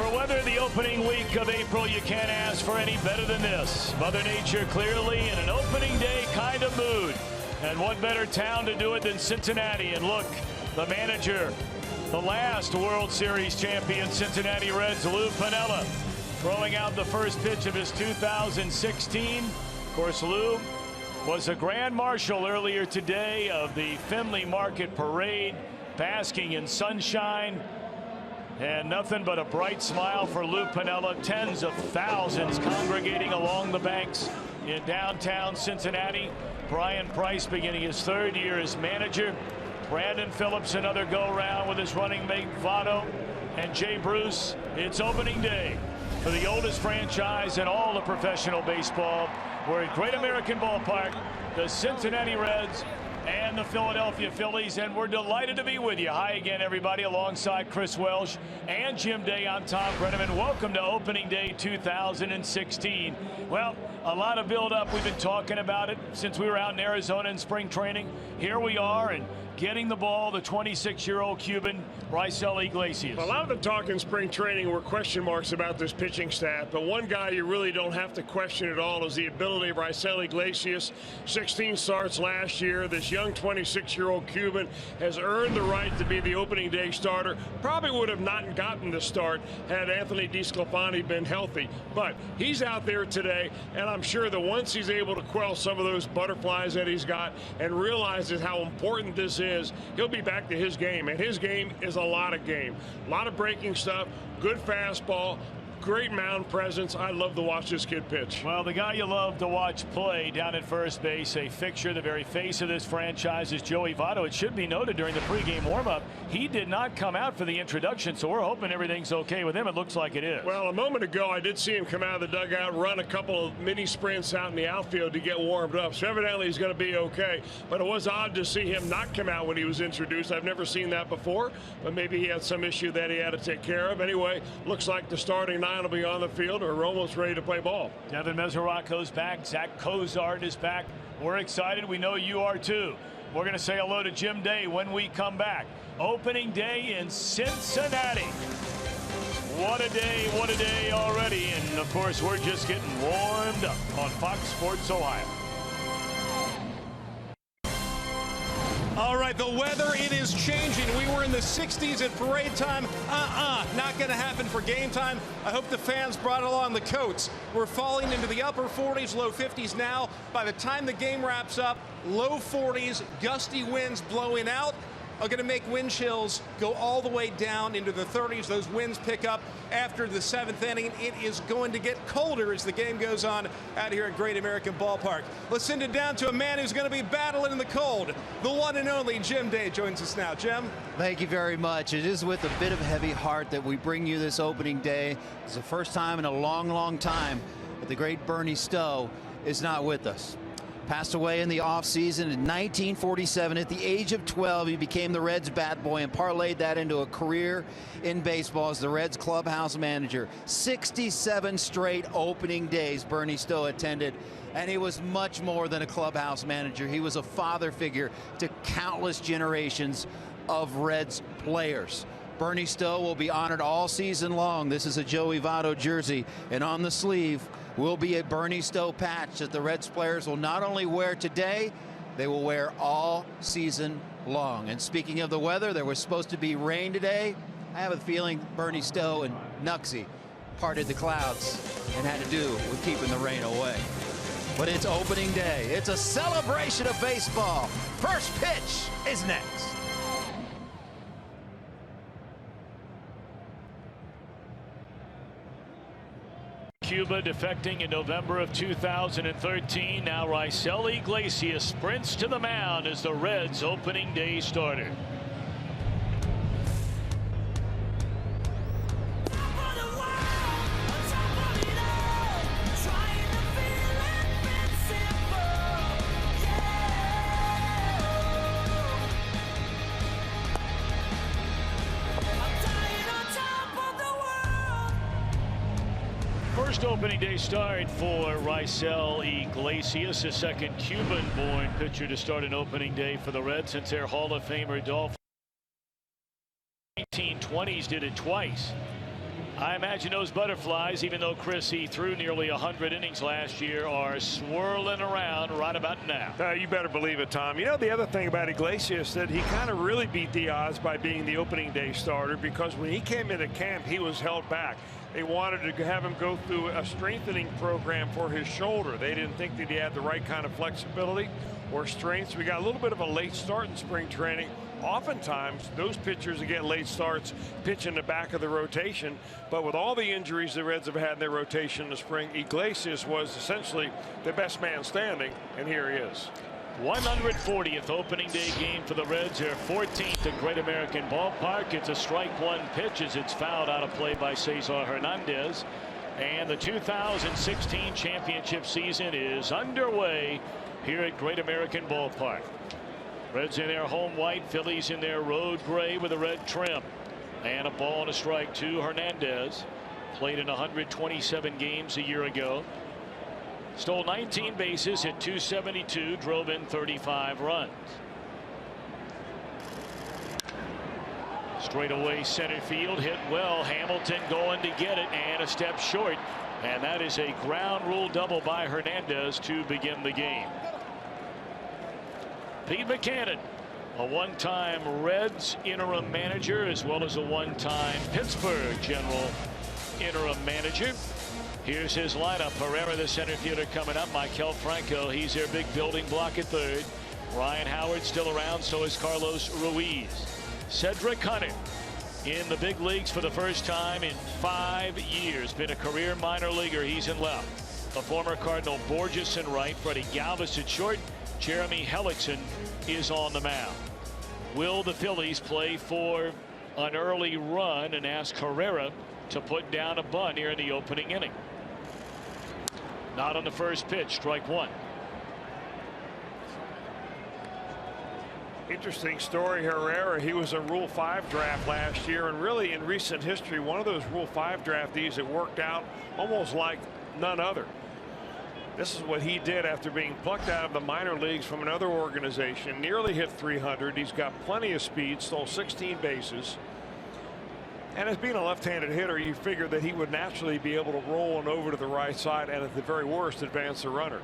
For weather the opening week of April, you can't ask for any better than this. Mother Nature clearly in an opening day kind of mood. And what better town to do it than Cincinnati? And look, the manager, the last World Series champion Cincinnati Reds, Lou Piniella, throwing out the first pitch of his 2016. Of course, Lou was a grand marshal earlier today of the Findlay Market Parade, basking in sunshine. And nothing but a bright smile for Lou Piniella. Tens of thousands congregating along the banks in downtown Cincinnati. Brian Price beginning his third year as manager. Brandon Phillips another go-round with his running mate Votto and Jay Bruce. It's opening day for the oldest franchise in all of professional baseball. We're at Great American Ballpark, the Cincinnati Reds and the Philadelphia Phillies, and we're delighted to be with you. Hi again, everybody, alongside Chris Welsh and Jim Day. I'm Tom Brenneman. Welcome to opening day 2016. Well, a lot of build-up. We've been talking about it since we were out in Arizona in spring training. Here we are, and getting the ball, the 26-year-old Cuban, Raisel Iglesias. A lot of the talk in spring training were question marks about this pitching staff, but one guy you really don't have to question at all is the ability of Raisel Iglesias. 16 starts last year. This young 26-year-old Cuban has earned the right to be the opening day starter. Probably would have not gotten the start had Anthony DeSclafani been healthy, but he's out there today, and I'm sure that once he's able to quell some of those butterflies that he's got and realizes how important this is, he'll be back to his game, and his game is a lot of game. A lot of breaking stuff, good fastball, great mound presence. I love to watch this kid pitch. Well, the guy you love to watch play down at first base, a fixture, the very face of this franchise, is Joey Votto. It should be noted during the pregame warm-up, he did not come out for the introduction, so we're hoping everything's okay with him. It looks like it is. Well, a moment ago, I did see him come out of the dugout, run a couple of mini sprints out in the outfield to get warmed up, so evidently he's going to be okay. But it was odd to see him not come out when he was introduced. I've never seen that before, but maybe he had some issue that he had to take care of. Anyway, looks like the starting nine will be on the field, or we're almost ready to play ball. Devin Mesoraco's back. Zach Cozart is back. We're excited. We know you are too. We're going to say hello to Jim Day when we come back. Opening day in Cincinnati. What a day already. And of course, we're just getting warmed up on Fox Sports Ohio. All right, the weather, it is changing. We were in the 60s at parade time. Not going to happen for game time. I hope the fans brought along the coats. We're falling into the upper 40s, low 50s now. By the time the game wraps up, low 40s, gusty winds blowing out are going to make wind chills go all the way down into the 30s. Those winds pick up after the 7th inning. It is going to get colder as the game goes on out here at Great American Ballpark. Let's send it down to a man who's going to be battling in the cold. The one and only Jim Day joins us now. Jim? Thank you very much. It is with a bit of heavy heart that we bring you this opening day. It's the first time in a long time that the great Bernie Stowe is not with us. Passed away in the offseason in 1947. At the age of 12, he became the Reds bat boy and parlayed that into a career in baseball as the Reds clubhouse manager. 67 straight opening days Bernie Stowe attended, and he was much more than a clubhouse manager. He was a father figure to countless generations of Reds players. Bernie Stowe will be honored all season long. This is a Joey Votto jersey, and on the sleeve will be a Bernie Stowe patch that the Reds players will not only wear today, they will wear all season long. And speaking of the weather, there was supposed to be rain today. I have a feeling Bernie Stowe and Nuxie parted the clouds and had to do with keeping the rain away. But it's opening day. It's a celebration of baseball. First pitch is next. Cuba defecting in November of 2013. Now Raisel Iglesias sprints to the mound as the Reds opening day starter. First opening day start for Raisel Iglesias, a second Cuban-born pitcher to start an opening day for the Reds since their Hall of Famer Dolphin 1920s did it twice. I imagine those butterflies, even though Chris, he threw nearly 100 innings last year, are swirling around right about now. You better believe it, Tom. You know, the other thing about Iglesias, that he kind of really beat the odds by being the opening day starter, because when he came into camp, he was held back. They wanted to have him go through a strengthening program for his shoulder. They didn't think that he had the right kind of flexibility or strength. So we got a little bit of a late start in spring training. Oftentimes, those pitchers that get late starts pitch in the back of the rotation. But with all the injuries the Reds have had in their rotation in the spring, Iglesias was essentially the best man standing, and here he is. 140th opening day game for the Reds. Their 14th at Great American Ballpark. It's a strike one pitch as it's fouled out of play by Cesar Hernandez. And the 2016 championship season is underway here at Great American Ballpark. Reds in their home white, Phillies in their road gray with a red trim. And a ball and a strike to Hernandez. Played in 127 games a year ago. Stole 19 bases, hit .272, drove in 35 runs. Straight away center field, hit well. Hamilton going to get it, and a step short. And that is a ground rule double by Hernandez to begin the game. Pete Buchanan, a one-time Reds interim manager, as well as a one-time Pittsburgh general interim manager. Here's his lineup. Herrera, the center fielder, coming up. Maikel Franco, he's their big building block at third. Ryan Howard still around, so is Carlos Ruiz. Cedric Hunter in the big leagues for the first time in 5 years. Been a career minor leaguer. He's in left. The former Cardinal Borges in right. Freddie Galvis at short. Jeremy Hellickson is on the mound. Will the Phillies play for an early run and ask Herrera to put down a bunt here in the opening inning? Not on the first pitch. Strike one. Interesting story, Herrera. He was a Rule 5 draft last year, and really in recent history, one of those Rule 5 draftees that worked out almost like none other. This is what he did after being plucked out of the minor leagues from another organization. Nearly hit 300. He's got plenty of speed, stole 16 bases. And as being a left-handed hitter, you figure that he would naturally be able to roll and over to the right side and at the very worst advance the runner.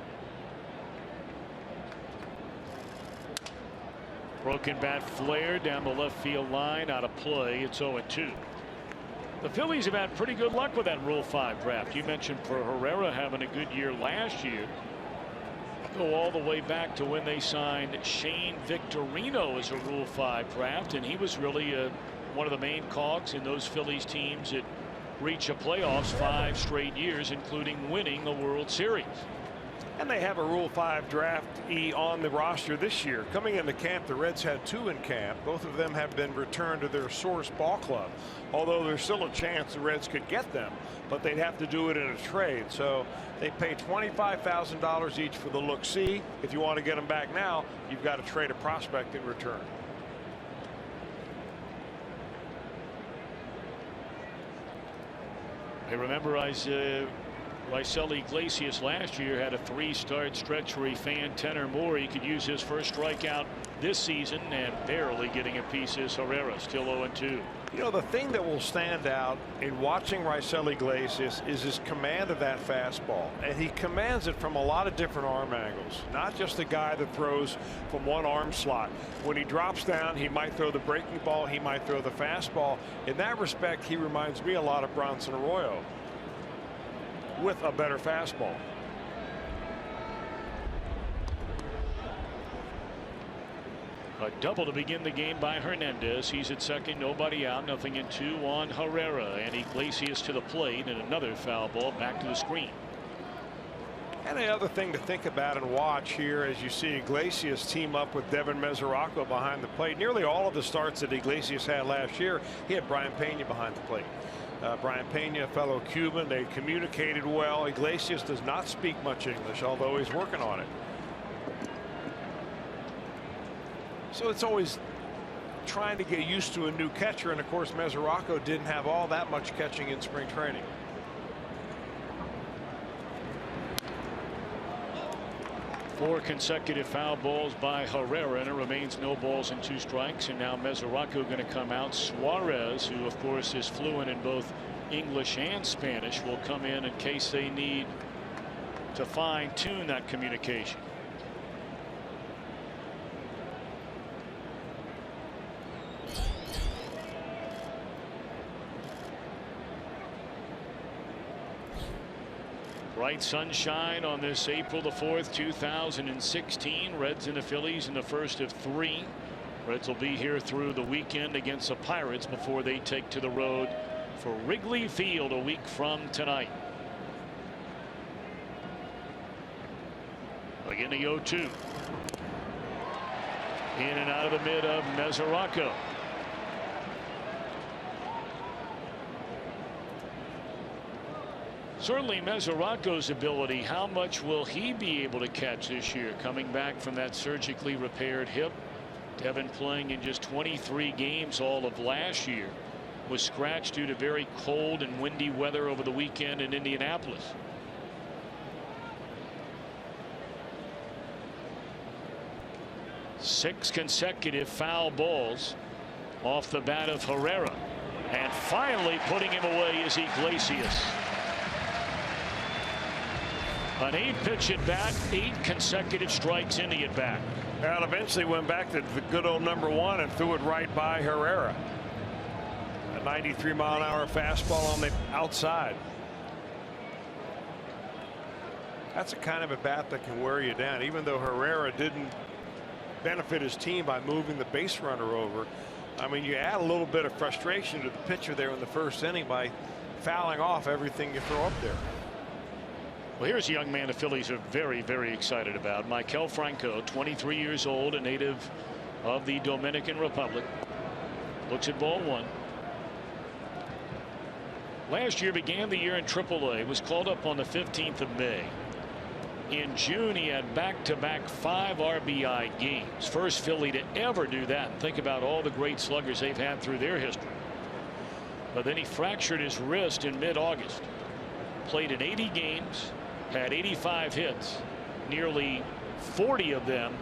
Broken bat flare down the left field line, out of play. It's 0-2. The Phillies have had pretty good luck with that Rule 5 draft. You mentioned for Herrera having a good year last year. Go all the way back to when they signed Shane Victorino as a Rule 5 draft, and he was really one of the main cogs in those Phillies teams that reach a playoffs 5 straight years, including winning the World Series. And they have a Rule 5 draftee on the roster this year. Coming into camp, the Reds had 2 in camp. Both of them have been returned to their source ball club, although there's still a chance the Reds could get them, but they'd have to do it in a trade. So they pay $25,000 each for the look-see. If you want to get them back now, you've got to trade a prospect in return. I remember Raisel Iglesias last year had a 3-start stretch where he fanned 10 or more. He could use his first strikeout this season, and barely getting a piece is Herrera, still 0-2. You know, the thing that will stand out in watching Raisel Iglesias is his command of that fastball, and he commands it from a lot of different arm angles, not just a guy that throws from one arm slot. When he drops down, he might throw the breaking ball, he might throw the fastball. In that respect, he reminds me a lot of Bronson Arroyo, with a better fastball. A double to begin the game by Hernandez. He's at second, nobody out, nothing in 2 on Herrera, and Iglesias to the plate, and another foul ball back to the screen. And the other thing to think about and watch here as you see Iglesias team up with Devin Mesoraco behind the plate. Nearly all of the starts that Iglesias had last year, he had Brian Pena behind the plate. Brian Pena, a fellow Cuban, they communicated well. Iglesias does not speak much English, although he's working on it. So it's always trying to get used to a new catcher, and of course Mesoraco didn't have all that much catching in spring training. Four consecutive foul balls by Herrera, and it remains no balls and 2 strikes. And now Mesoraco going to come out. Suarez, who of course is fluent in both English and Spanish will come in case they need to fine-tune that communication. Bright sunshine on this April the 4th, 2016. Reds and the Phillies in the first of 3. Reds will be here through the weekend against the Pirates before they take to the road for Wrigley Field a week from tonight. Again, the 0-2. In and out of the mid of Mesoraco. Certainly Mesoraco's ability, how much will he be able to catch this year coming back from that surgically repaired hip? Devin playing in just 23 games all of last year, was scratched due to very cold and windy weather over the weekend in Indianapolis. Six consecutive foul balls off the bat of Herrera, and finally putting him away is Iglesias. An 8-pitch at bat, 8 consecutive strikes in the at bat. Well, eventually went back to the good old number 1 and threw it right by Herrera. A 93-mile-an-hour fastball on the outside. That's a kind of a bat that can wear you down. Even though Herrera didn't benefit his team by moving the base runner over, I mean, you add a little bit of frustration to the pitcher there in the first inning by fouling off everything you throw up there. Well, here's a young man the Phillies are very, very excited about. Maikel Franco, 23 years old, a native of the Dominican Republic. Looks at ball 1. Last year began the year in AAA, was called up on the 15th of May. In June, he had back-to-back 5 RBI games. First Philly to ever do that. Think about all the great sluggers they've had through their history. But then he fractured his wrist in mid-August. Played in 80 games. Had 85 hits, nearly 40 of them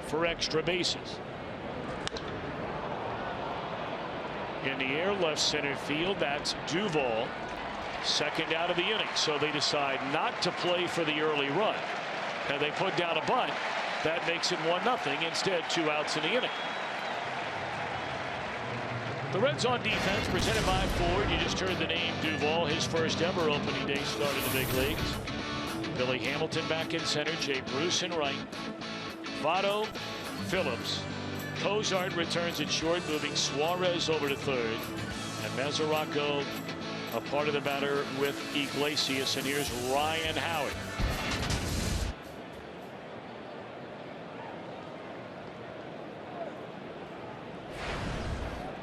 for extra bases. In the air, left center field, that's Duvall. Second out of the inning, so they decide not to play for the early run. And they put down a bunt. That makes it 1-0. Instead, 2 outs in the inning. The Reds on defense, presented by Ford. You just heard the name Duvall. His first ever opening day start in the big leagues. Billy Hamilton back in center. Jay Bruce in right. Votto, Phillips. Cozart returns at short, moving Suarez over to third. And Mesoraco a part of the batter with Iglesias. And here's Ryan Howard.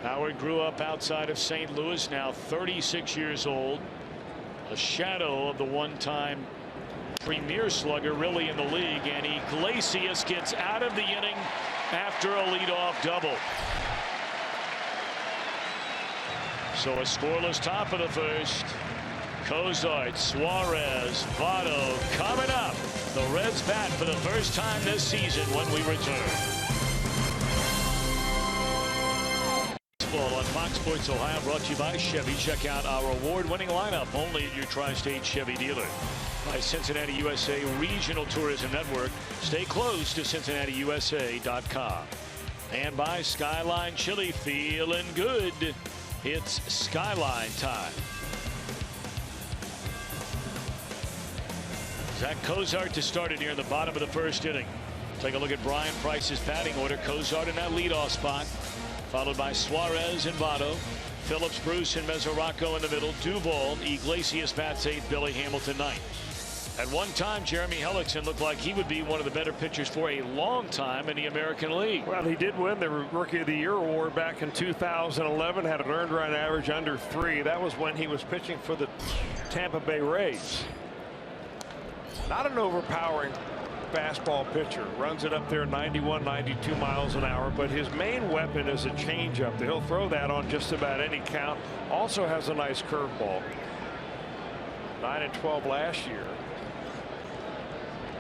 Howard grew up outside of St. Louis, now 36 years old. A shadow of the one-time premier slugger really in the league, and Iglesias gets out of the inning after a leadoff double. So a scoreless top of the first. Cozart, Suarez, Votto coming up. The Reds bat for the first time this season when we return. On Fox Sports Ohio, brought to you by Chevy. Check out our award-winning lineup only at your tri-state Chevy dealer. By Cincinnati USA Regional Tourism Network. Stay close to CincinnatiUSA.com. And by Skyline Chili. Feeling good. It's Skyline time. Zach Cozart to start it here in the bottom of the first inning. Take a look at Brian Price's batting order. Cozart in that leadoff spot, followed by Suarez and Votto. Phillips, Bruce, and Mesoraco in the middle. Duvall, Iglesias bats 8th, Billy Hamilton 9th. At one time, Jeremy Hellickson looked like he would be one of the better pitchers for a long time in the American League. Well, he did win the Rookie of the Year award back in 2011. Had an earned run average under 3. That was when he was pitching for the Tampa Bay Rays. Not an overpowering fastball pitcher. Runs it up there 91, 92 miles an hour. But his main weapon is a changeup. He'll throw that on just about any count. Also has a nice curveball. 9-12 last year.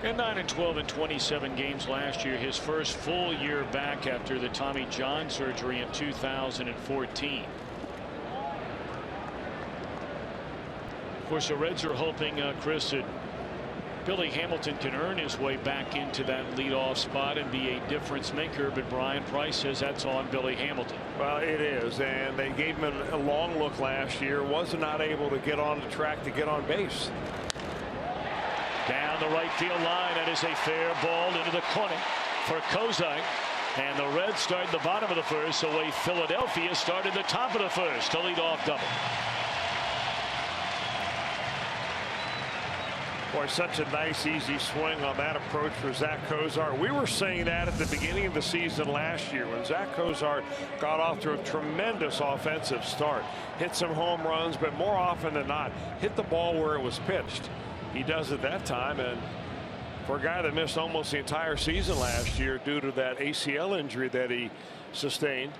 And 9-12 in 27 games last year. His first full year back after the Tommy John surgery in 2014. Of course, the Reds are hoping, Chris, that Billy Hamilton can earn his way back into that leadoff spot and be a difference maker. But Brian Price says that's on Billy Hamilton. Well, it is, and they gave him a long look last year. Was not able to get on the track to get on base. Down the right field line, that is a fair ball into the corner for Kozak. And the Reds start the bottom of the first, the way Philadelphia started the top of the first to lead off double. Boy, such a nice, easy swing on that approach for Zach Kozart. We were saying that at the beginning of the season last year when Zach Kozart got off to a tremendous offensive start. Hit some home runs, but more often than not, hit the ball where it was pitched. He does it that time, and for a guy that missed almost the entire season last year due to that ACL injury that he sustained,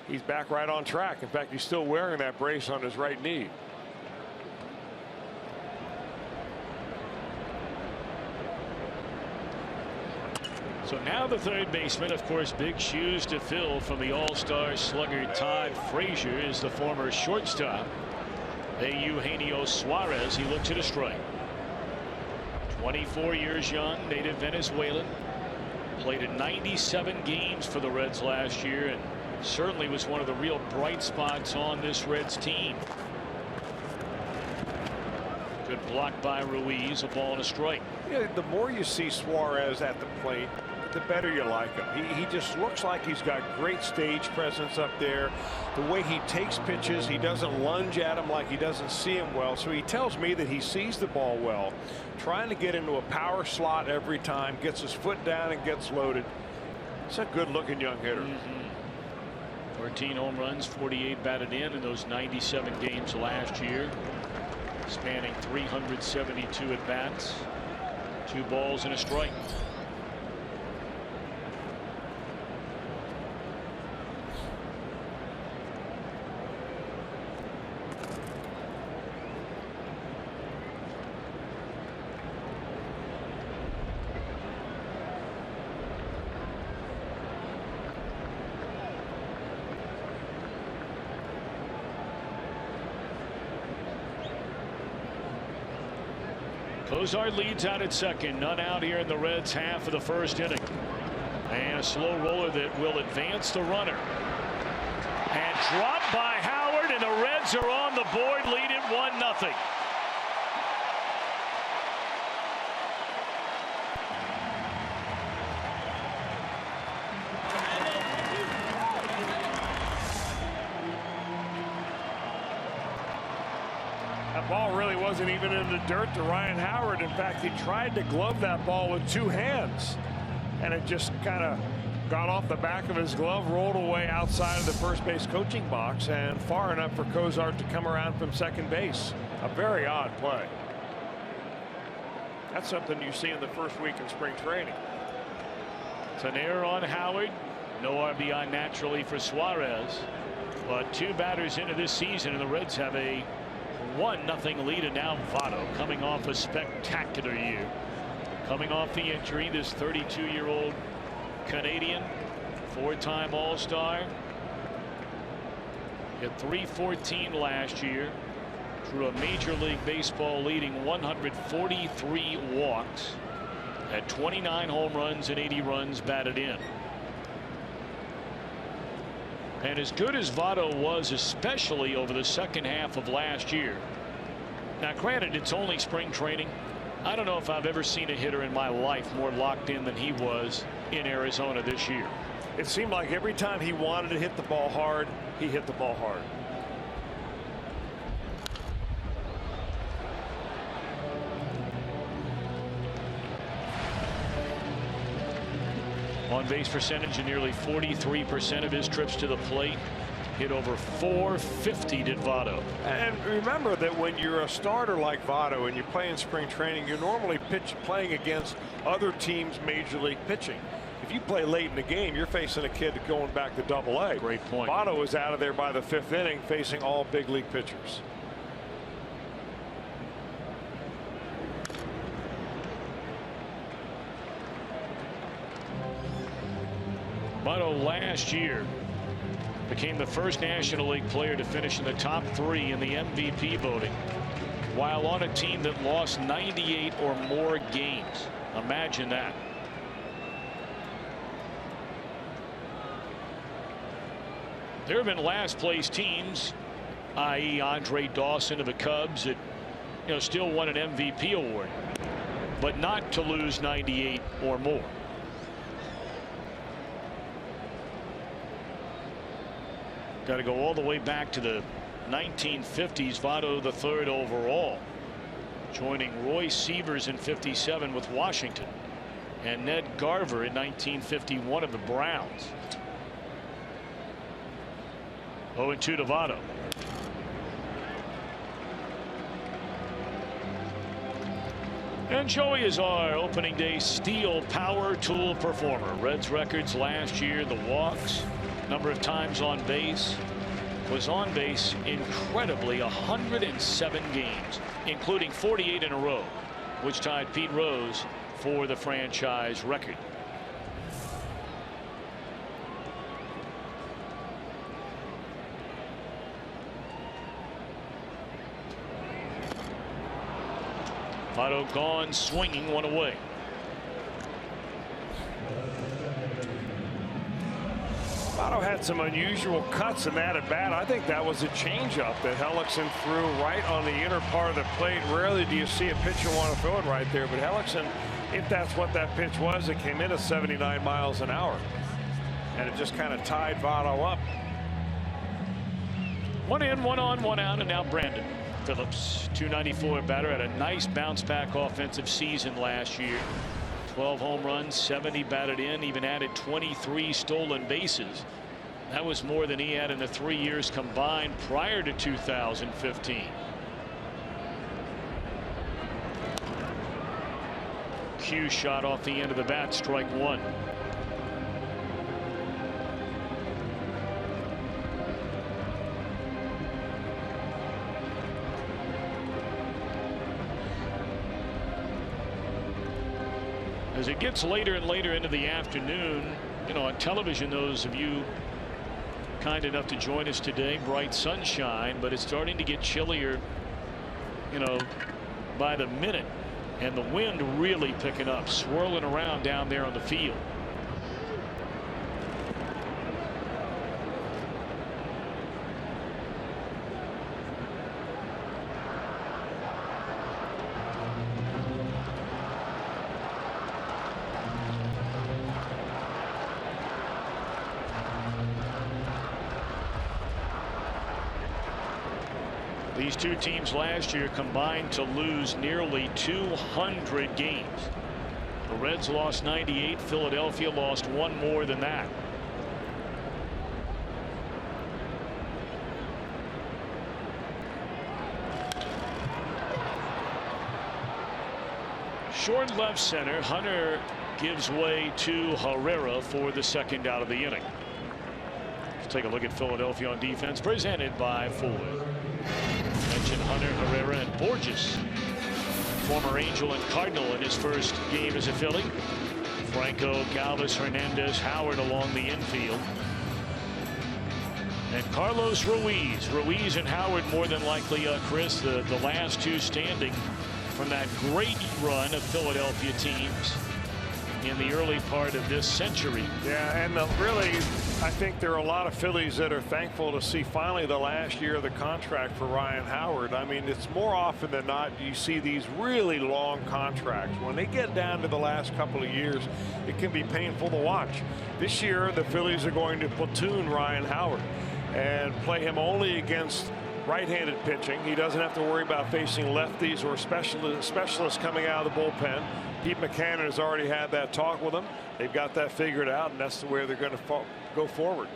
he's back right on track. In fact, he's still wearing that brace on his right knee. So now the third baseman, of course, big shoes to fill from the all-star slugger Todd Frazier, is the former shortstop Eugenio Suarez. He looks at a strike. 24 years young, native Venezuelan. Played in 97 games for the Reds last year and certainly was one of the real bright spots on this Reds team. Good block by Ruiz, a ball and a strike. You know, the more you see Suarez at the plate, the better you like him. He just looks like he's got great stage presence up there. The way he takes pitches, he doesn't lunge at him like he doesn't see him well. So he tells me that he sees the ball well, trying to get into a power slot every time, gets his foot down and gets loaded. It's a good looking young hitter. 13 home runs, 48 batted in those 97 games last year, spanning 372 at bats. 2 balls and a strike. Kozart leads out at second. None out here in the Reds' half of the first inning. And a slow roller that will advance the runner. And dropped by Howard, and the Reds are on the board, lead it 1-0. That ball really wasn't even in the dirt to Ryan Howard. In fact, he tried to glove that ball with 2 hands, and it just kind of got off the back of his glove, rolled away outside of the first base coaching box, and far enough for Kozart to come around from second base. A very odd play. That's something you see in the first week in spring training. It's an error on Howard. No RBI naturally for Suarez. But 2 batters into this season, and the Reds have a 1-0 lead, and now Votto coming off a spectacular year. Coming off the injury, this 32-year-old Canadian, 4-time All-Star. Hit .314 last year. Drew a Major League Baseball leading 143 walks. Had 29 home runs and 80 runs batted in. And as good as Votto was, especially over the second half of last year. Now, granted, it's only spring training. I don't know if I've ever seen a hitter in my life more locked in than he was in Arizona this year. It seemed like every time he wanted to hit the ball hard, he hit the ball hard. On base percentage, and nearly 43% of his trips to the plate. Hit over .450 did Votto. And remember that when you're a starter like Votto and you play in spring training, you're normally playing against other teams' major league pitching. If you play late in the game, you're facing a kid going back to Double-A. Great point. Votto was out of there by the 5th inning, facing all big league pitchers. Votto last year became the first National League player to finish in the top 3 in the MVP voting. while on a team that lost 98 or more games. Imagine that. There have been last place teams, i.e. Andre Dawson of the Cubs, that still won an MVP award, but not to lose 98 or more. Got to go all the way back to the 1950s. Votto the third overall, joining Roy Sievers in '57 with Washington and Ned Garver in 1951 of the Browns. 0-2 to Votto. And Joey is our opening day steel power tool performer. Reds records last year: the walks, number of times on base, was on base incredibly 107 games, including 48 in a row, which tied Pete Rose for the franchise record. Votto gone, swinging, one away. Votto had some unusual cuts in that at bat. I think that was a changeup that Hellickson threw right on the inner part of the plate. Rarely do you see a pitcher want to throw it right there, but Hellickson, if that's what that pitch was, it came in at 79 miles an hour, and it just kind of tied Votto up. One in, one on, one out, and now Brandon Phillips, 294 batter, had a nice bounce back offensive season last year. 12 home runs, 70 batted in, even added 23 stolen bases. That was more than he had in the 3 years combined prior to 2015. Cue shot off the end of the bat, strike one. As it gets later and later into the afternoon, on television, those of you kind enough to join us today, bright sunshine, but it's starting to get chillier, by the minute, and the wind really picking up, swirling around down there on the field. These two teams last year combined to lose nearly 200 games. The Reds lost 98. Philadelphia lost one more than that. Short left center. Hunter gives way to Herrera for the second out of the inning. Let's take a look at Philadelphia on defense, presented by Ford. Mentioned Hunter, Herrera, and Borges, former Angel and Cardinal in his first game as a Philly. Franco, Galvis, Hernandez, Howard along the infield, and Carlos Ruiz. Ruiz and Howard more than likely, Chris, the last two standing from that great run of Philadelphia teams in the early part of this century. Yeah, and really, I think there are a lot of Phillies that are thankful to see finally the last year of the contract for Ryan Howard. I mean, it's more often than not you see these really long contracts. When they get down to the last couple of years, it can be painful to watch. This year, the Phillies are going to platoon Ryan Howard and play him only against right-handed pitching. He doesn't have to worry about facing lefties or specialists coming out of the bullpen. Pete McCannon has already had that talk with him. They've got that figured out, and that's the way they're going to go forward.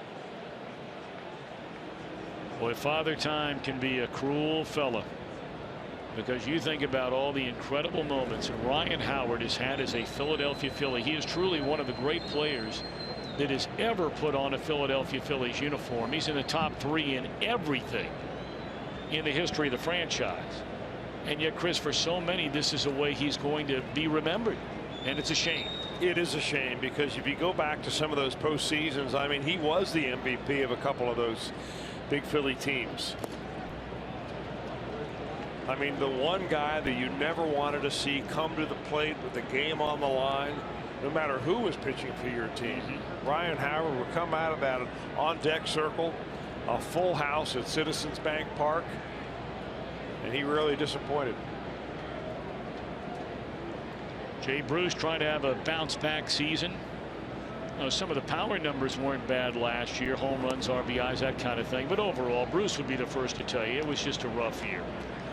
Boy, Father Time can be a cruel fella, because you think about all the incredible moments Ryan Howard has had as a Philadelphia Philly. He is truly one of the great players that has ever put on a Philadelphia Phillies uniform. He's in the top three in everything in the history of the franchise. And yet, Chris, for so many, this is a way he's going to be remembered. And it's a shame. It is a shame, because if you go back to some of those postseasons, I mean, he was the MVP of a couple of those big Philly teams. I mean, the one guy that you never wanted to see come to the plate with the game on the line, no matter who was pitching for your team. Ryan Howard would come out of that on-deck circle, a full house at Citizens Bank Park, and he really disappointed. Jay Bruce trying to have a bounce-back season. You know, some of the power numbers weren't bad last year, home runs, RBIs, that kind of thing. But overall, Bruce would be the first to tell you it was just a rough year.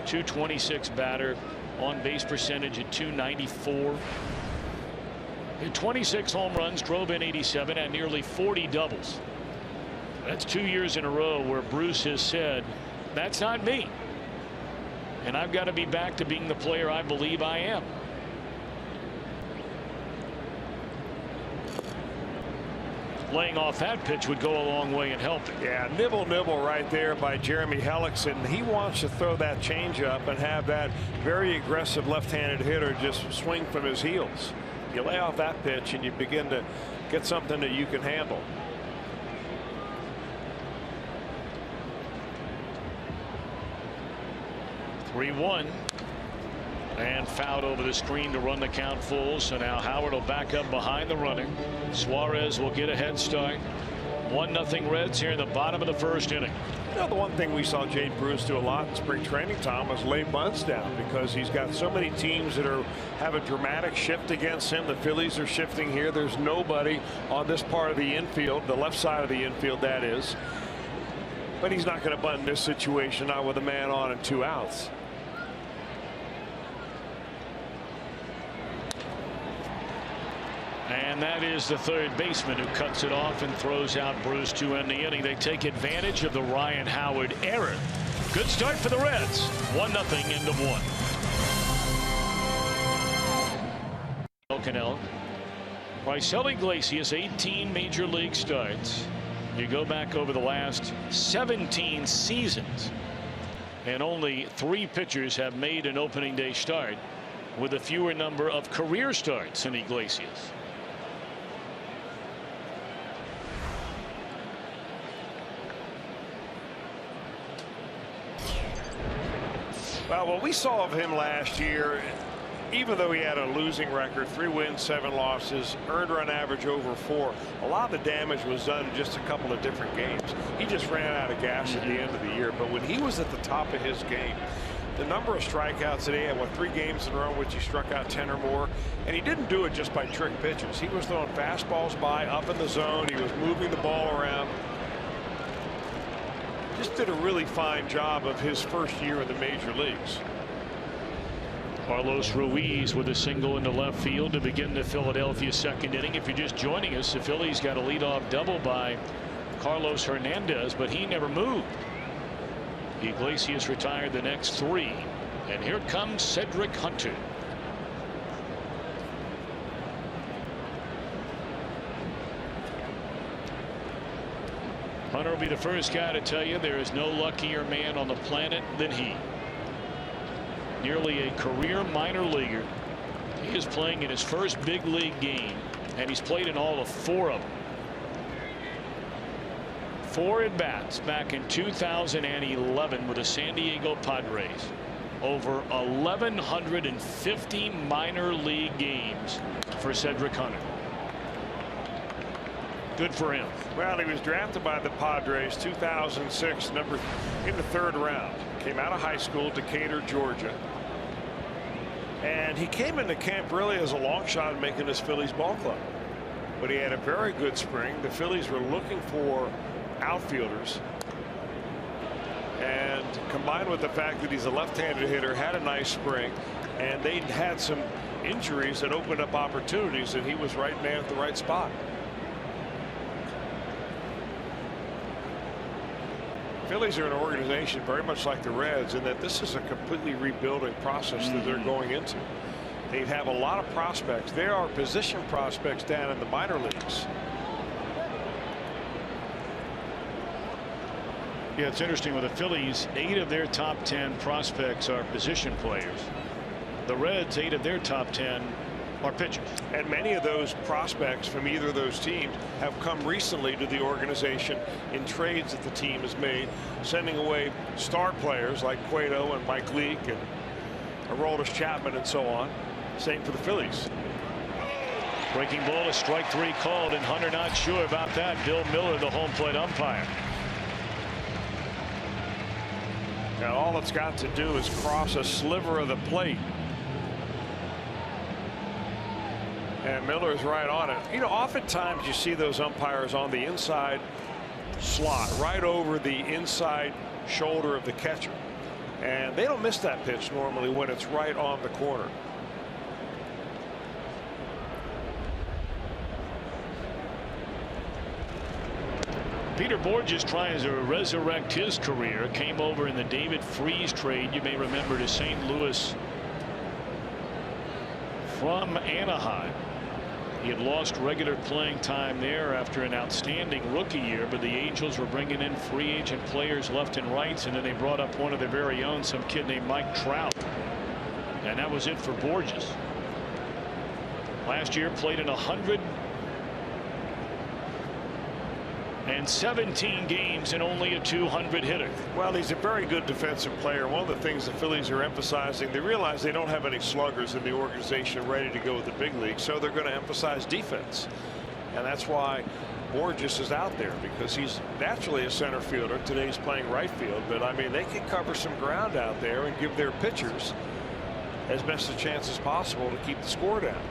.226 batter, on base percentage at .294. Hit 26 home runs, drove in 87, and nearly 40 doubles. That's 2 years in a row where Bruce has said, that's not me. And I've got to be back to being the player I believe I am. Laying off that pitch would go a long way in helping. Yeah, nibble right there by Jeremy Hellickson. He wants to throw that changeup and have that very aggressive left-handed hitter just swing from his heels. You lay off that pitch and you begin to get something that you can handle. .3-1. And fouled over the screen to run the count full. So now Howard will back up behind the running. Suarez will get a head start. 1-0 Reds here in the bottom of the first inning. You know, the one thing we saw Jay Bruce do a lot in spring training, Tom, was lay bunts down, because he's got so many teams that have a dramatic shift against him. The Phillies are shifting here. There's nobody on this part of the infield, the left side of the infield, that is. But he's not going to bunt in this situation, not with a man on and 2 outs. And that is the third baseman who cuts it off and throws out Bruce to end the inning. They take advantage of the Ryan Howard error. Good start for the Reds. 1-0 into 1. Canel. Raisel Iglesias, 18 major league starts. You go back over the last 17 seasons, and only 3 pitchers have made an opening day start with a fewer number of career starts than Iglesias. Well, what we saw of him last year, even though he had a losing record, 3 wins, 7 losses, earned run average over 4, a lot of the damage was done in just a couple of different games. He just ran out of gas at the end of the year. But when he was at the top of his game, the number of strikeouts that he had, 3 games in a row in which he struck out 10 or more, and he didn't do it just by trick pitches. He was throwing fastballs by up in the zone. He was moving the ball around. Just did a really fine job of his first year in the major leagues. Carlos Ruiz with a single into left field to begin the Philadelphia second inning. If you're just joining us, the Phillies got a leadoff double by Carlos Hernandez, but he never moved. Iglesias retired the next 3, and here comes Cedric Hunter. Hunter will be the first guy to tell you there is no luckier man on the planet than he. Nearly a career minor leaguer. He is playing in his first big league game, and he's played in all of 4 of them. 4 at bats back in 2011 with the San Diego Padres. Over 1,150 minor league games for Cedric Hunter. Good for him. Well, he was drafted by the Padres 2006, in the 3rd round. Came out of high school, Decatur, Georgia. And he came into camp really as a long shot at making this Phillies ball club. But he had a very good spring. The Phillies were looking for outfielders. And combined with the fact that he's a left-handed hitter, had a nice spring, and they'd had some injuries that opened up opportunities, and he was right man at the right spot. Phillies are an organization very much like the Reds in that this is a completely rebuilding process that they're going into. They have a lot of prospects. There are position prospects down in the minor leagues. Yeah, it's interesting with the Phillies, 8 of their top 10 prospects are position players. The Reds, 8 of their top 10 or pitchers. And many of those prospects from either of those teams have come recently to the organization in trades that the team has made, sending away star players like Cueto and Mike Leake and Aroldis Chapman and so on. Same for the Phillies. Breaking ball, a strike 3 called, and Hunter not sure about that. Bill Miller, the home plate umpire. Now all it's got to do is cross a sliver of the plate. And Miller's right on it. You know, oftentimes you see those umpires on the inside slot, right over the inside shoulder of the catcher. And they don't miss that pitch normally when it's right on the corner. Peter Borges tries to resurrect his career. Came over in the David Freese trade, you may remember, to St. Louis from Anaheim. He had lost regular playing time there after an outstanding rookie year, but the Angels were bringing in free agent players left and right, and then they brought up one of their very own, some kid named Mike Trout, and that was it for Borges. Last year played in 117 games and only a 200 hitter. Well, he's a very good defensive player. One of the things the Phillies are emphasizing, they realize they don't have any sluggers in the organization ready to go with the big league, so they're going to emphasize defense. And that's why Borges is out there, because he's naturally a center fielder. Today he's playing right field, but I mean, they can cover some ground out there and give their pitchers as best a chance as possible to keep the score down.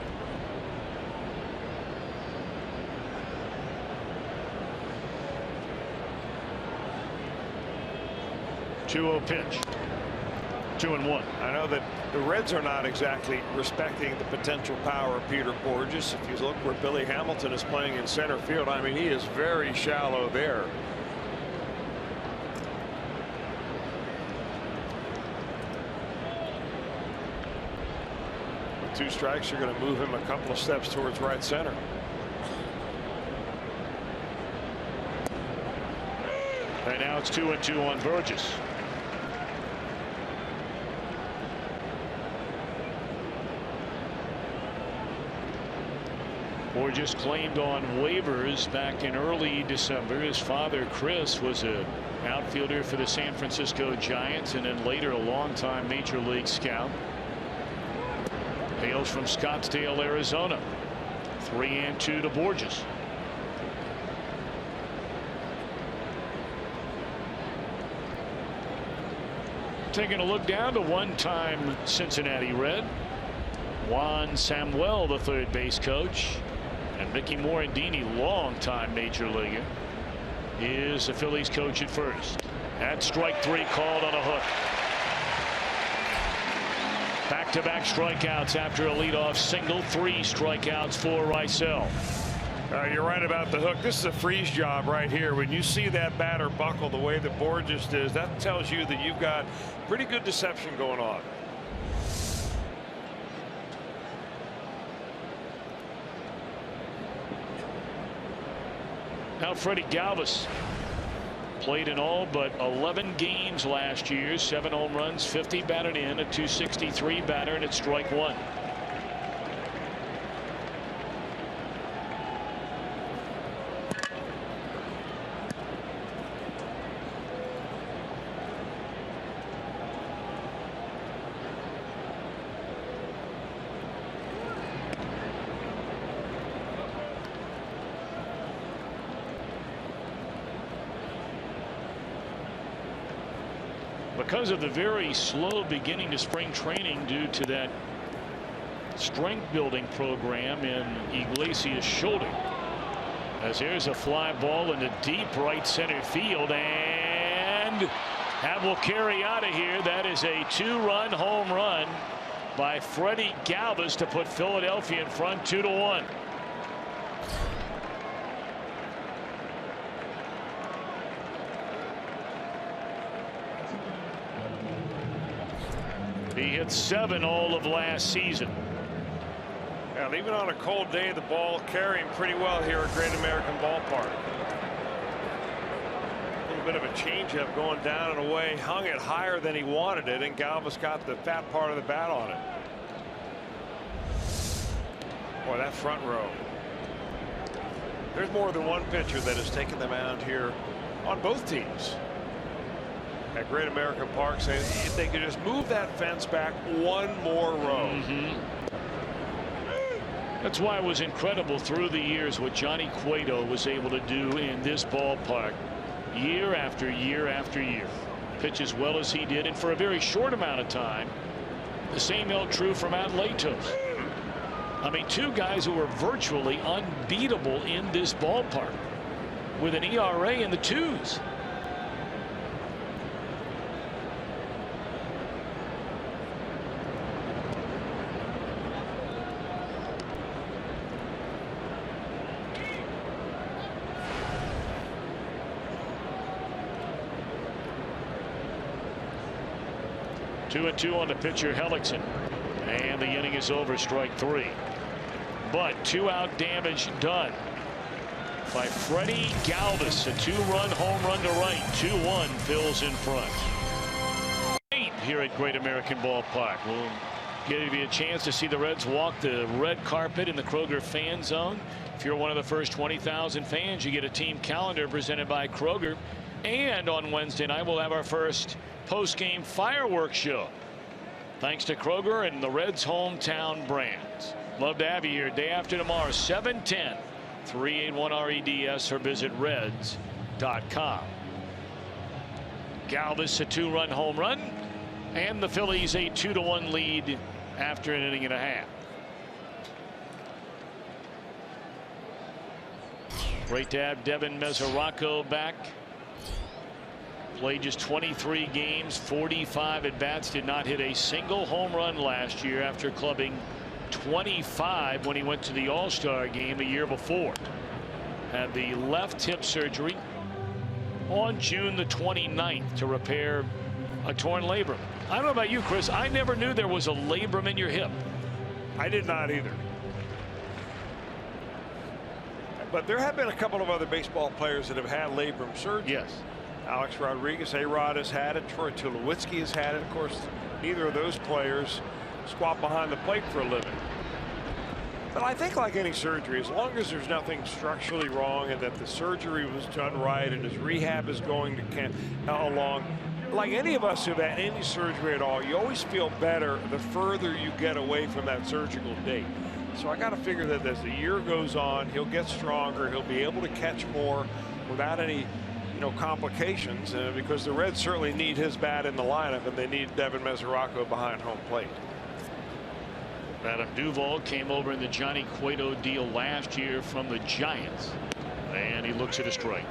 Two-0 pitch. 2-1. I know that the Reds are not exactly respecting the potential power of Peter Borges. If you look where Billy Hamilton is playing in center field, I mean, he is very shallow there. With 2 strikes, you're going to move him a couple of steps towards right center. And now it's 2-2 on Burgess. Borges claimed on waivers back in early December. His father, Chris, was an outfielder for the San Francisco Giants, and then later a longtime major league scout. Hails from Scottsdale, Arizona. 3-2 to Borges. Taking a look down to one-time Cincinnati Red, Juan Samuel, the third base coach, and Mickey Morandini, longtime major leaguer, is the Phillies coach at first. At strike 3 called on a hook. Back-to-back strikeouts after a leadoff single. 3 strikeouts for Rysell. You're right about the hook. This is a freeze job right here. When you see that batter buckle the way that Borges does, that tells you that you've got pretty good deception going on. Now Freddie Galvis played in all but 11 games last year. 7 home runs, 50 batted in, a .263 batter, and it's strike 1. Because of the very slow beginning to spring training due to that strength building program in Iglesias' shoulder, as there's a fly ball into deep right center field, and that will carry out of here. That is a 2-run home run by Freddie Galvis to put Philadelphia in front 2-1. He hit 7 all of last season. And even on a cold day, the ball carrying pretty well here at Great American Ballpark. A little bit of a changeup going down and away, hung it higher than he wanted it, and Galvis got the fat part of the bat on it. Boy, that front row. There's more than one pitcher that has taken the mound here on both teams at Great American Park, saying if they could just move that fence back one more row. That's why it was incredible through the years what Johnny Cueto was able to do in this ballpark year after year after year. Pitch as well as he did, and for a very short amount of time the same held true for Matt Latos. I mean, two guys who were virtually unbeatable in this ballpark with an ERA in the twos. Two and two on the pitcher Hellickson, and the inning is over. Strike three, but 2-out damage done by Freddie Galvis. A 2-run home run to right. 2-1 Phil's in front. Here at Great American Ballpark, we'll give you a chance to see the Reds walk the red carpet in the Kroger fan zone. If you're one of the first 20,000 fans, you get a team calendar presented by Kroger. And on Wednesday night, we'll have our first post-game fireworks show, thanks to Kroger and the Reds' hometown brands. Love to have you here day after tomorrow, 710-381-REDS, or visit Reds.com. Galvis, a 2-run home run, and the Phillies a 2-1 lead after an inning and a half. Great to have Devin Mesoraco back. Played just 23 games, 45 at bats, did not hit a single home run last year after clubbing 25 when he went to the All-Star game a year before. Had the left hip surgery on June the 29th to repair a torn labrum. I don't know about you, Chris. I never knew there was a labrum in your hip. I did not either. But there have been a couple of other baseball players that have had labrum surgery. Yes. Alex Rodriguez, A-Rod has had it. Troy Tulowitzki has had it. Of course, neither of those players squat behind the plate for a living. But I think, like any surgery, as long as there's nothing structurally wrong and that the surgery was done right and his rehab is going to along, like any of us who've had any surgery at all, you always feel better the further you get away from that surgical date. So I got to figure that as the year goes on, he'll get stronger. He'll be able to catch more without any complications, because the Reds certainly need his bat in the lineup, and they need Devin Mesoraco behind home plate. Adam Duvall came over in the Johnny Cueto deal last year from the Giants, and he looks at a strike.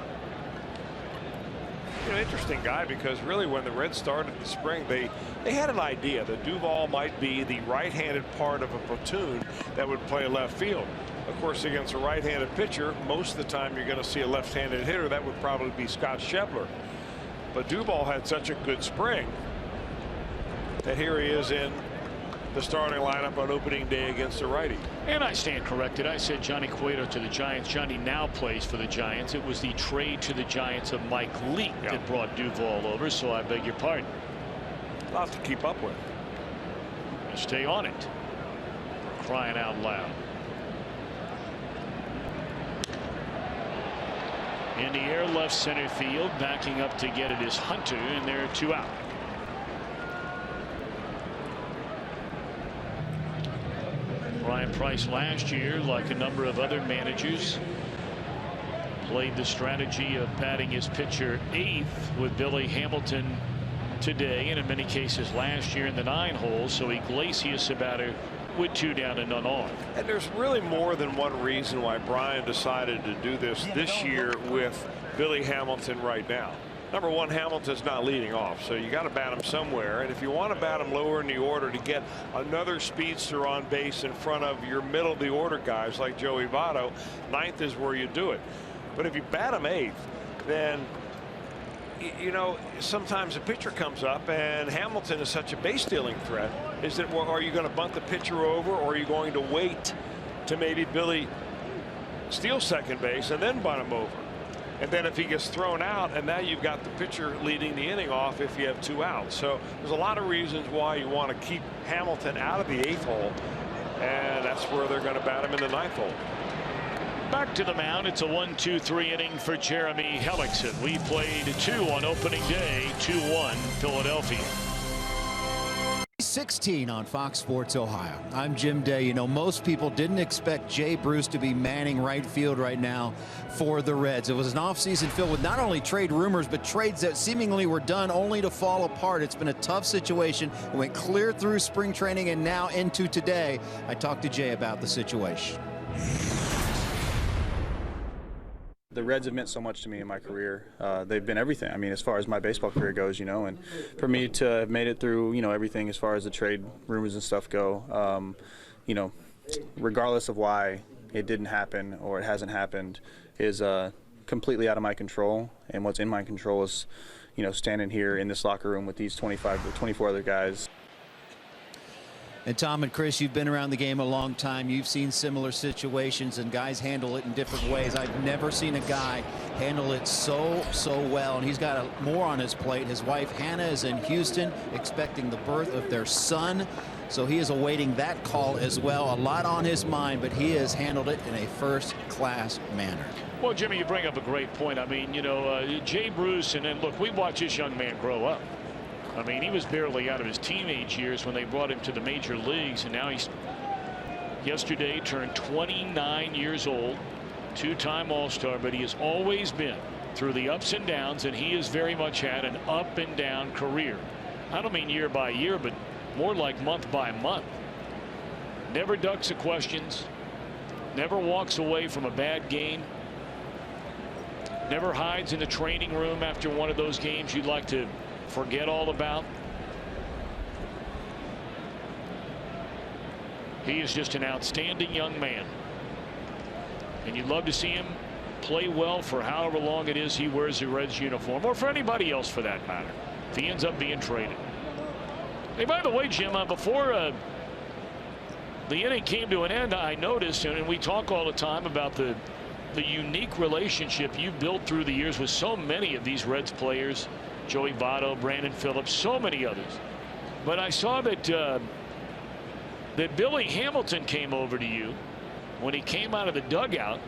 An interesting guy, because really when the Reds started the spring, they had an idea that Duvall might be the right-handed part of a platoon that would play left field. Of course, against a right-handed pitcher, most of the time you're going to see a left-handed hitter. That would probably be Scott Schebler. But Duvall had such a good spring that here he is in the starting lineup on opening day against the righty. And I stand corrected. I said Johnny Cueto to the Giants. Johnny now plays for the Giants. It was the trade to the Giants of Mike Leake that brought Duvall over, so I beg your pardon. Lots to keep up with. Stay on it. Crying out loud. In the air, left center field. Backing up to get it is Hunter, and there are 2 out. Brian Price last year, like a number of other managers, played the strategy of batting his pitcher 8th with Billy Hamilton today, and in many cases last year in the 9 holes. So Iglesias, a batter with 2 down and none on. And there's really more than one reason why Brian decided to do this year with Billy Hamilton right now. Number one, Hamilton's not leading off, so you got to bat him somewhere. And if you want to bat him lower in the order to get another speedster on base in front of your middle of the order guys like Joey Votto, 9th is where you do it. But if you bat him 8th, then sometimes a pitcher comes up, and Hamilton is such a base stealing threat. Is it, well, are you going to bunt the pitcher over, or are you going to wait to maybe Billy steal second base and then bunt him over? And then if he gets thrown out, and now you've got the pitcher leading the inning off if you have 2 outs. So there's a lot of reasons why you want to keep Hamilton out of the 8th hole And that's where they're going to bat him in the 9th hole. Back to the mound. It's a 1-2-3 inning for Jeremy Hellickson. We played 2 on opening day, 2-1 Philadelphia. 16 on Fox Sports Ohio. I'm Jim Day. You know, most people didn't expect Jay Bruce to be manning right field right now for the Reds. It was an offseason filled with not only trade rumors, but trades that seemingly were done only to fall apart. It's been a tough situation. It went clear through spring training and now into today. I talked to Jay about the situation. The Reds have meant so much to me in my career. They've been everything. I mean, as far as my baseball career goes, you know, and for me to have made it through, you know, everything as far as the trade rumors and stuff go, you know, regardless of why it didn't happen or it hasn't happened, is completely out of my control. And what's in my control is, you know, standing here in this locker room with these 25 or 24 other guys. And Tom and Chris, you've been around the game a long time. You've seen similar situations and guys handle it in different ways. I've never seen a guy handle it so well, and he's got more on his plate. His wife Hannah is in Houston expecting the birth of their son, so he is awaiting that call as well. A lot on his mind, but he has handled it in a first-class manner. Well, Jimmy, you bring up a great point. I mean, you know, Jay Bruce, and then look, we watched this young man grow up. I mean, he was barely out of his teenage years when they brought him to the major leagues, and now he's yesterday turned 29 years old, 2-time All-Star, but he has always been through the ups and downs, and he has very much had an up and down career. I don't mean year by year, but more like month by month. Never ducks the questions, never walks away from a bad game, never hides in the training room after one of those games you'd like to forget all about. He is just an outstanding young man, and you'd love to see him play well for however long it is he wears the Reds uniform, or for anybody else for that matter, if he ends up being traded. Hey, by the way, Jim, before the inning came to an end, I noticed, and we talk all the time about the unique relationship you've built through the years with so many of these Reds players, Joey Votto, Brandon Phillips, so many others. But I saw that that Billy Hamilton came over to you when he came out of the dugout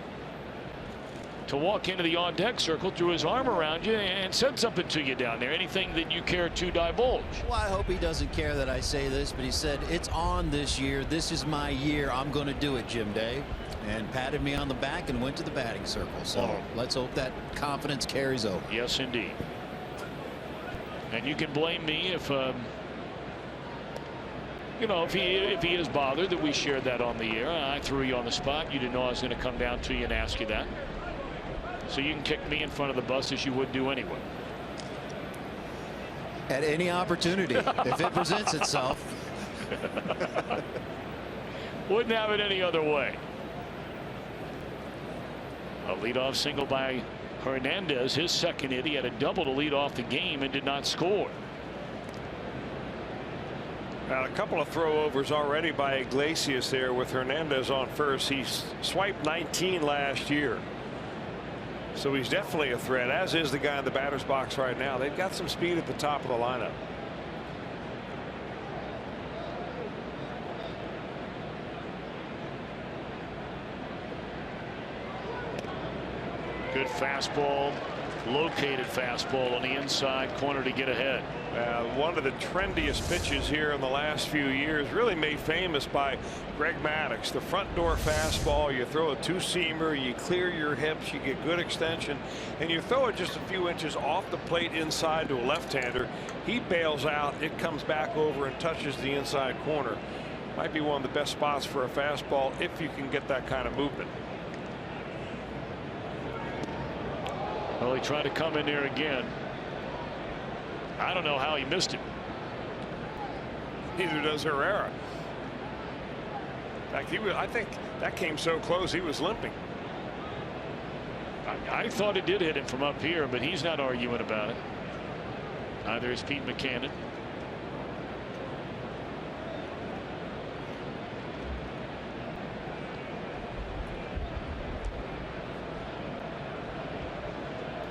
to walk into the on-deck circle, threw his arm around you and said something to you down there. Anything that you care to divulge? Well, I hope he doesn't care that I say this, but he said, it's on this year. This is my year. I'm going to do it, Jim Day. And patted me on the back and went to the batting circle. So let's hope that confidence carries over. Yes, indeed. And you can blame me if you know, if he is bothered that we shared that on the air. I threw you on the spot. You didn't know I was going to come down to you and ask you that. So you can kick me in front of the bus as you would do anyway. At any opportunity, if it presents itself. Wouldn't have it any other way. A leadoff single by Hernandez, his second hit. He had a double to lead off the game and did not score. Now, a couple of throwovers already by Iglesias there with Hernandez on first. He swiped 19 last year. So he's definitely a threat, as is the guy in the batter's box right now. They've got some speed at the top of the lineup. Good fastball, located fastball on the inside corner to get ahead. One of the trendiest pitches here in the last few years, really made famous by Greg Maddux. The front door fastball, you throw a two-seamer, you clear your hips, you get good extension, and you throw it just a few inches off the plate inside to a left-hander. He bails out, it comes back over and touches the inside corner. Might be one of the best spots for a fastball if you can get that kind of movement. Well, he tried to come in there again. I don't know how he missed it. Neither does Herrera. In fact, I think that came so close he was limping. I thought it did hit him from up here, but he's not arguing about it. Neither is Pete McCannon.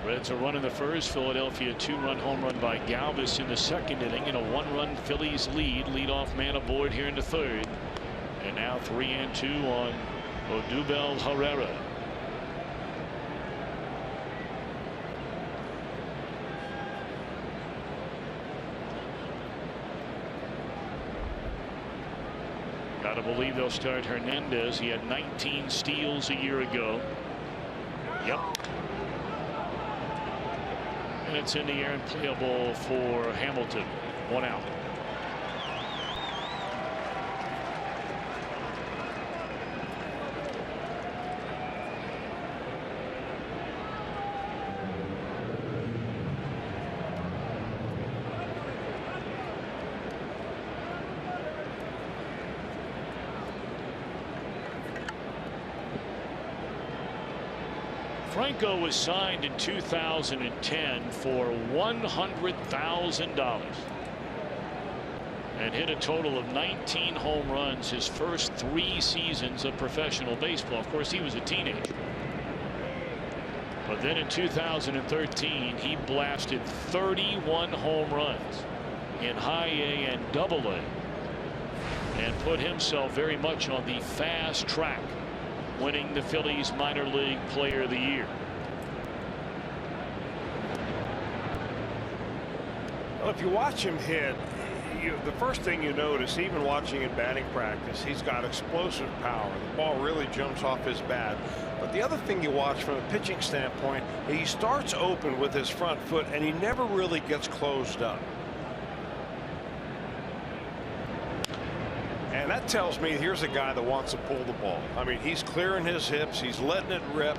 Reds are running the first. Philadelphia 2-run home run by Galvis in the second inning, and a 1-run Phillies lead. Leadoff man aboard here in the third. And now 3-2 on Odubel Herrera. Gotta believe they'll start Hernandez. He had 19 steals a year ago. Yep. And it's in the air and playable for Hamilton. 1 out. Franco was signed in 2010 for $100,000 and hit a total of 19 home runs his first 3 seasons of professional baseball. Of course, he was a teenager. But then in 2013, he blasted 31 home runs in high A and double A and put himself very much on the fast track, winning the Phillies minor league player of the year. Well, if you watch him hit, the first thing you notice, even watching in batting practice, he's got explosive power. The ball really jumps off his bat. But the other thing you watch from a pitching standpoint, he starts open with his front foot and he never really gets closed up. And that tells me here's a guy that wants to pull the ball. I mean, he's clearing his hips, he's letting it rip.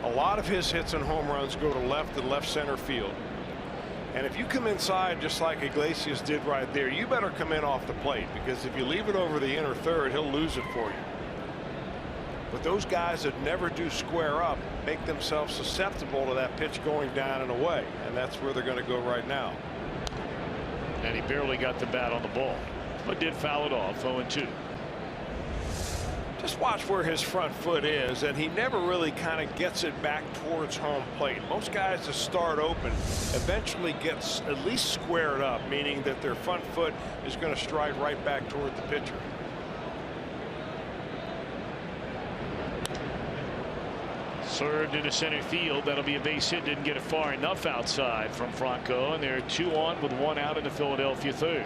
A lot of his hits and home runs go to left and left center field. And if you come inside just like Iglesias did right there, you better come in off the plate, because if you leave it over the inner third, he'll lose it for you. But those guys that never do square up make themselves susceptible to that pitch going down and away, and that's where they're going to go right now. And he barely got the bat on the ball, but did foul it off. 0-2. Just watch where his front foot is, and he never really kind of gets it back towards home plate. Most guys that start open eventually gets at least squared up, meaning that their front foot is going to stride right back toward the pitcher. Served into center field. That'll be a base hit. Didn't get it far enough outside from Franco, and they're 2 on with 1 out in the Philadelphia third.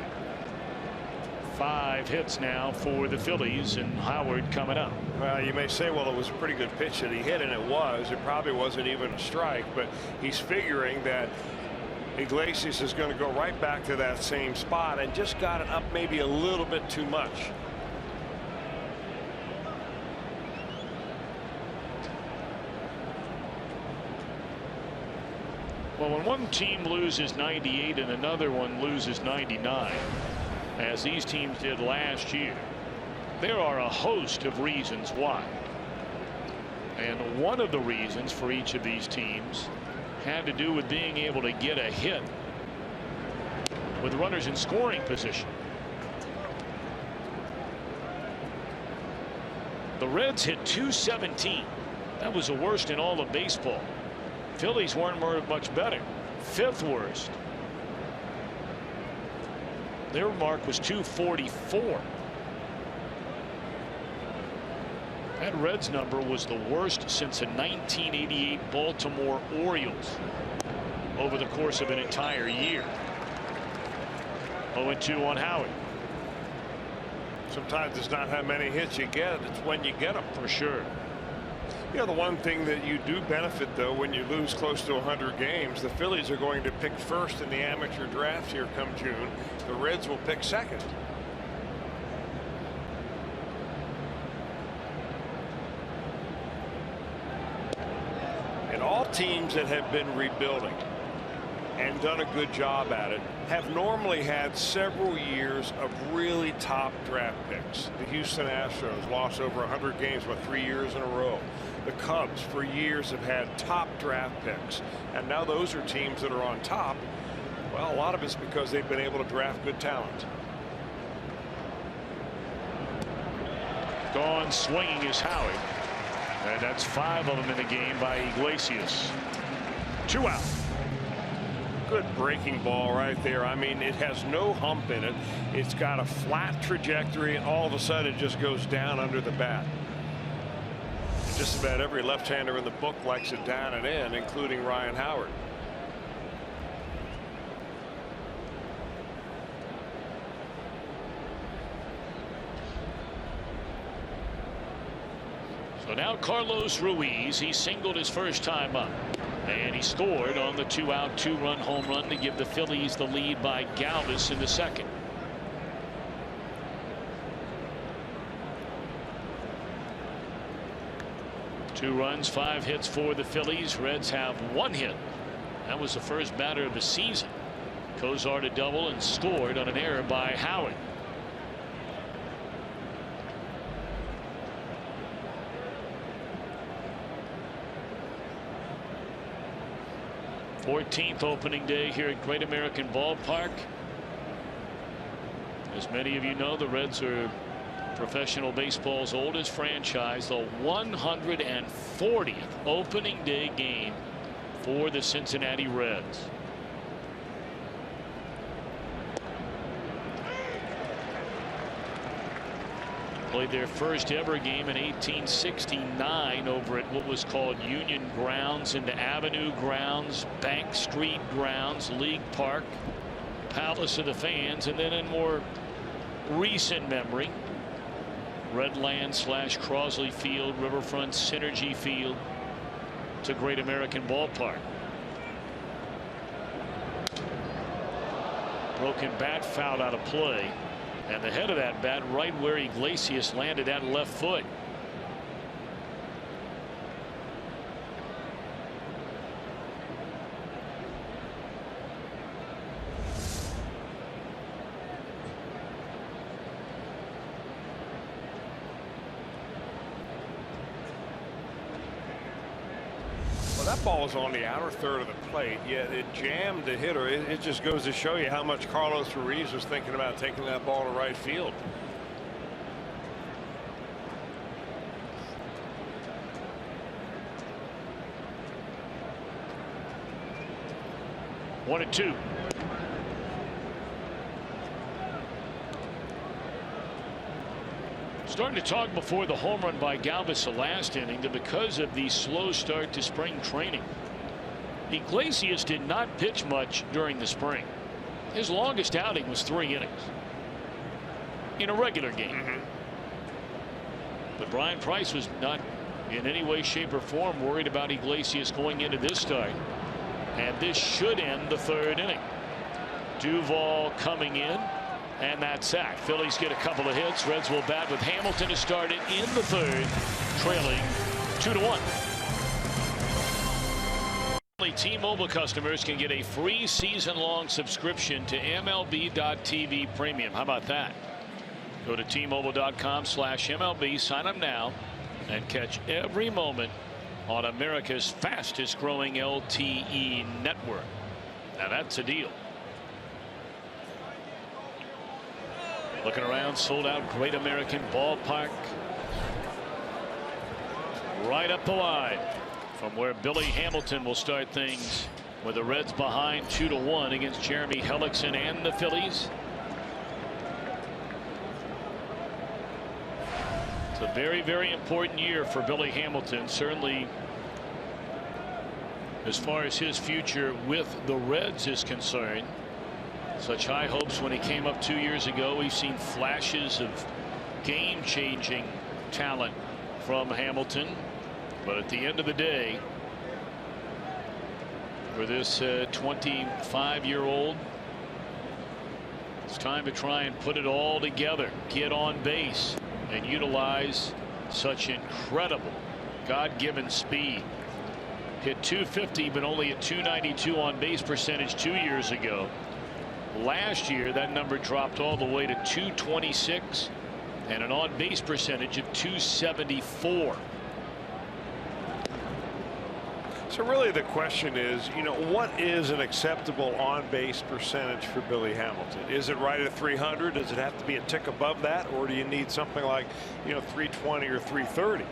5 hits now for the Phillies, and Howard coming up. Well, you may say, well, it was a pretty good pitch that he hit, and it was. It probably wasn't even a strike, but he's figuring that Iglesias is going to go right back to that same spot and just got it up maybe a little bit too much. Well, when one team loses 98 and another one loses 99, as these teams did last year, there are a host of reasons why. And one of the reasons for each of these teams had to do with being able to get a hit with runners in scoring position. The Reds hit .217. That was the worst in all of baseball. Phillies weren't much better. 5th worst. Their mark was .244. That Reds number was the worst since the 1988 Baltimore Orioles over the course of an entire year. 0-2 on Howard. Sometimes it's not how many hits you get, it's when you get them. For sure. You know, the one thing that you do benefit, though, when you lose close to 100 games, the Phillies are going to pick first in the amateur draft here come June. The Reds will pick second. And all teams that have been rebuilding and done a good job at it have normally had several years of really top draft picks. The Houston Astros lost over 100 games, 3 years in a row. The Cubs for years have had top draft picks, and now those are teams that are on top. Well, a lot of it's because they've been able to draft good talent. Gone swinging is Howard, and that's 5 of them in the game by Iglesias. 2 out. good breaking ball right there. I mean, it has no hump in it. It's got a flat trajectory, and all of a sudden it just goes down under the bat. Just about every left-hander in the book likes it down and in, including Ryan Howard. So now Carlos Ruiz, he singled his first time up, and he scored on the 2-out 2-run home run to give the Phillies the lead by Galvis in the second. Two runs, 5 hits for the Phillies. Reds have 1 hit. That was the first batter of the season. Kozar to double and scored on an error by Howard. '14th opening day here at Great American Ballpark. As many of you know, the Reds are professional baseball's oldest franchise. The 140th opening day game for the Cincinnati Reds. Played their first ever game in 1869 over at what was called Union Grounds into Avenue Grounds, Bank Street Grounds, League Park, Palace of the Fans, and then in more recent memory, Redland / Crosley Field, Riverfront Synergy Field to Great American Ballpark. Broken bat, fouled out of play. And the head of that bat right where Iglesias landed at left foot. Well, that ball was on the outer third of the plate, yet it jammed the hitter. It just goes to show you how much Carlos Ruiz was thinking about taking that ball to right field. One and two. Starting to talk before the home run by Galvis the last inning that because of the slow start to spring training, Iglesias did not pitch much during the spring. His longest outing was 3 innings in a regular game. But Brian Price was not in any way, shape, or form worried about Iglesias going into this start. And this should end the 3rd inning. Duvall coming in. And that sack. Phillies get a couple of hits. Reds will bat with Hamilton to start it in the 3rd, trailing 2-1. Only T-Mobile customers can get a free season-long subscription to MLB.TV Premium. How about that? Go to T-Mobile.com/MLB, sign up now, and catch every moment on America's fastest-growing LTE network. Now that's a deal. Looking around, sold out Great American Ballpark. Right up the line from where Billy Hamilton will start things with the Reds behind 2-1 against Jeremy Hellickson and the Phillies. It's a very, very important year for Billy Hamilton, certainly as far as his future with the Reds is concerned. Such high hopes when he came up 2 years ago. We've seen flashes of game-changing talent from Hamilton, but at the end of the day, for this 25-year-old, it's time to try and put it all together, get on base, and utilize such incredible God-given speed. Hit .250, but only a .292 on base percentage 2 years ago. Last year, that number dropped all the way to .226 and an on-base percentage of .274. So really the question is, what is an acceptable on-base percentage for Billy Hamilton? Is it right at 300? Does it have to be a tick above that? Or do you need something like, 320 or 330?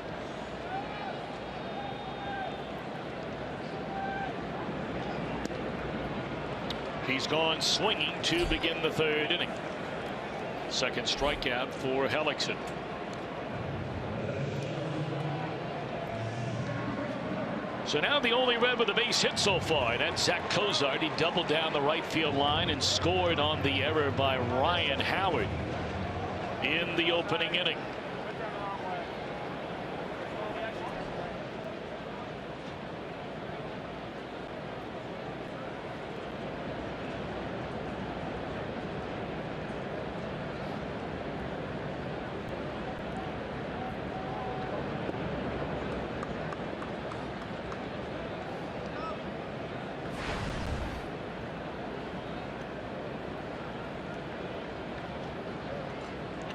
He's gone swinging to begin the third inning. Second strikeout for Hellickson. So now the only Red with a base hit so far, and that's Zach Cozart. He doubled down the right field line and scored on the error by Ryan Howard in the opening inning.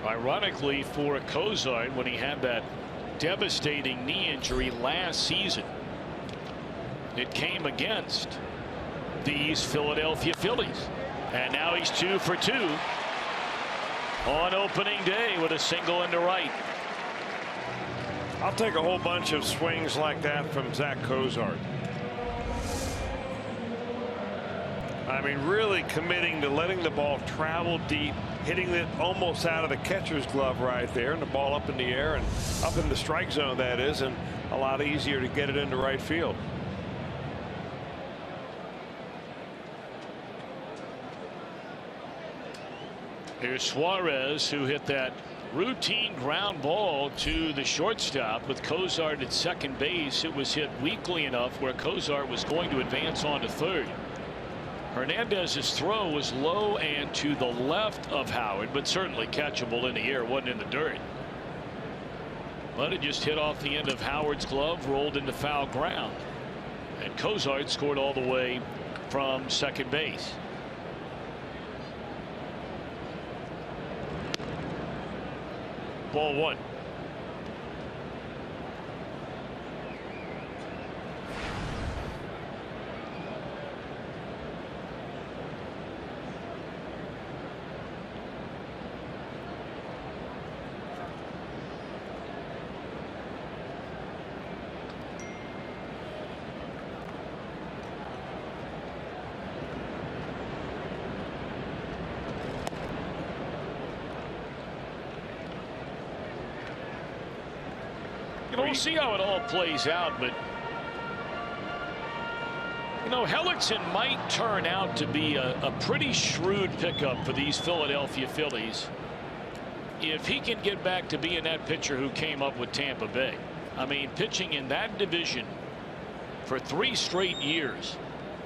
Ironically for Cozart, when he had that devastating knee injury last season, it came against these Philadelphia Phillies. And now he's 2 for 2 on opening day with a single into right. I'll take a whole bunch of swings like that from Zach Cozart. I mean, really committing to letting the ball travel deep, hitting it almost out of the catcher's glove right there, and the ball up in the air and up in the strike zone, that is, and a lot easier to get it into right field. Here's Suarez, who hit that routine ground ball to the shortstop with Cozart at second base. It was hit weakly enough where Cozart was going to advance on to third. Hernandez's throw was low and to the left of Howard, but certainly catchable in the air, wasn't in the dirt. But it just hit off the end of Howard's glove, rolled into foul ground, and Cozart scored all the way from second base. Ball one. We'll see how it all plays out, but you know, Hellickson might turn out to be a pretty shrewd pickup for these Philadelphia Phillies if he can get back to being that pitcher who came up with Tampa Bay. I mean, pitching in that division for 3 straight years.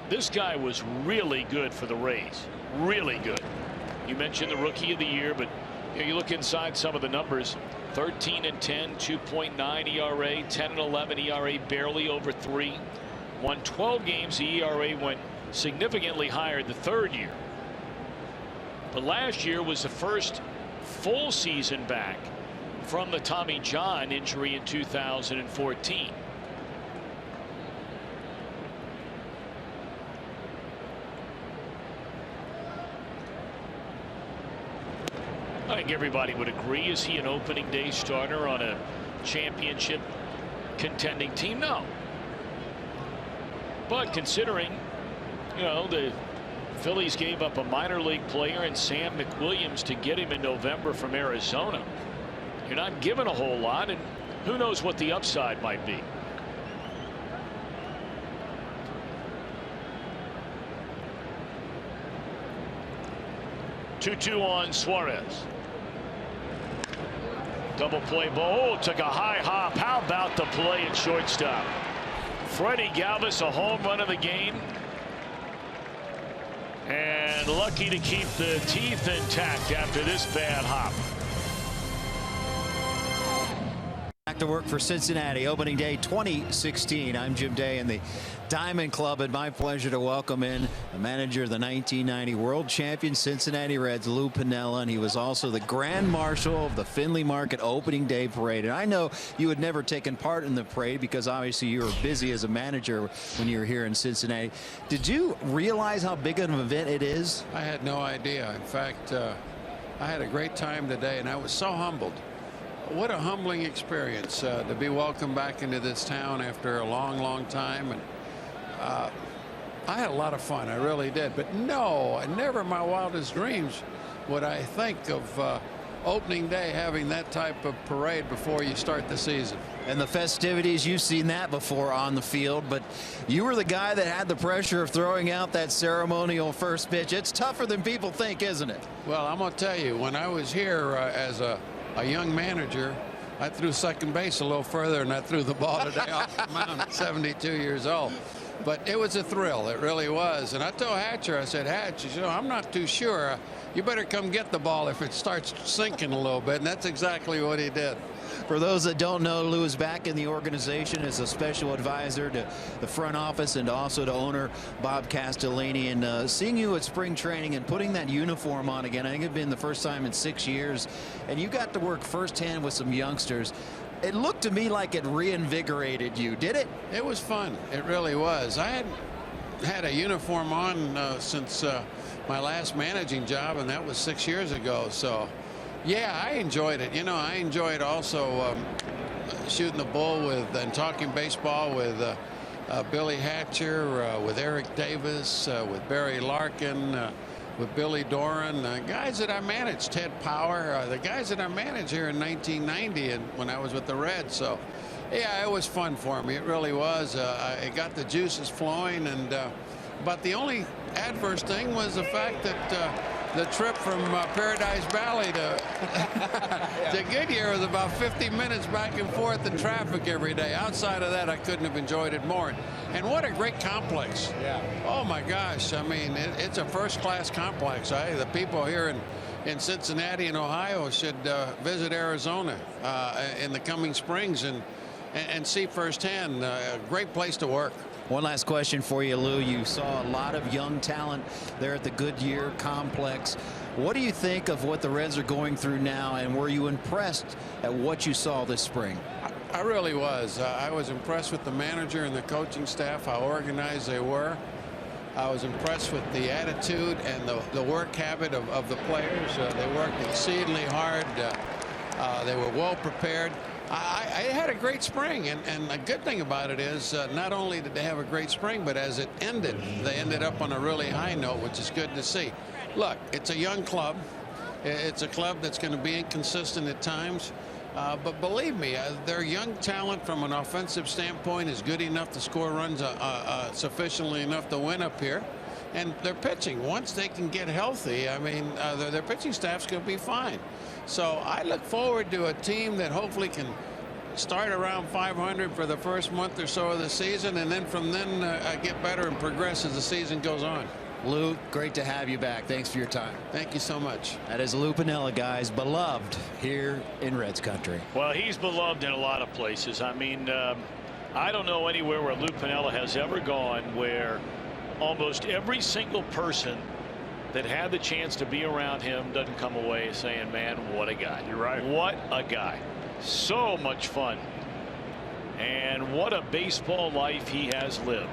This guy was really good for the Rays. Really good. You mentioned the Rookie of the Year, but you look inside some of the numbers. 13-10, 2.9 ERA, 10-11 ERA, barely over 3. Won 12 games. The ERA went significantly higher the third year. But last year was the first full season back from the Tommy John injury in 2014. I think everybody would agree. Is he an opening day starter on a championship contending team? No. But considering, you know, the Phillies gave up a minor league player in Sam McWilliams to get him in November from Arizona, you're not given a whole lot, and who knows what the upside might be. Two on Suarez. Double play ball. Took a high hop. How about the play at shortstop? Freddie Galvis, a home run of the game. And lucky to keep the teeth intact after this bad hop. Back to work for Cincinnati, opening day 2016. I'm Jim Day in the Diamond Club, and my pleasure to welcome in the manager of the 1990 World Champion Cincinnati Reds, Lou Piniella, and he was also the Grand Marshal of the Findlay Market opening day parade. And I know you had never taken part in the parade because obviously you were busy as a manager when you were here in Cincinnati. Did you realize how big of an event it is? I had no idea. In fact, I had a great time today, and I was so humbled. What a humbling experience to be welcomed back into this town after a long time. And I had a lot of fun. I really did. But no, never in my wildest dreams would I think of opening day having that type of parade before you start the season. And the festivities, you've seen that before on the field, but you were the guy that had the pressure of throwing out that ceremonial first pitch. It's tougher than people think, isn't it? Well, I'm going to tell you, when I was here as a young manager, I threw second base a little further than I threw the ball today off the mound at 72 years old. But it was a thrill. It really was. And I told Hatcher, I said, Hatch, you know, I'm not too sure. You better come get the ball if it starts sinking a little bit. And that's exactly what he did. For those that don't know, Lou is back in the organization as a special advisor to the front office and also to owner Bob Castellini. And seeing you at spring training and putting that uniform on again, I think it's been the first time in 6 years. And you got to work firsthand with some youngsters. It looked to me like it reinvigorated you. Did it? It was fun. It really was. I hadn't had a uniform on since my last managing job, and that was 6 years ago. So, yeah, I enjoyed it. You know, I enjoyed also shooting the bull with and talking baseball with Billy Hatcher, with Eric Davis, with Barry Larkin, with Billy Doran, guys that I managed, Ted Power, the guys that I managed here in 1990 and when I was with the Reds. So, yeah, it was fun for me. It really was. It got the juices flowing, and but the only adverse thing was the fact that the trip from Paradise Valley to Goodyear was about 50 minutes back and forth in traffic every day. Outside of that, I couldn't have enjoyed it more. And what a great complex. Yeah. Oh, my gosh. I mean, it's a first-class complex. The people here in Cincinnati and Ohio should visit Arizona in the coming springs and see firsthand. A great place to work. One last question for you, Lou. You saw a lot of young talent there at the Goodyear complex. What do you think of what the Reds are going through now, and were you impressed at what you saw this spring? I really was. I was impressed with the manager and the coaching staff, how organized they were. I was impressed with the attitude and the work habit of the players. They worked exceedingly hard. They were well prepared. I had a great spring, and the good thing about it is not only did they have a great spring, but as it ended, they ended up on a really high note, which is good to see. Look, it's a young club. It's a club that's going to be inconsistent at times. But believe me, their young talent from an offensive standpoint is good enough to score runs sufficiently enough to win up here. And their pitching, once they can get healthy, I mean, their pitching staff's going to be fine. So I look forward to a team that hopefully can start around 500 for the first month or so of the season, and then from then get better and progress as the season goes on. Lou, great to have you back. Thanks for your time. Thank you so much. That is Lou Piniella, guys, beloved here in Reds country. Well, he's beloved in a lot of places. I mean, I don't know anywhere where Lou Piniella has ever gone where almost every single person that had the chance to be around him doesn't come away saying, man, what a guy. You're right. What a guy. So much fun. And what a baseball life he has lived.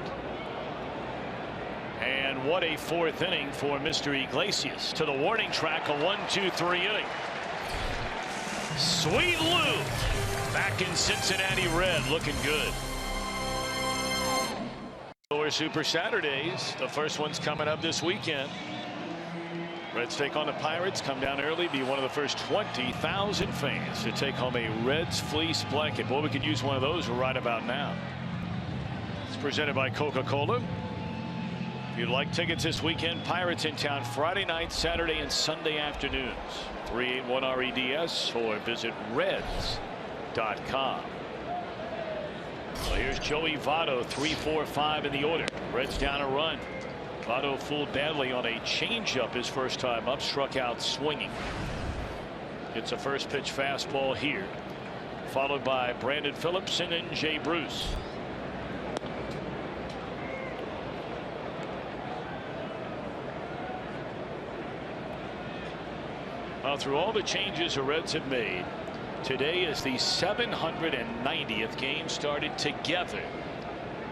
And what a fourth inning for Mr. Iglesias. To the warning track, a 1-2-3 inning. Sweet Lou back in Cincinnati Red, looking good. Super Saturdays. The first one's coming up this weekend. Reds take on the Pirates, come down early, be one of the first 20,000 fans to take home a Reds fleece blanket. Boy, we could use one of those right about now. It's presented by Coca-Cola. If you'd like tickets this weekend, Pirates in town Friday night, Saturday, and Sunday afternoons. 381-REDS or visit Reds.com. Well, here's Joey Votto, 3-4-5 in the order. Reds down a run. Votto fooled badly on a changeup his first time up, struck out swinging. It's a first pitch fastball here, followed by Brandon Phillips and then Jay Bruce. Well, through all the changes the Reds have made, today is the 790th game started together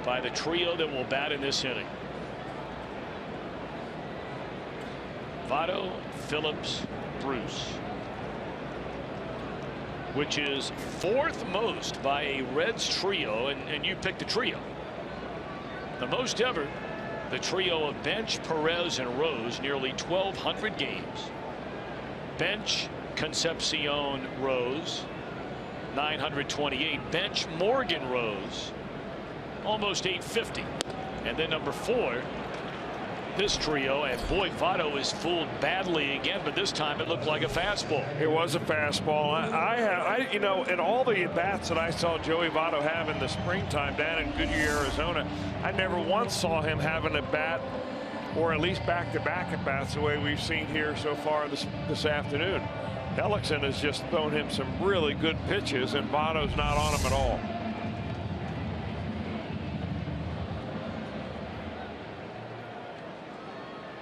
by the trio that will bat in this inning. Votto, Phillips, Bruce, which is fourth most by a Reds trio, and you picked the trio. The most ever The trio of Bench, Perez, and Rose, nearly 1,200 games. Bench, Concepcion, Rose, 928. Bench, Morgan, Rose, almost 850. And then number 4, this trio, and boy, Votto is fooled badly again, but this time it looked like a fastball. It was a fastball. You know, in all the at-bats that I saw Joey Votto have in the springtime down in Goodyear, Arizona, I never once saw him having a bat, or at least back-to-back at-bats the way we've seen here so far this afternoon. Hellickson has just thrown him some really good pitches, and Votto's not on him at all.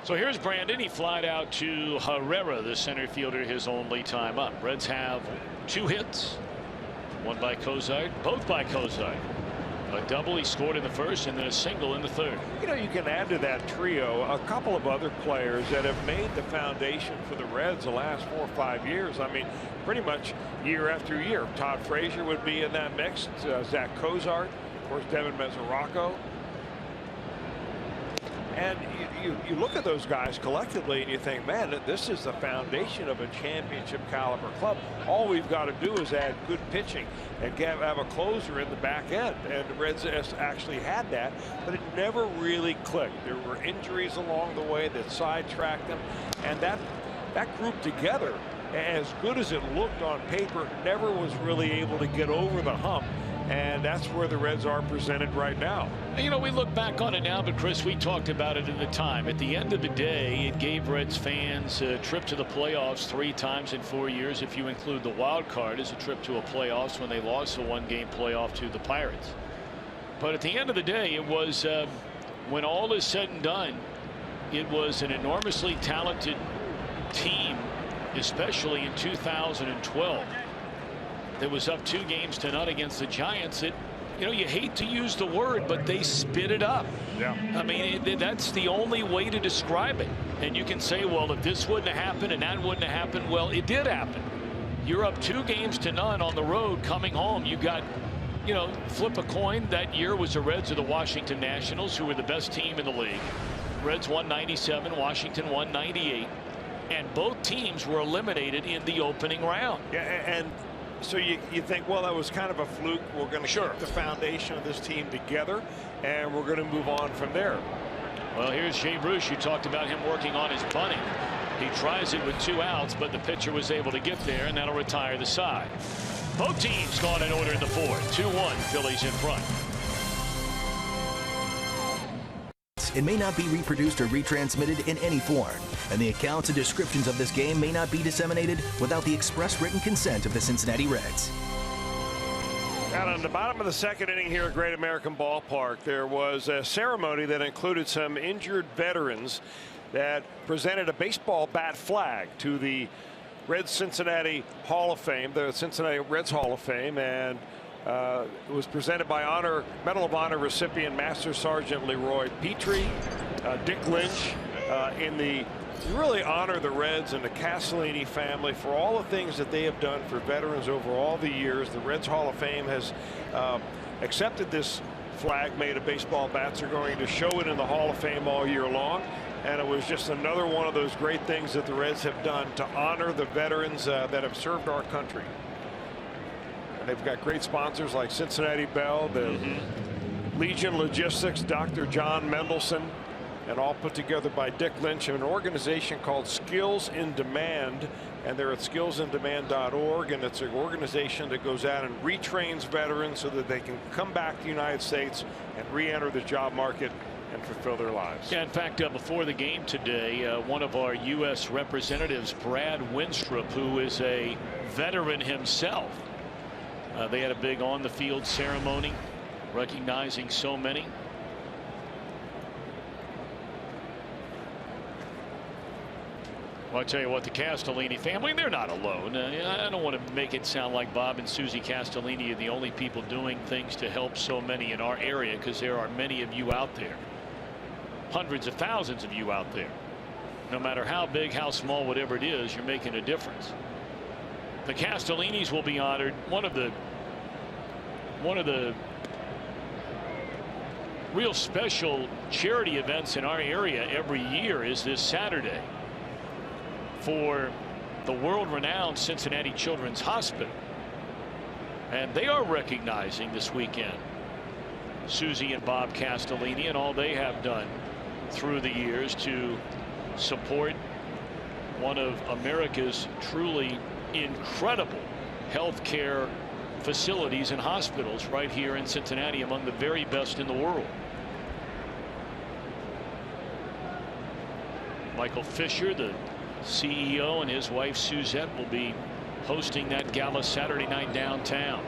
So here's Brandon. He flied out to Herrera, the center fielder, his only time up. Reds have 2 hits, one by Cozart, both by Cozart. A double he scored in the first, and then a single in the third. You know, you can add to that trio a couple of other players that have made the foundation for the Reds the last 4 or 5 years. I mean, pretty much year after year. Todd Frazier would be in that mix. Zach Cozart, of course, Devin Mesoraco. And you look at those guys collectively and you think, man, this is the foundation of a championship caliber club. All we've got to do is add good pitching and have a closer in the back end. And the Reds actually had that, but it never really clicked. There were injuries along the way that sidetracked them. And that group together, as good as it looked on paper, never was really able to get over the hump. And that's where the Reds are presented right now. You know, we look back on it now, but Chris, we talked about it at the time. At the end of the day, it gave Reds fans a trip to the playoffs 3 times in 4 years, if you include the wild card as a trip to a playoffs when they lost a 1-game playoff to the Pirates. But at the end of the day, it was, when all is said and done, it was an enormously talented team, especially in 2012. That was up 2-0 against the Giants. You know, you hate to use the word, but they spit it up. Yeah. I mean, that's the only way to describe it. And you can say, well, if this wouldn't have happened and that wouldn't have happened, well, it did happen. You're up 2-0 on the road coming home. You got, you know, flip a coin. That year was the Reds or the Washington Nationals, who were the best team in the league. Reds won 97, Washington won 98. And both teams were eliminated in the opening round. Yeah, and so you think, well, that was kind of a fluke. We're going to keep the foundation of this team together, and we're going to move on from there. Well, here's Jay Bruce. You talked about him working on his bunting. He tries it with 2 outs, but the pitcher was able to get there, and that'll retire the side. Both teams gone in order in the 4th. 2-1, Phillies in front. It may not be reproduced or retransmitted in any form, and the accounts and descriptions of this game may not be disseminated without the express written consent of the Cincinnati Reds. Out on the bottom of the 2nd inning here at Great American Ballpark, there was a ceremony that included some injured veterans that presented a baseball bat flag to the Reds Cincinnati Hall of Fame, the Cincinnati Reds Hall of Fame, and it was presented by Medal of Honor recipient Master Sergeant Leroy Petrie, Dick Lynch, really honor the Reds and the Castellini family for all the things that they have done for veterans over all the years. The Reds Hall of Fame has accepted this flag made of baseball bats. They're going to show it in the Hall of Fame all year long. And it was just another one of those great things that the Reds have done to honor the veterans that have served our country. They've got great sponsors like Cincinnati Bell, the Legion Logistics, Dr. John Mendelson, and all put together by Dick Lynch, an organization called Skills in Demand, and they're at skillsindemand.org, and it's an organization that goes out and retrains veterans so that they can come back to the United States and re-enter the job market and fulfill their lives. Yeah, in fact, before the game today, one of our U.S. representatives, Brad Winstrup, who is a veteran himself, they had a big on-the-field ceremony recognizing so many. Well, I tell you what, the Castellini family, they're not alone. I don't want to make it sound like Bob and Susie Castellini are the only people doing things to help so many in our area, because there are many of you out there. Hundreds of thousands of you out there. No matter how big, how small, whatever it is, you're making a difference. The Castellinis will be honored. One of the real special charity events in our area every year is this Saturday for the world-renowned Cincinnati Children's Hospital. And they are recognizing this weekend Susie and Bob Castellini and all they have done through the years to support one of America's truly incredible health care facilities and hospitals right here in Cincinnati, among the very best in the world. Michael Fisher, the CEO, and his wife Suzette will be hosting that gala Saturday night downtown.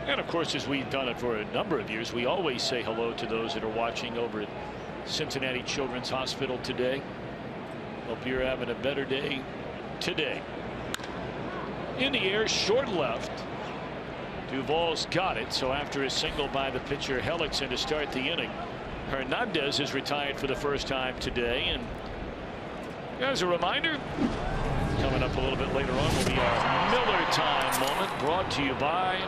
And of course, as we've done it for a number of years, we always say hello to those that are watching over at Cincinnati Children's Hospital today. Hope you're having a better day today. In the air, short left. Duvall's got it. So after a single by the pitcher Hellickson to start the inning, Hernandez is retired for the first time today. And as a reminder, coming up a little bit later on will be our Miller time moment, brought to you by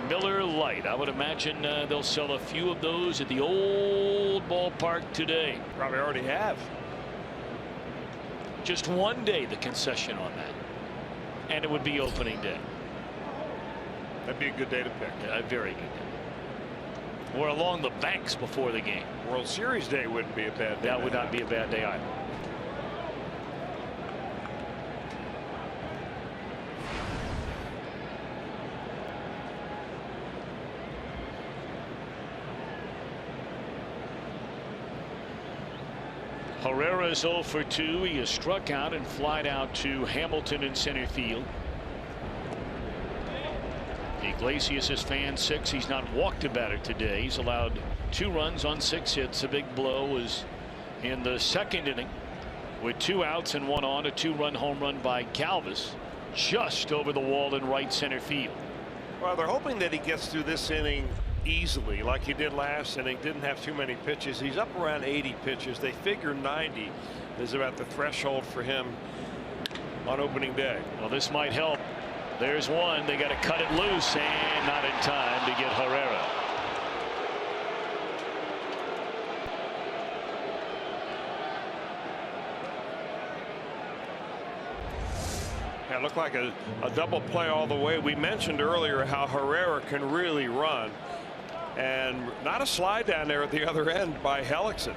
Miller Lite. I would imagine they'll sell a few of those at the old ballpark today. Probably already have. Just one day the concession on that, and it would be opening day. That'd be a good day to pick. A very good day. Or along the banks before the game. World Series day wouldn't be a bad day. That would not be a bad day either. Herrera's 0 for 2. He is struck out and flied out to Hamilton in center field. Iglesias is fan 6. He's not walked a batter today. He's allowed 2 runs on 6 hits. A big blow was in the second inning with 2 outs and 1 on. A 2-run home run by Galvis just over the wall in right center field. Well, they're hoping that he gets through this inning easily like he did last inning. Didn't have too many pitches. He's up around 80 pitches. They figure 90 is about the threshold for him on opening day. Well, this might help. There's one. They got to cut it loose, and not in time to get Herrera. Yeah, it looked like a double play all the way. We mentioned earlier how Herrera can really run, and not a slide down there at the other end by Hellickson.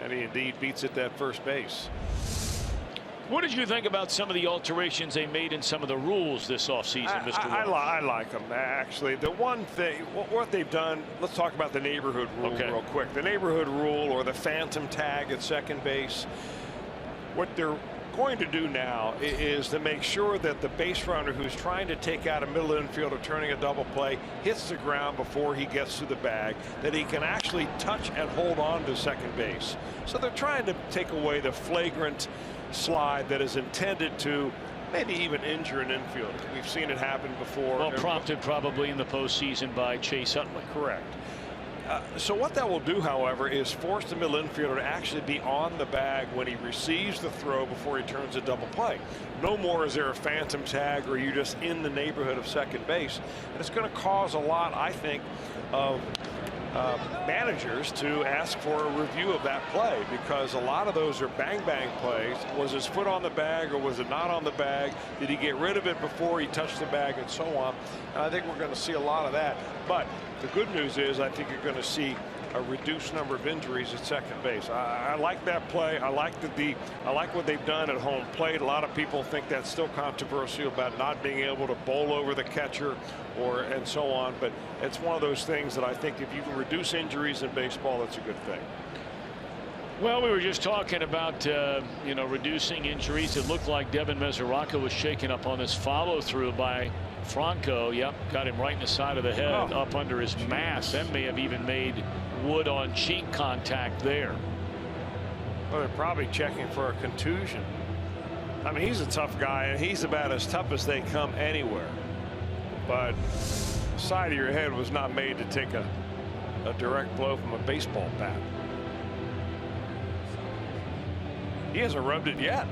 And he indeed beats it that first base. What did you think about some of the alterations they made in some of the rules this offseason, Mr. I like them, actually. The one thing, what they've done, let's talk about the neighborhood rule real quick. The neighborhood rule, or the phantom tag at second base. What they're going to do now is to make sure that the base runner who's trying to take out a middle infielder turning a double play hits the ground before he gets to the bag, that he can actually touch and hold on to second base. So they're trying to take away the flagrant slide that is intended to maybe even injure an infielder. We've seen it happen before. Well, prompted probably in the postseason by Chase Utley. Correct. So what that will do, however, is force the middle infielder to actually be on the bag when he receives the throw before he turns a double play. No more is there a phantom tag or you're just in the neighborhood of second base. And it's going to cause a lot, I think, of managers to ask for a review of that play, because a lot of those are bang plays. Was his foot on the bag or was it not on the bag? Did he get rid of it before he touched the bag, and so on? And I think we're going to see a lot of that. But the good news is I think you're going to see a reduced number of injuries at second base. I like that play. I like I like what they've done at home plate. A lot of people think that's still controversial about not being able to bowl over the catcher and so on. But it's one of those things that I think if you can reduce injuries in baseball, that's a good thing. Well, we were just talking about reducing injuries. It looked like Devin Mesoraco was shaken up on this follow through by Franco. Yep, got him right in the side of the head, up under his mask. That may have even made wood on cheek contact there. Well, they're probably checking for a contusion. I mean, he's a tough guy, and he's about as tough as they come anywhere. But the side of your head was not made to take a a direct blow from a baseball bat. He hasn't rubbed it yet.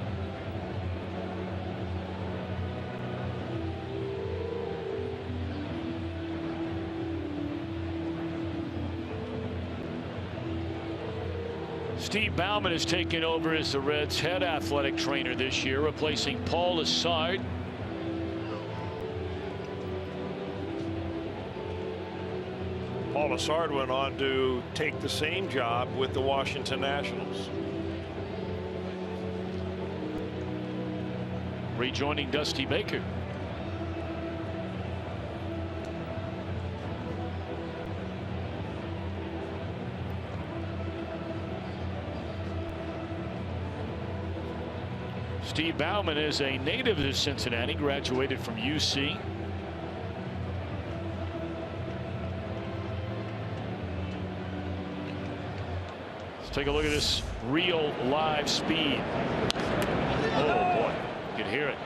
Steve Bauman has taken over as the Reds' head athletic trainer this year, replacing Paul Assard. Paul Assard went on to take the same job with the Washington Nationals. Rejoining Dusty Baker. Steve Bauman is a native of Cincinnati, graduated from UC. Let's take a look at this real live speed. Oh boy, you can hear it.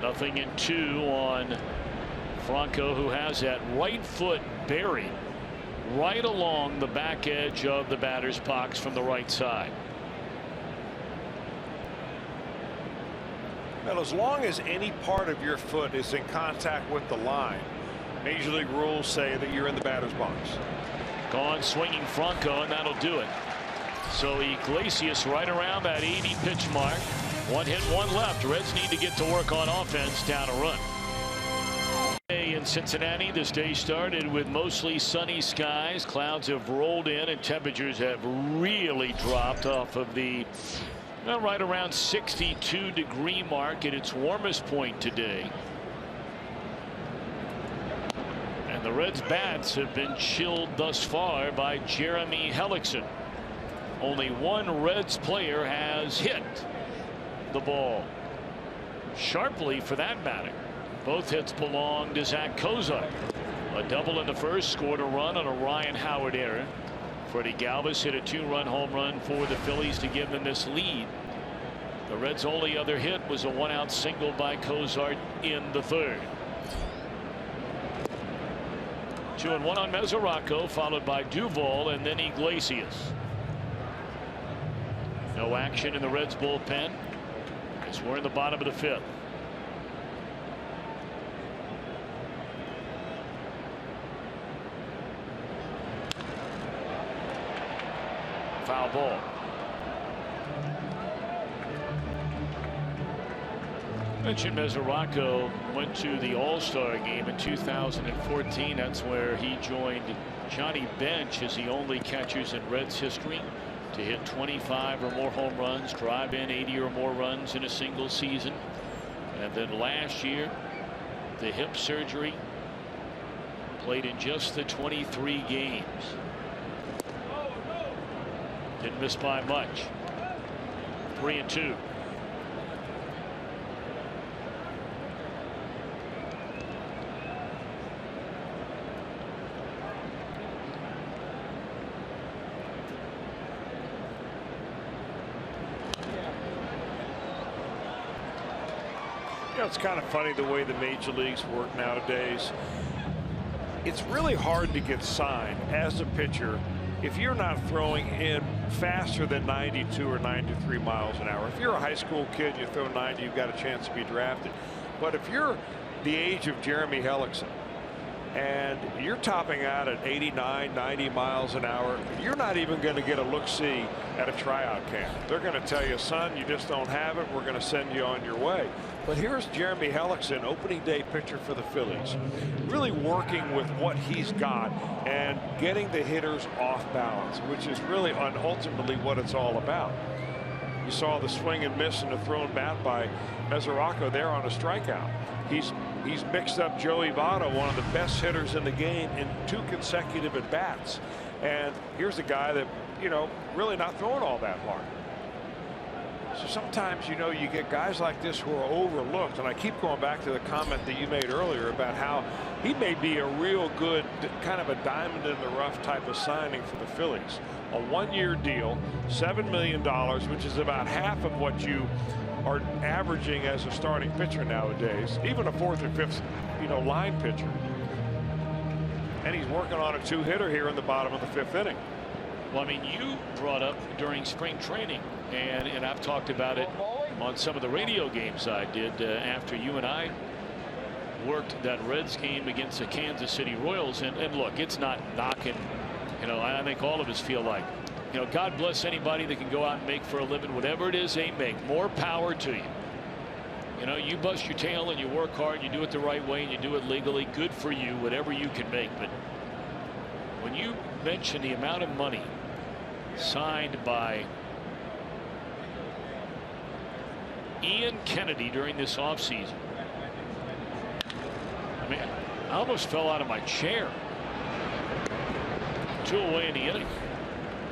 Nothing in 2 on Franco, who has that right foot buried right along the back edge of the batter's box from the right side. Well, as long as any part of your foot is in contact with the line, Major League rules say that you're in the batter's box. Gone swinging Franco, and that'll do it. So Iglesias right around that 80 pitch mark. 1 hit, 1 left. Reds need to get to work on offense, down a run. In Cincinnati, this day started with mostly sunny skies. Clouds have rolled in and temperatures have really dropped off of the right around 62-degree mark at its warmest point today. And the Reds bats have been chilled thus far by Jeremy Hellickson. Only one Reds player has hit the ball sharply, for that matter. Both hits belong to Zach Kozar. A double in the first, scored a run on a Ryan Howard error. Freddie Galvis hit a 2-run home run for the Phillies to give them this lead. The Reds' only other hit was a 1-out single by Kozar in the third. 2-1 on Mesoraco, followed by Duvall and then Iglesias. No action in the Reds bullpen as we're in the bottom of the 5th. Foul ball. Mentioned Mesoraco went to the All-Star game in 2014. That's where he joined Johnny Bench as the only catchers in Reds history to hit 25 or more home runs, drive in 80 or more runs in a single season. And then last year, the hip surgery, played in just the 23 games. Didn't miss by much. 3-2. It's kind of funny the way the major leagues work nowadays. It's really hard to get signed as a pitcher if you're not throwing in faster than 92 or 93 miles an hour. If you're a high school kid, you throw 90, you've got a chance to be drafted. But if you're the age of Jeremy Hellickson and you're topping out at 89, 90 miles an hour, you're not even going to get a look-see at a tryout camp. They're going to tell you, son, you just don't have it. We're going to send you on your way. But here's Jeremy Hellickson, opening day pitcher for the Phillies, really working with what he's got and getting the hitters off balance, which is really ultimately what it's all about. You saw the swing and miss and the thrown bat by Mesoraco there on a strikeout. He's mixed up Joey Votto, one of the best hitters in the game, in 2 consecutive at bats. And here's a guy that, really not throwing all that hard. So sometimes, you get guys like this who are overlooked. And I keep going back to the comment that you made earlier about how he may be a real good, kind of a diamond in the rough type of signing for the Phillies. A 1-year deal, $7 million, which is about half of what you are averaging as a starting pitcher nowadays, even a fourth or fifth, line pitcher. And he's working on a 2-hitter here in the bottom of the 5th inning. Well, I mean, you brought up during spring training, and I've talked about it on some of the radio games I did after you and I worked that Reds game against the Kansas City Royals. And look, it's not knocking. I think all of us feel like, God bless anybody that can go out and make for a living, whatever it is they make. More power to you. You bust your tail and you work hard, you do it the right way, and you do it legally. Good for you, whatever you can make. But when you mention the amount of money signed by Ian Kennedy during this offseason, I mean, I almost fell out of my chair. 2 away in the inning.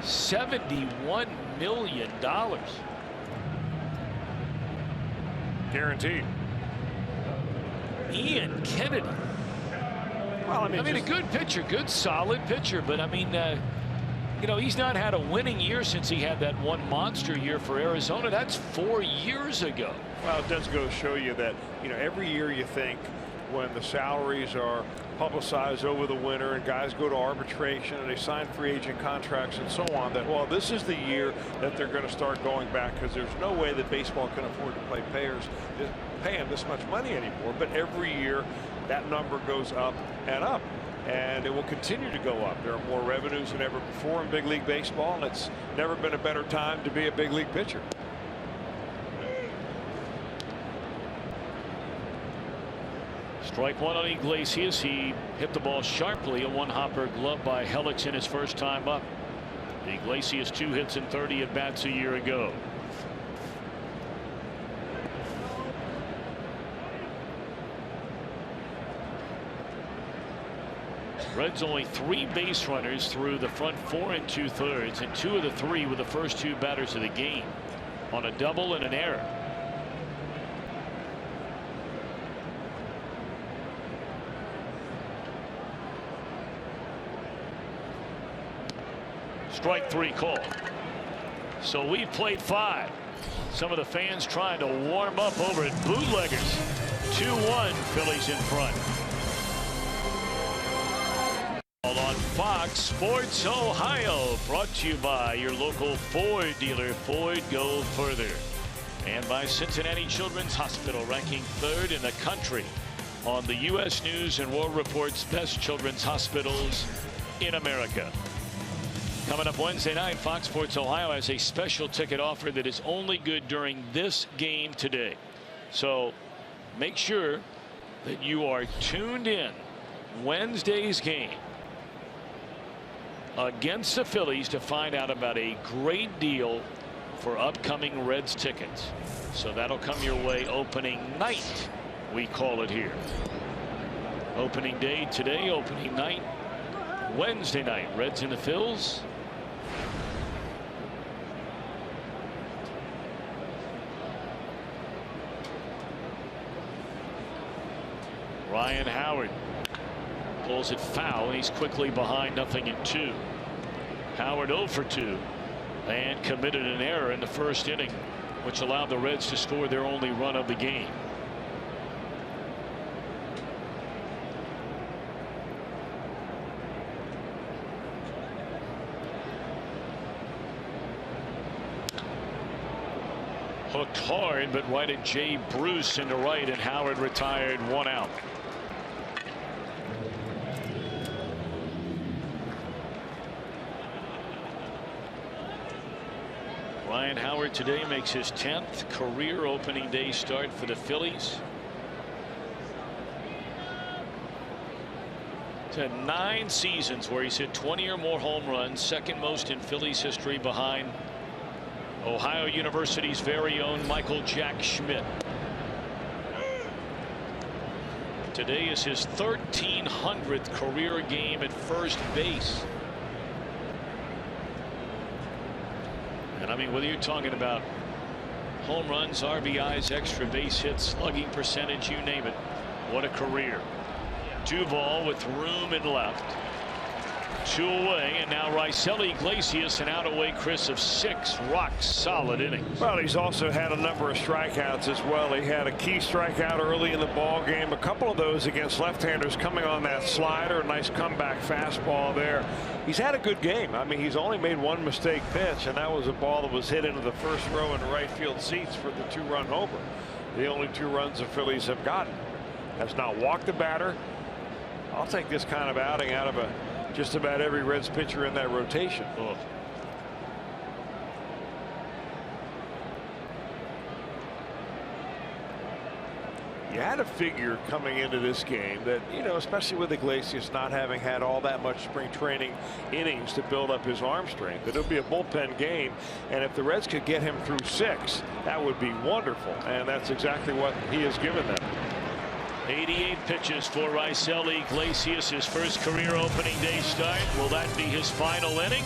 $71 million. Guaranteed. Ian Kennedy. Well, I mean, a good pitcher, good solid pitcher, but I mean, he's not had a winning year since he had that one monster year for Arizona. That's 4 years ago. Well, it does go to show you that, every year you think when the salaries are publicized over the winter and guys go to arbitration and they sign free agent contracts and so on, that, well, this is the year that they're going to start going back, because there's no way that baseball can afford to pay him this much money anymore. But every year that number goes up and up, and it will continue to go up. There are more revenues than ever before in big league baseball, and it's never been a better time to be a big league pitcher. Strike one on Iglesias. He hit the ball sharply. A one-hopper glove by Helix in his first time up. Iglesias 2 hits and 30 at bats a year ago. Reds only 3 base runners through the front 4 2/3, and 2 of the 3 were the first 2 batters of the game on a double and an error. Strike 3 call. So we've played 5. Some of the fans trying to warm up over at Bootleggers. 2-1 Phillies in front. All on Fox Sports Ohio, brought to you by your local Ford dealer. Ford, go further. And by Cincinnati Children's Hospital, ranking 3rd in the country on the U.S. News and World Report's best children's hospitals in America. Coming up Wednesday night, Fox Sports Ohio has a special ticket offer that is only good during this game today. So make sure that you are tuned in Wednesday's game against the Phillies to find out about a great deal for upcoming Reds tickets. So that'll come your way opening night, we call it here. Opening day today, opening night Wednesday night. Reds and the Phils. Ryan Howard pulls it foul, and he's quickly behind 0-2. Howard 0 for 2 and committed an error in the first inning, which allowed the Reds to score their only run of the game. Hooked hard, but right at Jay Bruce into right, and Howard retired, 1 out. Ryan Howard today makes his 10th career opening day start for the Phillies. He's had 9 seasons where he's hit 20 or more home runs, second most in Phillies history behind Ohio University's very own Michael Jack Schmidt. Today is his 1,300th career game at first base. And I mean, whether you're talking about home runs, RBIs, extra base hits, slugging percentage, you name it, what a career. Duvall with room in left. 2 away, and now Raisel Iglesias, an out away Chris of 6 rock solid innings. Well, he's also had a number of strikeouts as well. He had a key strikeout early in the ball game. A couple of those against left-handers coming on that slider. A nice comeback fastball there. He's had a good game. I mean, he's only made one mistake pitch, and that was a ball that was hit into the first row in the right field seats for the 2-run homer. The only 2 runs the Phillies have gotten. Has not walked the batter. I'll take this kind of outing out of just about every Reds pitcher in that rotation. Oh. You had to figure coming into this game that, you know, especially with Iglesias not having had all that much spring training innings to build up his arm strength, that it'll be a bullpen game, and if the Reds could get him through 6, that would be wonderful, and that's exactly what he has given them. 88 pitches for Raisel Iglesias, his first career opening day start. Will that be his final inning?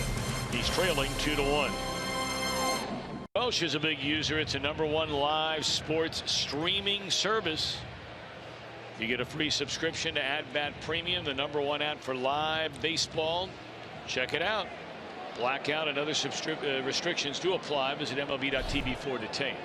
He's trailing 2-1. Welsh is a big user. It's a #1 live sports streaming service. You get a free subscription to At Bat Premium, the #1 app for live baseball. Check it out. Blackout and other restrictions do apply. Visit MLB.tv for details.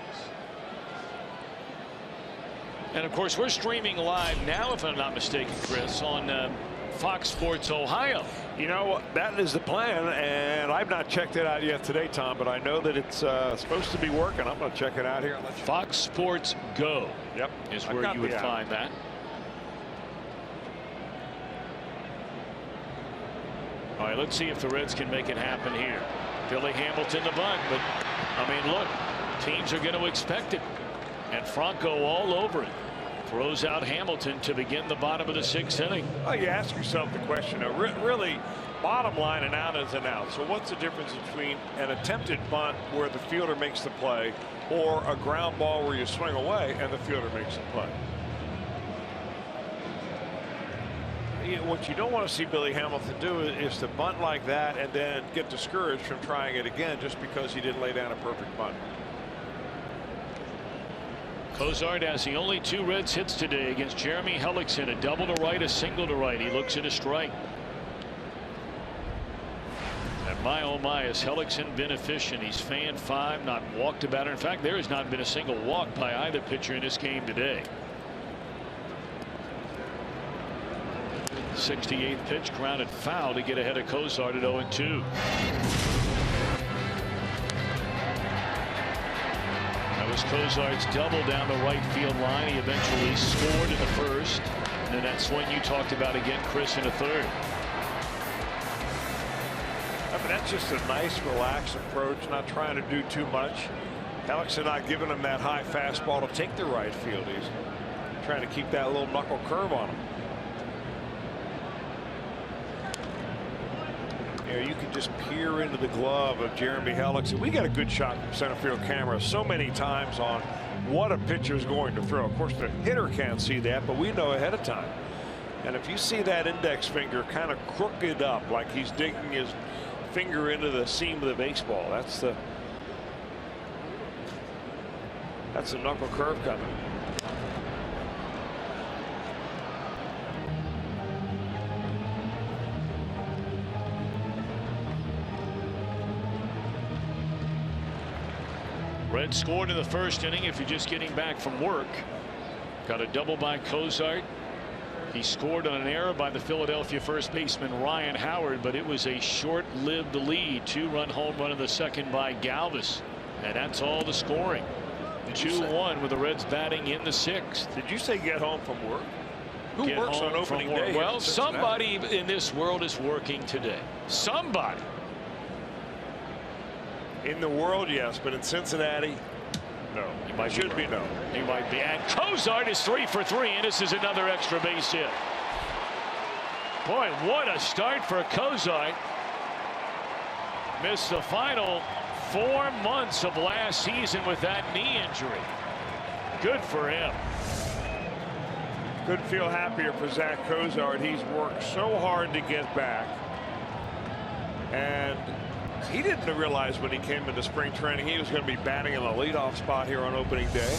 And of course, we're streaming live now, if I'm not mistaken, Chris, on Fox Sports Ohio. You know, that is the plan, and I've not checked it out yet today, Tom, but I know that it's supposed to be working. I'm going to check it out here. Fox Sports Go. Yep, is where you would find that. All right, let's see if the Reds can make it happen here. Billy Hamilton the bunt, but I mean, look, teams are going to expect it. And Franco all over it. Throws out Hamilton to begin the bottom of the 6th inning. Well, you ask yourself the question, really, bottom line, an out is an out. So what's the difference between an attempted bunt where the fielder makes the play or a ground ball where you swing away and the fielder makes the play? What you don't want to see Billy Hamilton do is to bunt like that and then get discouraged from trying it again just because he didn't lay down a perfect bunt. Cozart has the only 2 Reds hits today against Jeremy Hellickson. A double to right, a single to right. He looks at a strike. And my oh my, has Hellickson been efficient. He's fanned 5, not walked a batter. In fact, there has not been a single walk by either pitcher in this game today. 68th pitch, grounded foul to get ahead of Cozart at 0-2. Cozart's double down the right field line. He eventually scored in the first, and then that swing you talked about again, Chris, in the 3rd. I mean, that's just a nice, relaxed approach, not trying to do too much. Hellickson not giving him that high fastball to take the right field. He's trying to keep that little knuckle curve on him. You know, you can just peer into the glove of Jeremy Hellickson. We got a good shot from center field camera so many times on what a pitcher is going to throw. Of course, the hitter can't see that, but we know ahead of time. And if you see that index finger kind of crooked up like he's digging his finger into the seam of the baseball, that's the knuckle curve coming. Reds scored in the 1st inning if you're just getting back from work. Got a double by Cozart. He scored on an error by the Philadelphia first baseman Ryan Howard, but it was a short-lived lead. 2-run home run in the 2nd by Galvis, and that's all the scoring. 2-1 with the Reds batting in the 6th. Did you say get home from work? Who works on opening day? Well, somebody in this world is working today. Somebody. In the world, yes, but in Cincinnati, no. He should be no. He might be. And Cozart is 3 for 3, and this is another extra base hit. Boy, what a start for Cozart. Missed the final 4 months of last season with that knee injury. Good for him. Couldn't feel happier for Zach Cozart. He's worked so hard to get back. And he didn't realize when he came into spring training he was going to be batting in the leadoff spot here on opening day.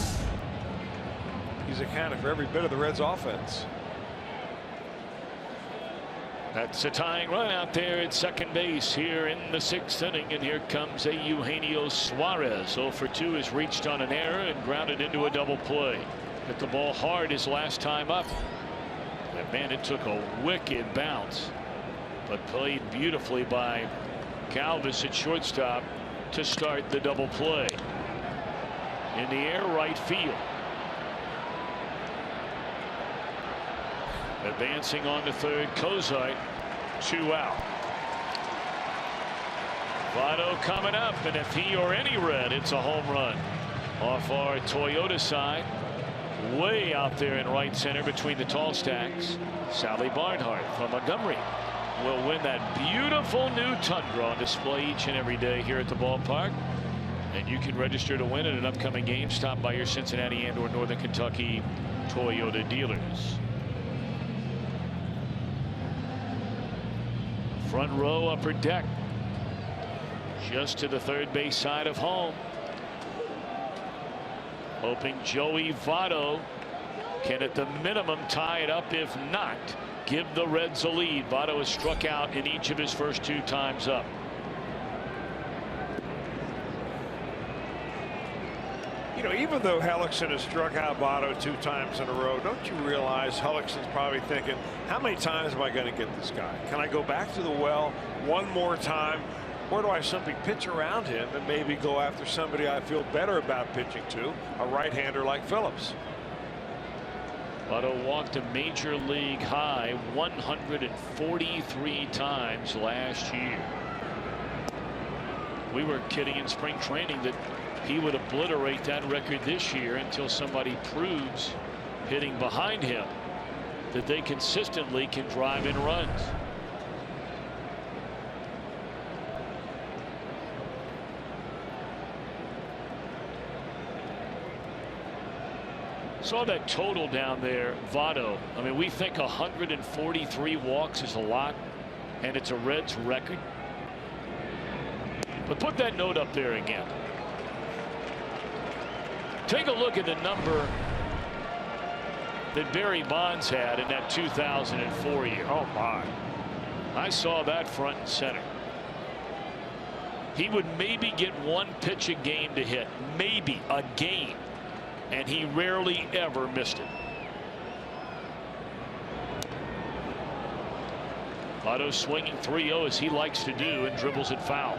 He's accounted for every bit of the Reds offense. That's a tying run out there at second base here in the 6th inning, and here comes a Eugenio Suarez. 0 for 2 is reached on an error and grounded into a double play. Hit the ball hard his last time up. And man, it took a wicked bounce, but played beautifully by Galvis at shortstop to start the double play. In the air, right field. Advancing on to third, Cozart, 2 out. Votto coming up, and if he or any Red, it's a home run. Off our Toyota side, way out there in right center between the tall stacks. Sally Barnhart from Montgomery will win that beautiful new Tundra on display each and every day here at the ballpark. And you can register to win at an upcoming game. Stop by your Cincinnati and/or Northern Kentucky Toyota dealers. Front row, upper deck, just to the third base side of home. Hoping Joey Votto can at the minimum tie it up, if not give the Reds a lead. Votto has struck out in each of his first 2 times up. You know, even though Hellickson has struck out Votto 2 times in a row, don't you realize Hellickson's probably thinking, how many times am I going to get this guy? Can I go back to the well one more time? Or do I simply pitch around him and maybe go after somebody I feel better about pitching to, a right-hander like Phillips? Votto walked a major league high 143 times last year. We were kidding in spring training that he would obliterate that record this year until somebody proves, hitting behind him, that they consistently can drive in runs. Saw that total down there, Votto. I mean, we think 143 walks is a lot, and it's a Reds record. But put that note up there again. Take a look at the number that Barry Bonds had in that 2004 year. Oh my. I saw that front and center. He would maybe get 1 pitch a game to hit, maybe a game, and he rarely ever missed it. Votto swinging 3-0 as he likes to do, and dribbles it foul.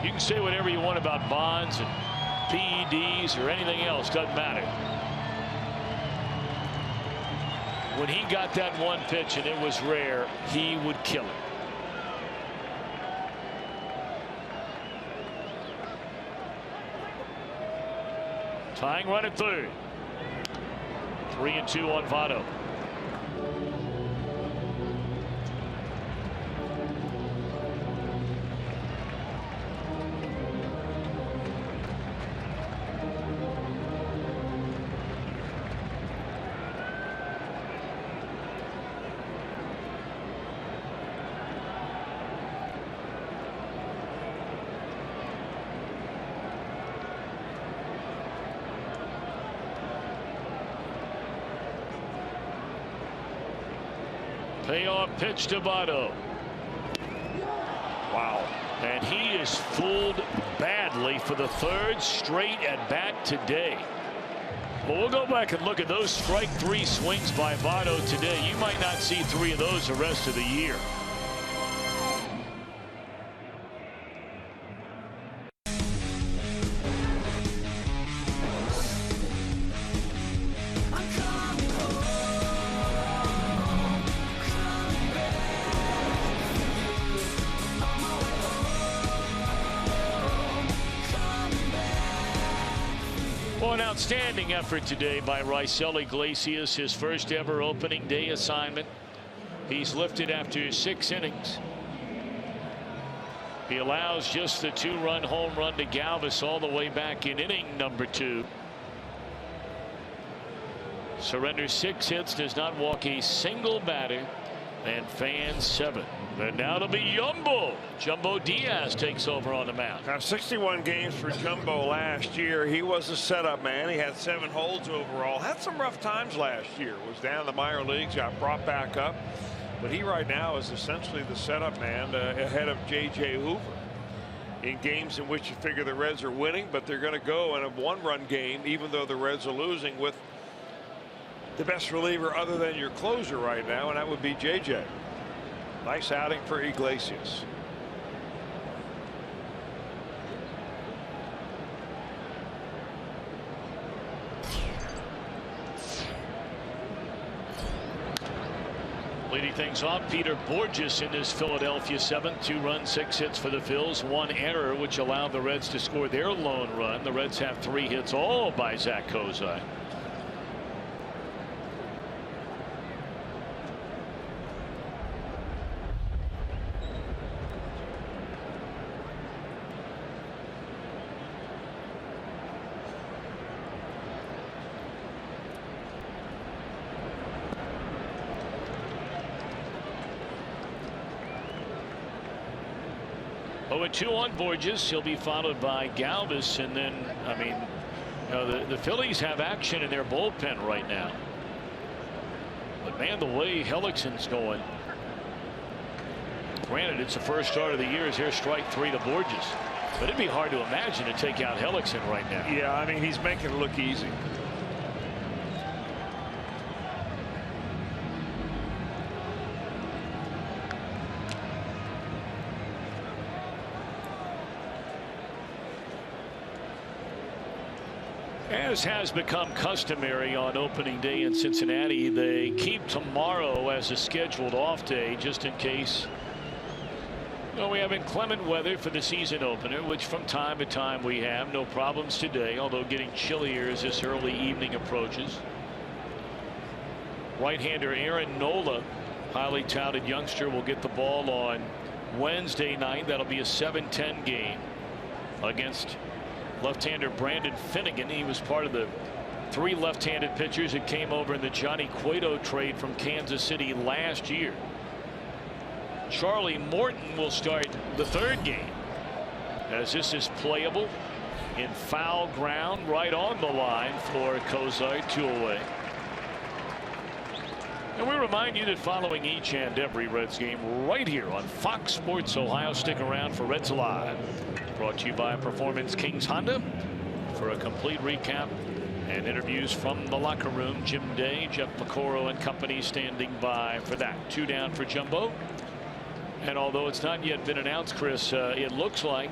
You can say whatever you want about Bonds and PEDs or anything else, doesn't matter. When he got that 1 pitch, and it was rare, he would kill it. Tying run at third. 3-2 on Votto. Payoff pitch to Votto. Wow. And he is fooled badly for the 3rd straight at bat today. Well, we'll go back and look at those strike 3 swings by Votto today. You might not see 3 of those the rest of the year. Well, an outstanding effort today by Raisel Iglesias, his first ever opening day assignment. He's lifted after 6 innings. He allows just the 2-run home run to Galvis all the way back in inning number 2. Surrenders 6 hits, does not walk a single batter, and fans 7. And now it'll be Jumbo. Jumbo Diaz takes over on the mound. Now 61 games for Jumbo last year. He was a setup man. He had 7 holds overall. Had some rough times last year. Was down in the minor leagues. Got brought back up. But he right now is essentially the setup man ahead of J.J. Hoover. In games in which you figure the Reds are winning, but they're going to go in a 1-run game, even though the Reds are losing, with the best reliever other than your closer right now, and that would be J.J. Nice outing for Iglesias. Leading things off, Peter Borges in this Philadelphia 7th. 2 runs, 6 hits for the Phils. 1 error, which allowed the Reds to score their lone run. The Reds have 3 hits, all by Zach Kozai. Oh, 2 on Borges. He'll be followed by Galvis, and then, I mean, you know, the Phillies have action in their bullpen right now. But man, the way Hellickson's going. Granted, it's the first start of the year. Here's strike 3 to Borges, but it'd be hard to imagine to take out Hellickson right now. Yeah, I mean, he's making it look easy. As has become customary on opening day in Cincinnati, they keep tomorrow as a scheduled off day just in case. Well, we have inclement weather for the season opener, which from time to time we have. No problems today, although getting chillier as this early evening approaches. Right-hander Aaron Nola, highly touted youngster, will get the ball on Wednesday night. That'll be a 7-10 game against left-hander Brandon Finnegan. He was part of the 3 left-handed pitchers that came over in the Johnny Cueto trade from Kansas City last year. Charlie Morton will start the 3rd game, as this is playable in foul ground right on the line for Kozai, 2 away. And we remind you that following each and every Reds game right here on Fox Sports Ohio. Stick around for Reds Live, brought to you by Performance Kings Honda. For a complete recap and interviews from the locker room, Jim Day, Jeff McCorrow and company standing by for that. 2 down for Jumbo. And although it's not yet been announced, Chris, it looks like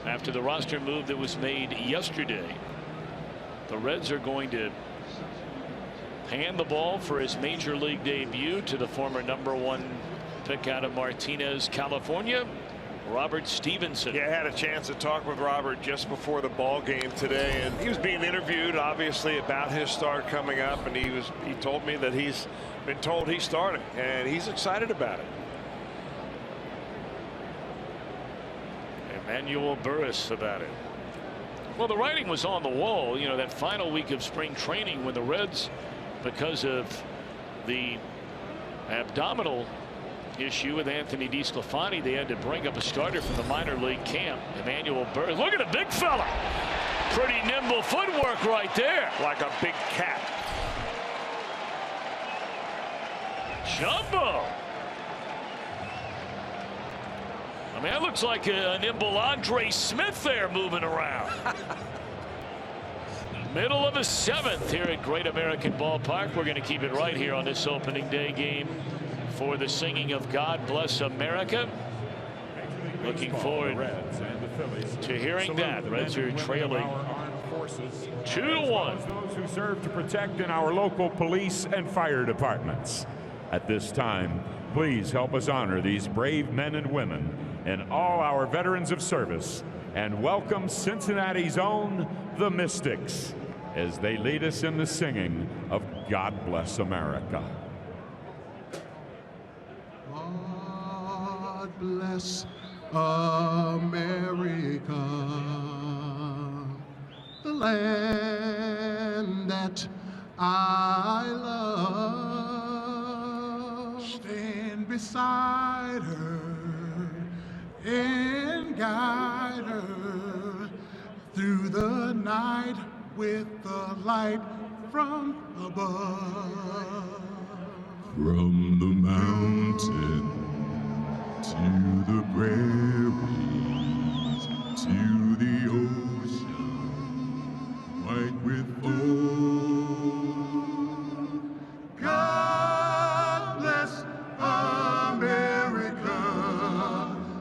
after the roster move that was made yesterday, the Reds are going to hand the ball for his major league debut to the former #1 pick out of Martinez, California, Robert Stevenson. Yeah, I had a chance to talk with Robert just before the ball game today, and he was being interviewed obviously about his start coming up, and he told me that he's been told he's starting and he's excited about it. Emmanuel Burris about it. Well, the writing was on the wall, you know, that final week of spring training when the Reds, because of the abdominal issue with Anthony DeSclafani, they had to bring up a starter from the minor league camp. Emmanuel Burris. Look at the big fella. Pretty nimble footwork right there. Like a big cat. Jumbo. I mean, that looks like a nimble Andre Smith there moving around. Middle of the 7th here at Great American Ballpark. We're going to keep it right here on this opening day game for the singing of God Bless America. Looking forward to hearing that. Reds are trailing 2-1. Those who serve to protect in our local police and fire departments. At this time, please help us honor these brave men and women and all our veterans of service, and welcome Cincinnati's own, the Mystics, as they lead us in the singing of God Bless America. God bless America, the land that I love. beside her and guide her through the night with the light from above. From the mountain to the prairies to the ocean white with foam. God bless America,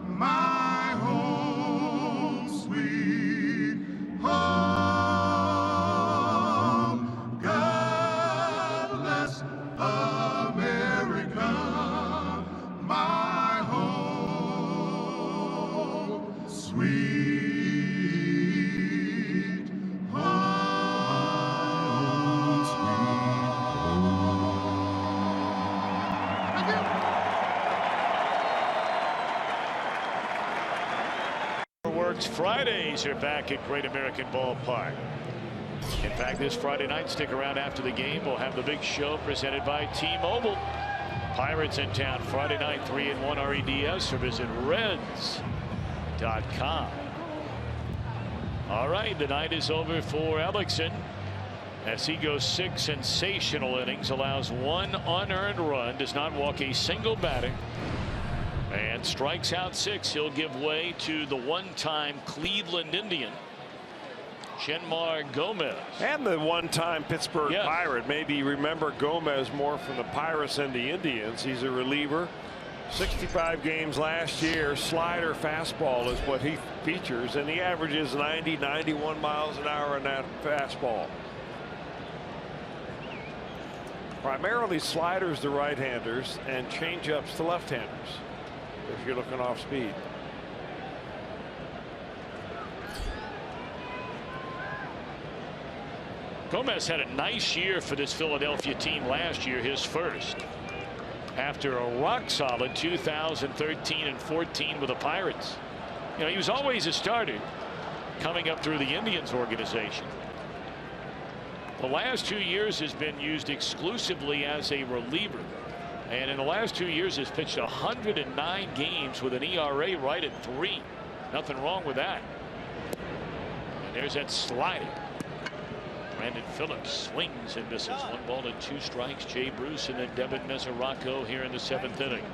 my home, sweet home. God bless America, my home, sweet home, sweet home. Thank you. Works Fridays are back at Great American Ballpark. In fact, this Friday night, stick around after the game. We'll have the big show presented by T-Mobile. Pirates in town Friday night, 3-1 REDS, or visit Reds.com. All right, the night is over for Ellickson as he goes 6 sensational innings, allows 1 unearned run, does not walk a single batter, and strikes out 6. He'll give way to the one-time Cleveland Indian, Shenmar Gomez. And the one-time Pittsburgh Yes. Pirate. Maybe you remember Gomez more from the Pirates and the Indians. He's a reliever. 65 games last year. Slider fastball is what he features, and he averages 90, 91 miles an hour in that fastball. Primarily sliders to right-handers and change-ups to left-handers if you're looking off speed. Gomez had a nice year for this Philadelphia team last year, his first, after a rock-solid 2013 and 14 with the Pirates. You know, he was always a starter coming up through the Indians organization. The last 2 years has been used exclusively as a reliever, and in the last 2 years has pitched 109 games with an ERA right at 3. Nothing wrong with that. And there's that slider. Brandon Phillips swings and misses. 1 ball and 2 strikes. Jay Bruce and then Devin Mesoraco here in the 7th inning.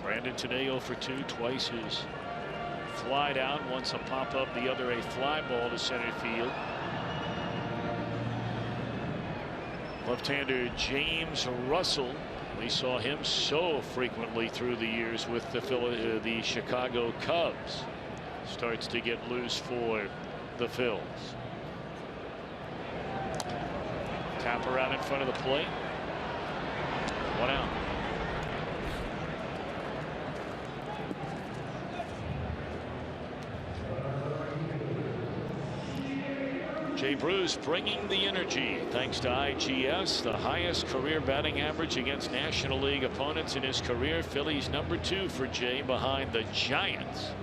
Brandon today 0 for 2, twice his fly down, once a pop up, the other a fly ball to center field. Left-hander James Russell, we saw him so frequently through the years with the Chicago Cubs, starts to get loose for the Phils. Tapper out in front of the plate. 1 out. Jay Bruce bringing the energy thanks to IGS, the highest career batting average against National League opponents in his career. Phillies #2 for Jay behind the Giants.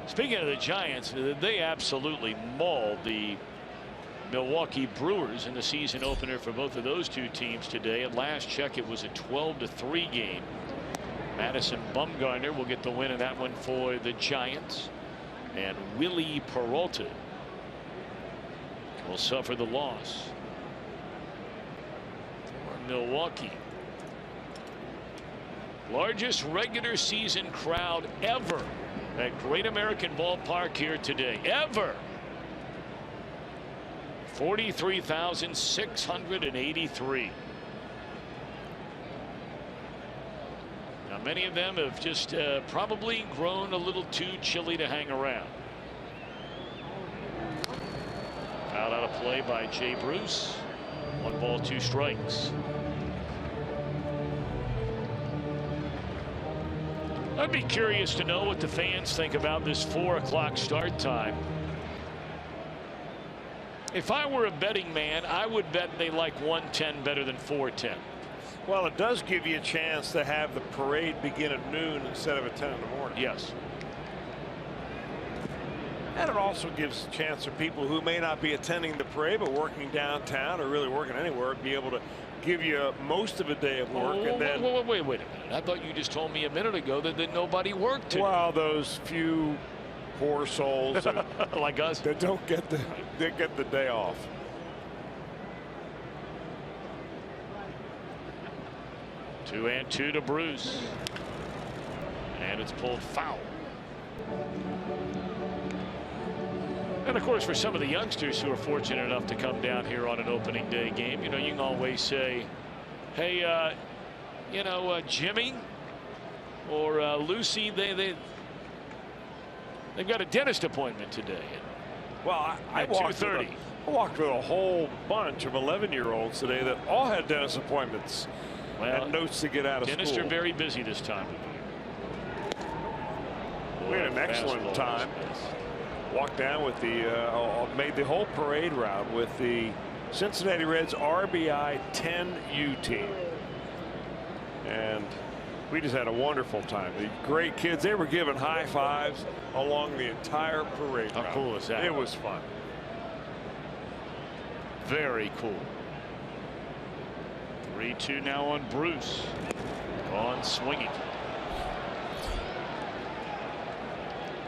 Speaking of the Giants, they absolutely mauled the Milwaukee Brewers in the season opener for both of those two teams today. At last check, it was a 12-3 game. Madison Bumgarner will get the win in that one for the Giants. And Willie Peralta will suffer the loss for Milwaukee. Largest regular season crowd ever at Great American Ballpark here today. Ever. 43,683. Now, many of them have just probably grown a little too chilly to hang around. Out of play by Jay Bruce. 1 ball, 2 strikes. I'd be curious to know what the fans think about this 4 o'clock start time. If I were a betting man, I would bet they like 110 better than 410. Well, it does give you a chance to have the parade begin at noon instead of at 10 in the morning. Yes. And it also gives a chance for people who may not be attending the parade but working downtown or really working anywhere to be able to give you most of a day of work. And then wait a minute. I thought you just told me a minute ago that nobody worked today. Well, those few poor souls like us that don't get the day off. Two and two to Bruce, and it's pulled foul. And of course, for some of the youngsters who are fortunate enough to come down here on an opening day game, you know, you can always say, hey, you know, Jimmy or Lucy, they've got a dentist appointment today. Well, I walked with a whole bunch of 11-year-olds today that all had dentist appointments. Well, and notes to get out of dentists school. are very busy this time of year. We had an excellent time. Walked down with the made the whole parade route with the Cincinnati Reds RBI 10U team, and we just had a wonderful time. The great kids, they were giving high fives along the entire parade route. How cool is that? It was fun. Very cool. 3-2 now on Bruce. On swinging.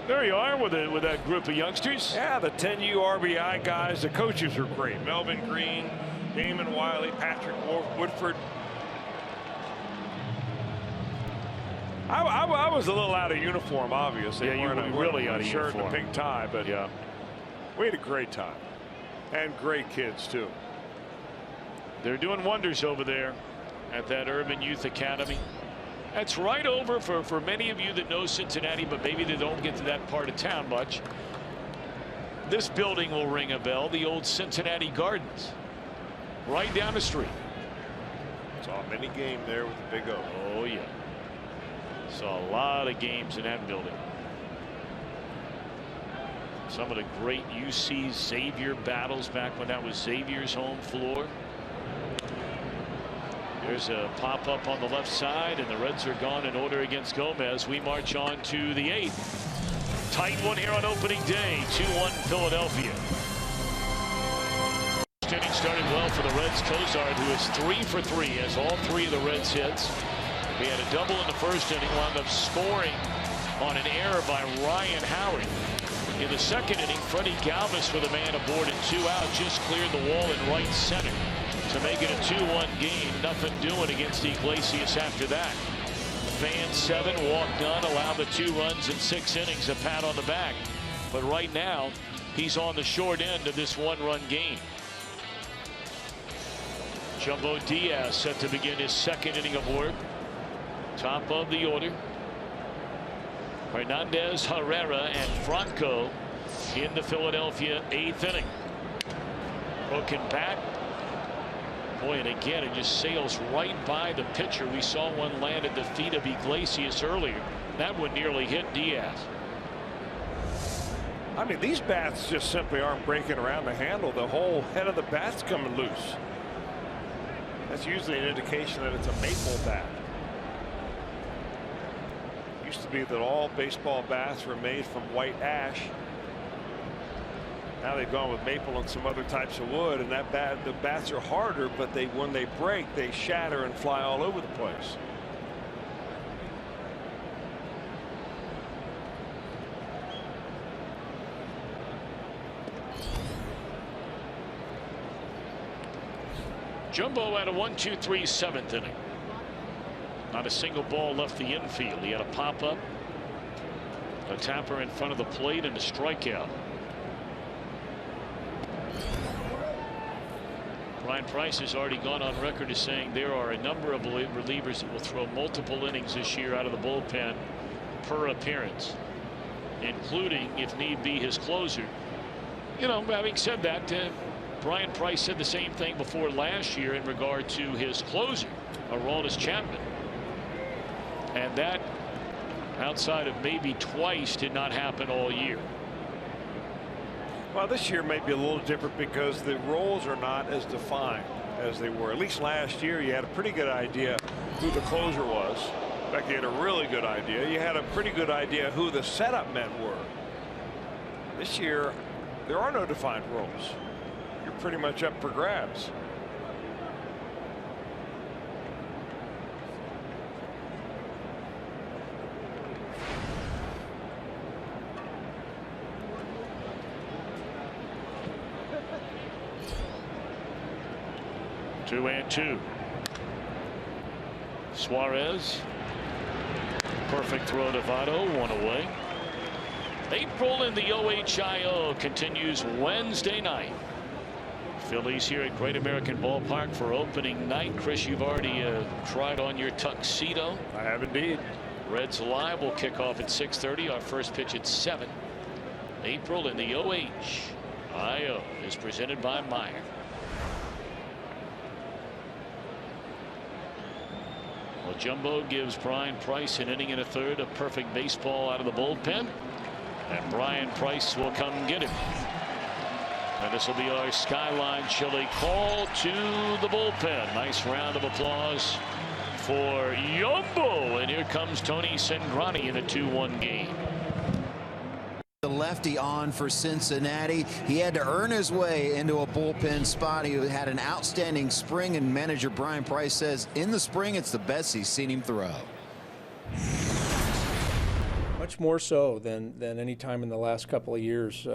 There you are with that group of youngsters. Yeah, the 10U RBI guys. The coaches are great. Melvin Green, Damon Wiley, Patrick Woodford. I was a little out of uniform, obviously. Yeah, you were really out of shirt uniform. and a pink tie, but yeah, we had a great time, and great kids too. They're doing wonders over there at that Urban Youth Academy. That's right over for many of you that know Cincinnati, but maybe they don't get to that part of town much. This building will ring a bell. The old Cincinnati Gardens, right down the street. Saw a mini game there with the Big O. Oh yeah, saw a lot of games in that building. Some of the great UC Xavier battles back when that was Xavier's home floor. There's a pop up on the left side, and the Reds are gone in order against Gomez. We march on to the 8th. Tight one here on opening day. 2-1 Philadelphia. First inning started well for the Reds. Cozart, who is 3 for 3, has all 3 of the Reds hits. He had a double in the first inning, wound up scoring on an error by Ryan Howard. In the second inning, Freddie Galvis with a man aboard and 2 out just cleared the wall in right center to make it a 2-1 game. Nothing doing against Iglesias after that. Fan 7, walk none, allow the 2 runs in 6 innings, a pat on the back. But right now, he's on the short end of this 1-run game. Jumbo Diaz set to begin his second inning of work. Top of the order. Hernandez, Herrera, and Franco in the Philadelphia 8th inning. Broken back. Boy, and again, it just sails right by the pitcher. We saw one land at the feet of Iglesias earlier. That one nearly hit Diaz. I mean, these bats just simply aren't breaking around the handle. The whole head of the bat's coming loose. That's usually an indication that it's a maple bat. Used to be that all baseball bats were made from white ash. Now they've gone with maple and some other types of wood, and the bats are harder, but when they break, they shatter and fly all over the place. Jumbo had a 1-2-3 7th inning. Not a single ball left the infield. He had a pop up, a tapper in front of the plate, and a strikeout. Brian Price has already gone on record as saying there are a number of relievers that will throw multiple innings this year out of the bullpen per appearance, including, if need be, his closer. You know, having said that, Brian Price said the same thing before last year in regard to his closer, Aroldis Chapman. And that, outside of maybe twice, did not happen all year. Well, this year may be a little different because the roles are not as defined as they were. At least last year, you had a pretty good idea who the closer was. In fact, you had a really good idea. You had a pretty good idea who the setup men were. This year, there are no defined roles. You're pretty much up for grabs. Two and two. Suarez. Perfect throw to Votto, one away. April in the OHIO continues Wednesday night. Phillies here at Great American Ballpark for opening night. Chris, you've already tried on your tuxedo. I have indeed. Reds Live will kick off at 6:30. Our first pitch at 7. April in the OHIO is presented by Meyer. Well, Jumbo gives Brian Price an inning and a third, a perfect baseball out of the bullpen. And Brian Price will come get him. And this will be our Skyline Chili call to the bullpen. Nice round of applause for Jumbo. And here comes Tony Cingrani in a 2-1 game. The lefty on for Cincinnati. He had to earn his way into a bullpen spot. He had an outstanding spring, and manager Brian Price says in the spring it's the best he's seen him throw. Much more so than any time in the last couple of years,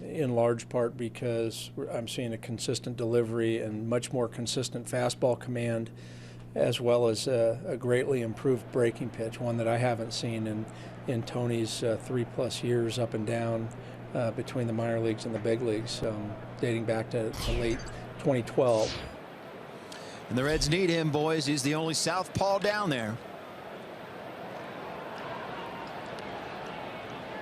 in large part because I'm seeing a consistent delivery and much more consistent fastball command, as well as a greatly improved breaking pitch, one that I haven't seen in Tony's 3+ years up and down between the minor leagues and the big leagues, dating back to late 2012. And the Reds need him, boys. He's the only southpaw down there.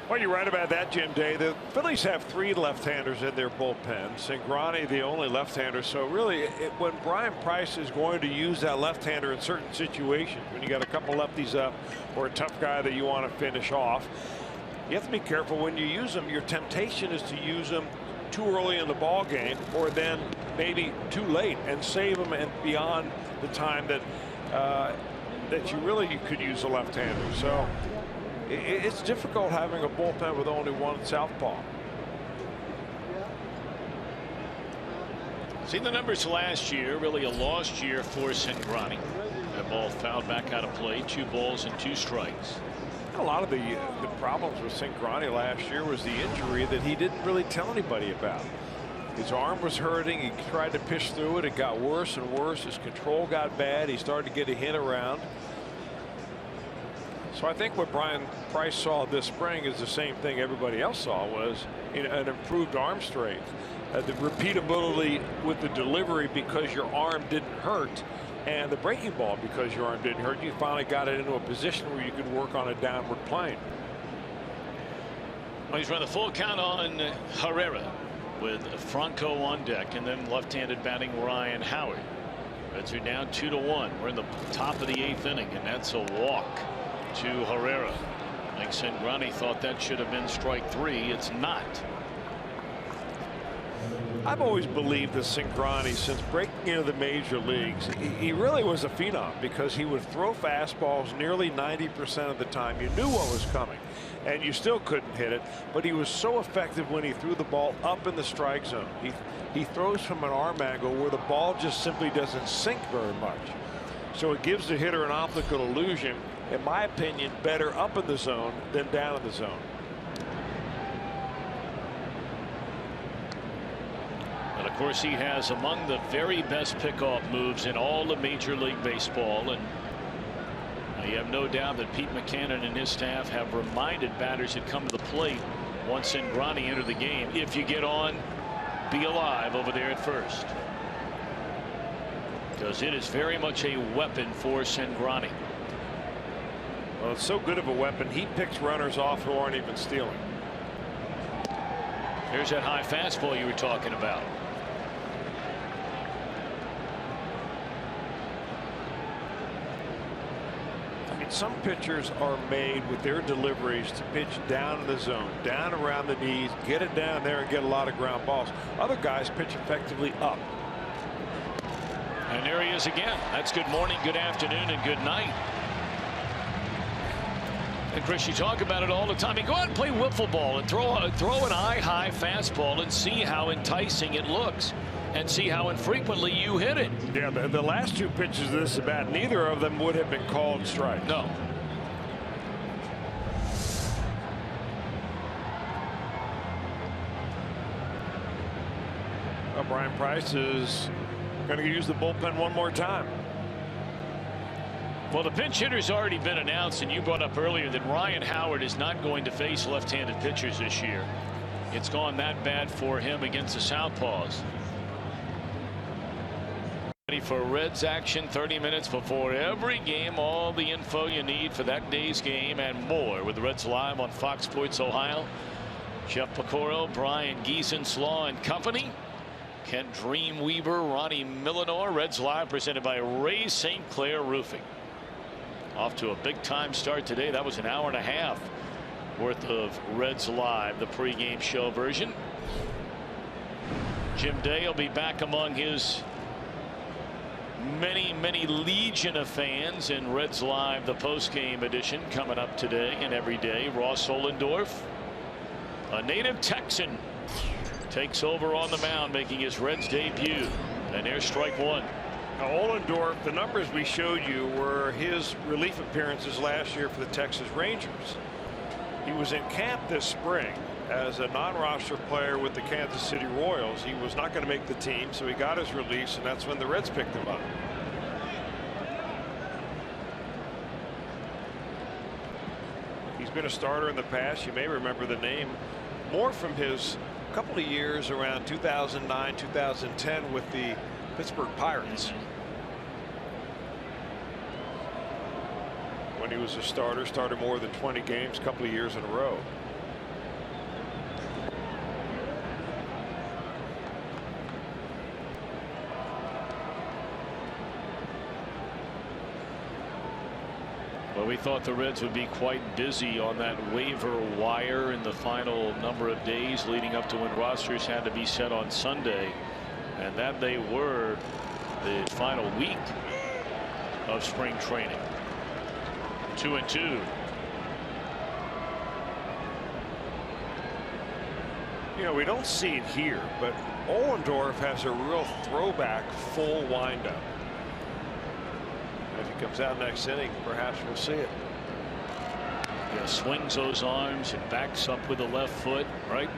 Well, you're right about that, Jim Day. The Phillies have 3 left-handers in their bullpen. Cingrani, the only left-hander. So really, when Brian Price is going to use that left-hander in certain situations, when you got a couple lefties up or a tough guy that you want to finish off, you have to be careful when you use them. Your temptation is to use them too early in the ball game, or then maybe too late and save them and beyond the time that you could use a left-hander. So it's difficult having a bullpen with only one southpaw. See the numbers last year, really a lost year for Cingrani. That ball fouled back out of play, 2 balls and 2 strikes. A lot of the problems with Cingrani last year was the injury that he didn't really tell anybody about. His arm was hurting. He tried to pitch through it. It got worse and worse. His control got bad. He started to get a hit around. So I think what Brian Price saw this spring is the same thing everybody else saw, was an improved arm strength, the repeatability with the delivery because your arm didn't hurt, and the breaking ball because your arm didn't hurt. You finally got it into a position where you could work on a downward plane. Well, he's run the full count on Herrera with Franco on deck, and then left-handed batting Ryan Howard. Reds are down 2-1. We're in the top of the 8th inning, and that's a walk to Herrera. I think Cingrani thought that should have been strike 3. It's not. I've always believed that Cingrani, since breaking into the major leagues, he really was a phenom because he would throw fastballs nearly 90% of the time. You knew what was coming and you still couldn't hit it, but he was so effective when he threw the ball up in the strike zone. He throws from an arm angle where the ball just simply doesn't sink very much. So it gives the hitter an optical illusion, in my opinion, better up in the zone than down in the zone. And of course, he has among the very best pickoff moves in all of Major League Baseball. And you have no doubt that Pete Mackanin and his staff have reminded batters that come to the plate once Cingrani entered the game, if you get on, be alive over there at first. Because it is very much a weapon for Cingrani. Well, it's so good of a weapon, he picks runners off who aren't even stealing. Here's that high fastball you were talking about. Some pitchers are made with their deliveries to pitch down in the zone, down around the knees, get it down there and get a lot of ground balls. Other guys pitch effectively up. And there he is again. That's good morning, good afternoon, and good night. And Chris, you talk about it all the time. You go out and play wiffle ball and throw an high fastball and see how enticing it looks, and see how infrequently you hit it. Yeah, the last two pitches of this at bat, neither of them would have been called strikes. No. Well, Brian Price is going to use the bullpen one more time. Well, the pinch hitter's already been announced, and you brought up earlier that Ryan Howard is not going to face left-handed pitchers this year. It's gone that bad for him against the Southpaws. Ready for Reds action 30 minutes before every game. All the info you need for that day's game and more with the Reds Live on Fox Sports Ohio. Jeff Pecoro, Brian Giesenslaw and company. Ken Dreamweaver, Ronnie Millinor. Reds Live presented by Ray St. Clair Roofing. Off to a big time start today. That was an hour and a half worth of Reds Live, the pregame show version. Jim Day will be back among his many legion of fans in Reds Live, the postgame edition, coming up today and every day. Ross Ohlendorf, a native Texan, takes over on the mound, making his Reds debut. And there's strike one. Now, Ohlendorf, the numbers we showed you were his relief appearances last year for the Texas Rangers. He was in camp this spring as a non-roster player with the Kansas City Royals. He was not going to make the team, so he got his release, and that's when the Reds picked him up. He's been a starter in the past. You may remember the name more from his couple of years around 2009, 2010 with the Pittsburgh Pirates. When he was a starter, started more than 20 games a couple of years in a row. Well, we thought the Reds would be quite busy on that waiver wire in the final number of days leading up to when rosters had to be set on Sunday. And that they were the final week of spring training. 2-2. You know, we don't see it here, but Ohlendorf has a real throwback full windup. If he comes out next inning, perhaps we'll see it. Yeah, swings those arms and backs up with the left foot, right?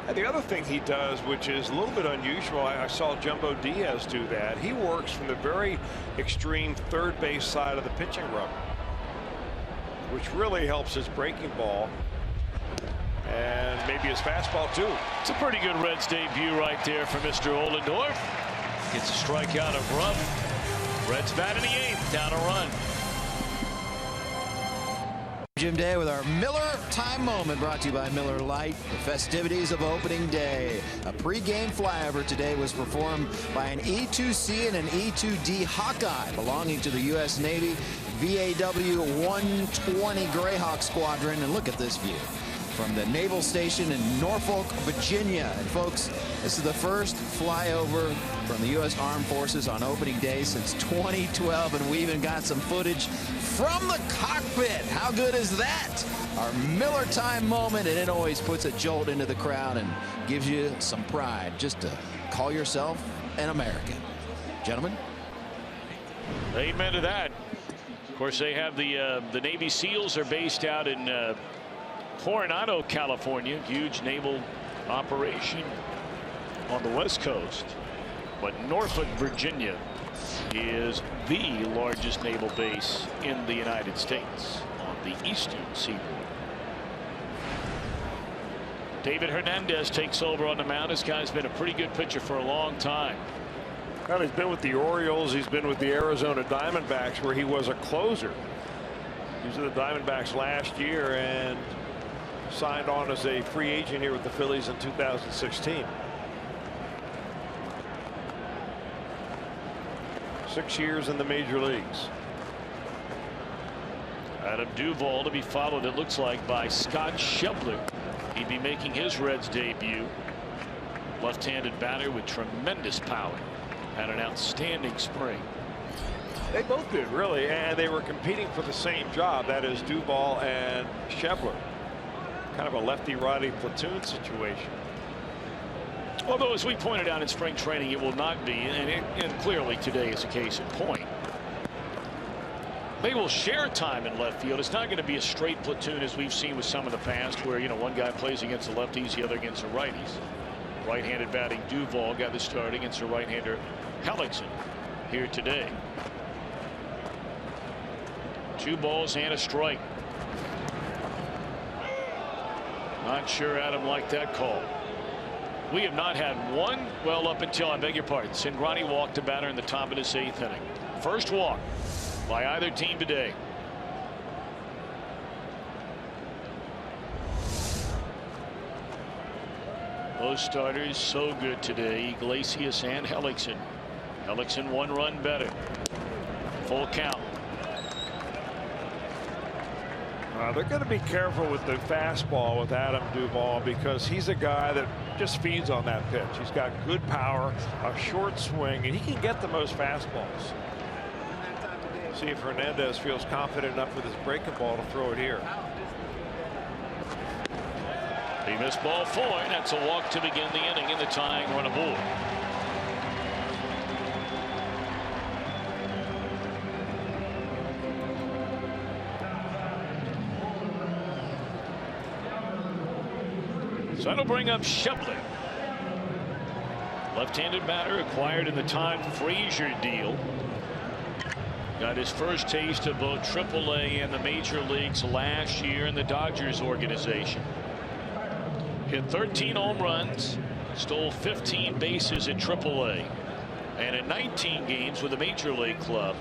And the other thing he does, which is a little bit unusual, I saw Jumbo Diaz do that. He works from the very extreme third base side of the pitching rubber, which really helps his breaking ball and maybe his fastball too. It's a pretty good Reds debut right there for Mr. Ohlendorf. Gets a strikeout of Rupp. Reds bat in the 8th, down a run. Jim Day with our Miller Time Moment, brought to you by Miller Lite. The festivities of opening day. A pregame flyover today was performed by an E-2C and an E-2D Hawkeye belonging to the U.S. Navy VAW 120 Greyhawk Squadron. And look at this view from the Naval Station in Norfolk, Virginia. And folks, this is the first flyover from the U.S. Armed Forces on opening day since 2012, and we even got some footage from the cockpit. How good is that? Our Miller Time Moment, and it always puts a jolt into the crowd and gives you some pride just to call yourself an American. Gentlemen. Amen to that. Of course, they have the Navy SEALs are based out in Coronado, California. Huge naval operation on the West Coast. But Norfolk, Virginia is the largest naval base in the United States on the eastern seaboard. David Hernandez takes over on the mound. This guy's been a pretty good pitcher for a long time. Well, he's been with the Orioles. He's been with the Arizona Diamondbacks, where he was a closer. He was with the Diamondbacks last year and signed on as a free agent here with the Phillies in 2016. 6 years in the major leagues. Adam Duvall to be followed, it looks like, by Scott Schebler. He'd be making his Reds debut. Left-handed batter with tremendous power. Had an outstanding spring. They both did, really, and they were competing for the same job. That is Duvall and Schebler. Kind of a lefty-righty platoon situation. Although, as we pointed out in spring training, it will not be, and clearly today is a case in point. They will share time in left field. It's not going to be a straight platoon as we've seen with some of the past, where, you know, one guy plays against the lefties, the other against the righties. Right-handed batting Duvall got the start against the right-hander Hellickson here today. 2 balls and a strike. Not sure Adam liked that call. We have not had one, well, up until, I beg your pardon, Cingrani walked a batter in the top of this 8th inning. First walk by either team today. Those starters so good today, Iglesias and Hellickson. Hellickson 1 run better. Full count. They're going to be careful with the fastball with Adam Duvall because he's a guy that just feeds on that pitch. He's got good power, a short swing, and he can get the most fastballs. See if Hernandez feels confident enough with his breaking ball to throw it here. He missed ball 4, and that's a walk to begin the inning, and the tying run aboard. So that'll bring up Schebler. Left-handed batter acquired in the Todd Frazier deal. Got his first taste of both AAA and the major leagues last year in the Dodgers organization. Hit 13 home runs, stole 15 bases at AAA, and in 19 games with the major league club,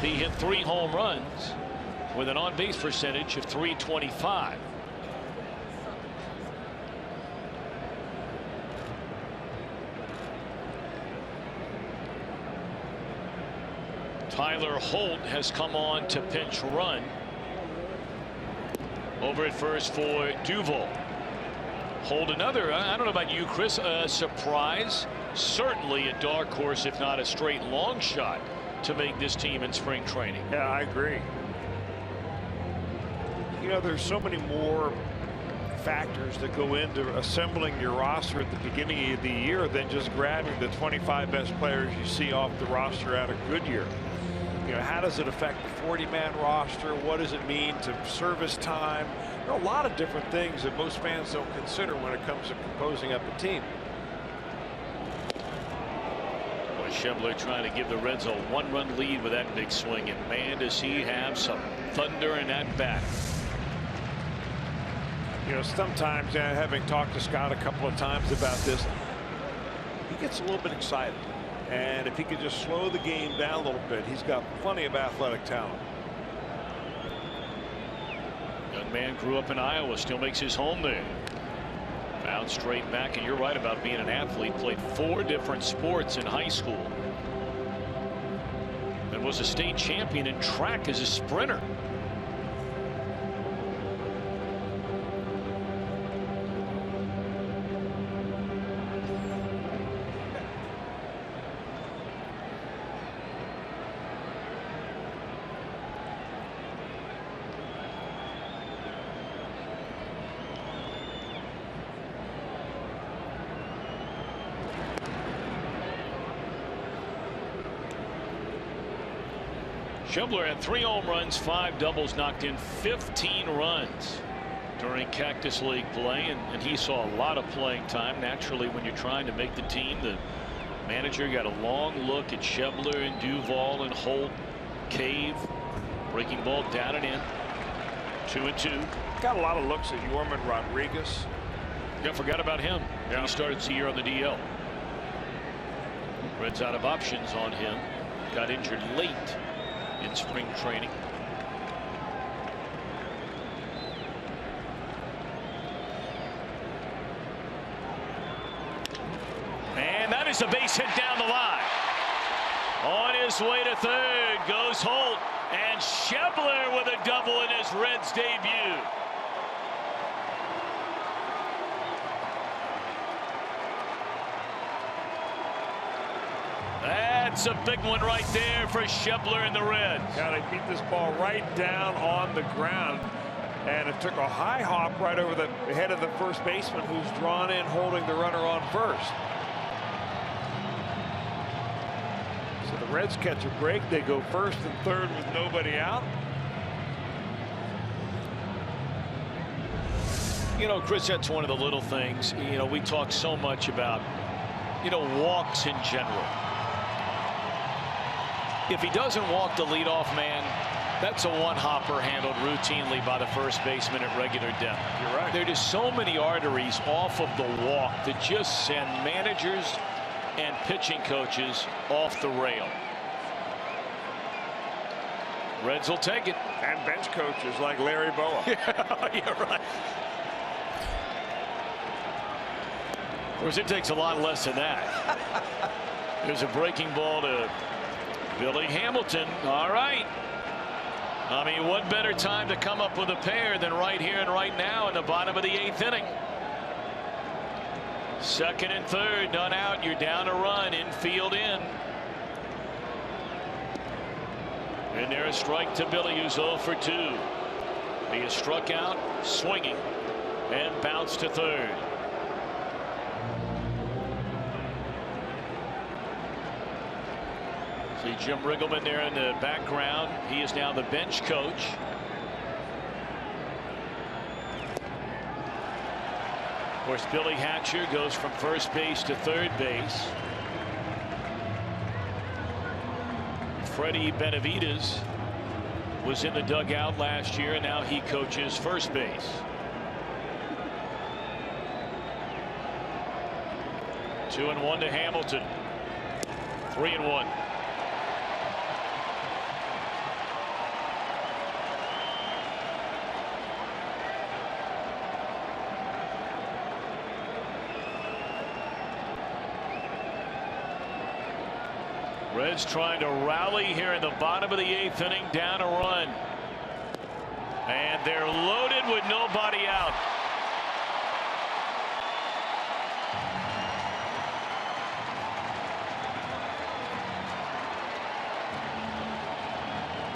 he hit 3 home runs with an on-base percentage of .325. Tyler Holt has come on to pinch run. Over at first for Duvall. Holt another, I don't know about you, Chris, a surprise, certainly a dark horse, if not a straight long shot, to make this team in spring training. Yeah, I agree. You know, there's so many more factors that go into assembling your roster at the beginning of the year than just grabbing the 25 best players you see off the roster at a good year. You know, how does it affect the 40-man roster? What does it mean to service time? There are a lot of different things that most fans don't consider when it comes to composing up a team. Boy, Schebler trying to give the Reds a 1-run lead with that big swing, and man, does he have some thunder in that bat. You know, sometimes, having talked to Scott a couple of times about this, he gets a little bit excited. And if he could just slow the game down a little bit, he's got plenty of athletic talent. Young man grew up in Iowa, still makes his home there. Bounced straight back, and you're right about being an athlete. Played 4 different sports in high school. And was a state champion in track as a sprinter. Schebler had 3 home runs, 5 doubles, knocked in 15 runs during Cactus League play, and he saw a lot of playing time. Naturally, when you're trying to make the team, the manager got a long look at Schebler and Duvall and Holt, Cave, breaking ball down and in. 2-2. Got a lot of looks at Yorman Rodriguez. Yeah, forgot about him. Yeah. He started the year on the DL. Reds out of options on him. Got injured late in spring training. And that is a base hit down the line. On his way to third goes Holt. And Schebler with a double in his Reds debut. That's a big one right there for Schebler and the Reds. Got to beat this ball right down on the ground. And it took a high hop right over the head of the first baseman, who's drawn in holding the runner on first. So the Reds catch a break. They go first and third with nobody out. You know, Chris, that's one of the little things. You know, we talk so much about, you know, walks in general. If he doesn't walk the leadoff man, that's a one-hopper handled routinely by the first baseman at regular depth. You're right. There are just so many arteries off of the walk that just send managers and pitching coaches off the rail. Reds will take it. And bench coaches like Larry Boa. Yeah, you're right. Of course, it takes a lot less than that. There's a breaking ball to Billy Hamilton. All right. I mean, what better time to come up with a pair than right here and right now in the bottom of the 8th inning. Second and third, none out. You're down a run, infield in. And there's a strike to Billy, who's 0 for 2. He is struck out, swinging, and bounced to third. See Jim Riggleman there in the background. He is now the bench coach. Of course, Billy Hatcher goes from first base to third base. Freddie Benavidez was in the dugout last year, and now he coaches first base. Two and one to Hamilton. 3-1. Reds trying to rally here in the bottom of the 8th inning, down a run. And they're loaded with nobody out.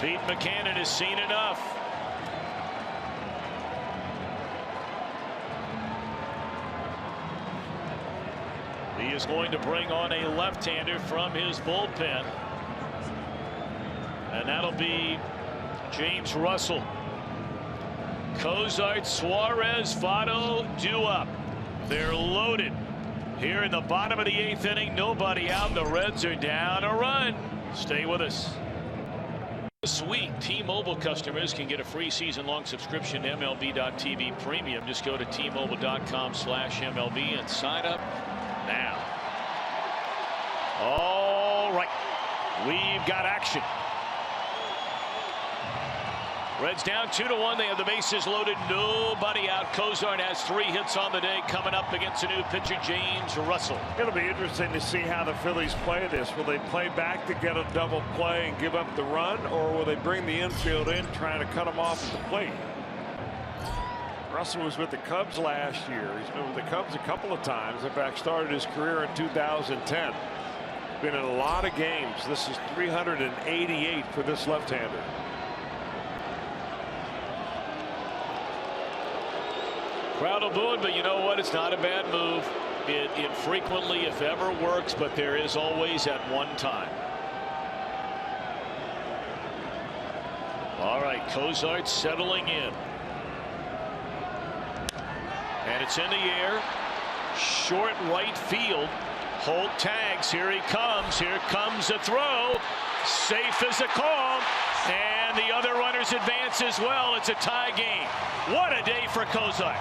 Pete Buchanan has seen enough. He is going to bring on a left-hander from his bullpen. And that'll be James Russell. Cozart, Suarez, Votto, due up. They're loaded. Here in the bottom of the 8th inning, nobody out. The Reds are down a run. Stay with us. This week, T-Mobile customers can get a free season-long subscription to MLB.TV Premium. Just go to T-Mobile.com/MLB and sign up now. All right, we've got action. Reds down 2-1. They have the bases loaded, nobody out. Cozart has 3 hits on the day, coming up against a new pitcher, James Russell. It'll be interesting to see how the Phillies play this. Will they play back to get a double play and give up the run, or will they bring the infield in, trying to cut them off at the plate? Russell was with the Cubs last year. He's been with the Cubs a couple of times. In fact, started his career in 2010. Been in a lot of games. This is 388 for this left-hander. Crowd will boo it, but you know what? It's not a bad move. It frequently, if ever, works, but there is always at one time. All right, Cozart settling in. And it's in the air. Short right field. Holt tags. Here he comes. Here comes the throw. Safe as a call. And the other runners advance as well. It's a tie game. What a day for Cozart.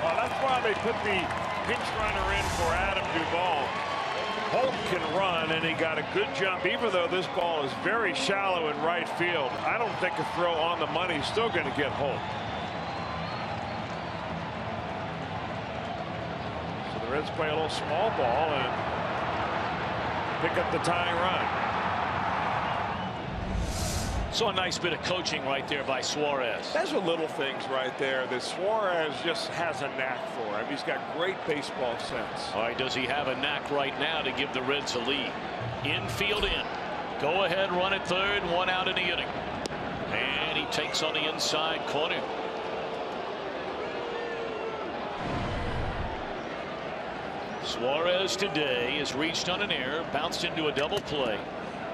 Well, that's why they put the pinch runner in for Adam Duvall. Holt can run, and he got a good jump, even though this ball is very shallow in right field. I don't think a throw on the money is still going to get Holt. Reds play a little small ball and pick up the tying run. So a nice bit of coaching right there by Suarez. Those are little things right there that Suarez just has a knack for him. He's got great baseball sense. All right, does he have a knack right now to give the Reds a lead? Infield in. Go ahead, run at third, 1 out in the inning. And he takes on the inside corner. Suarez today has reached on an error, bounced into a double play,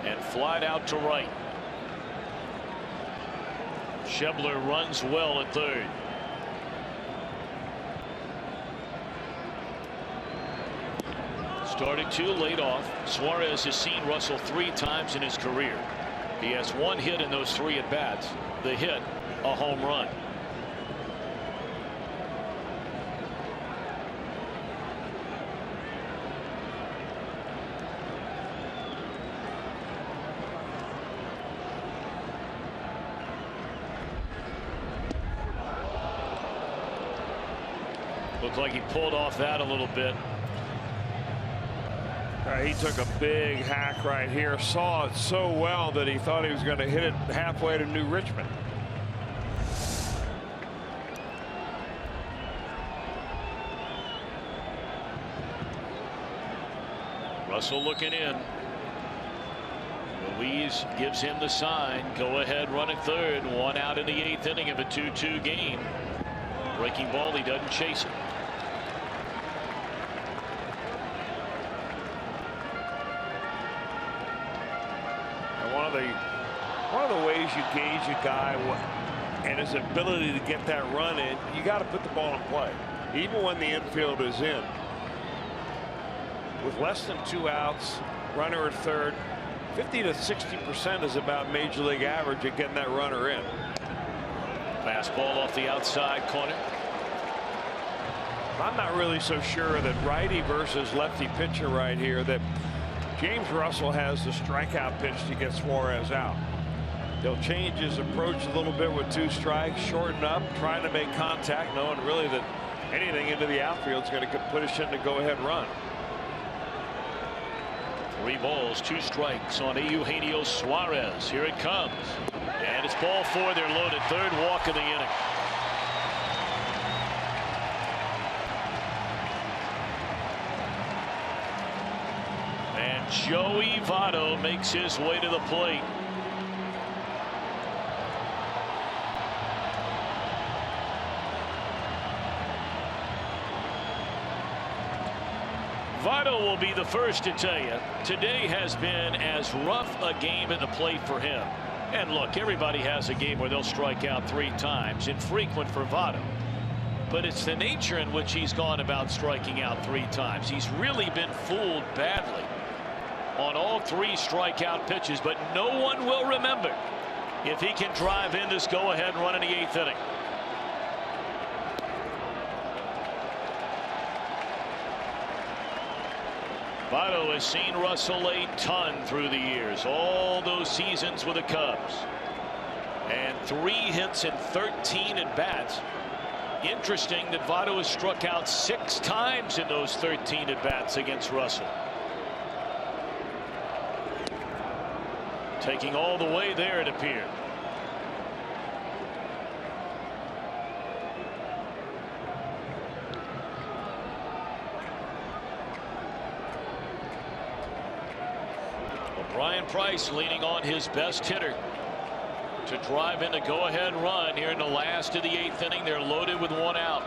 and flied out to right. Schebler runs well at third. Started 2, laid off. Suarez has seen Russell 3 times in his career. He has 1 hit in those 3 at-bats. The hit, a home run. Looked like he pulled off that a little bit. He took a big hack right here, saw it so well that he thought he was going to hit it halfway to New Richmond. Russell looking in. Louise gives him the sign. Go ahead, run at third. 1 out in the 8th inning of a 2-2 game. Breaking ball, he doesn't chase it. One of the ways you gauge a guy and his ability to get that run in, you got to put the ball in play, even when the infield is in. With less than 2 outs, runner at third, 50 to 60% is about major league average at getting that runner in. Fastball off the outside corner. I'm not really so sure that righty versus lefty pitcher right here that James Russell has the strikeout pitch to get Suarez out. He'll change his approach a little bit with 2 strikes, shorten up, trying to make contact, knowing really that anything into the outfield is going to push in to go ahead run. 3 balls, 2 strikes on Eugenio Suarez. Here it comes. And it's ball 4. They're loaded. 3rd walk of the inning. And Joey Votto makes his way to the plate. Votto will be the first to tell you today has been as rough a game at the plate for him. And look, everybody has a game where they'll strike out 3 times. Infrequent for Votto. But it's the nature in which he's gone about striking out 3 times. He's really been fooled badly on all 3 strikeout pitches, but no one will remember if he can drive in this go-ahead run in the 8th inning. Votto has seen Russell a ton through the years, all those seasons with the Cubs, and 3 hits and 13 at bats. Interesting that Votto has struck out 6 times in those 13 at bats against Russell. Taking all the way there, it appeared. Brian Price leaning on his best hitter to drive in the go-ahead run here in the last of the 8th inning. They're loaded with 1 out.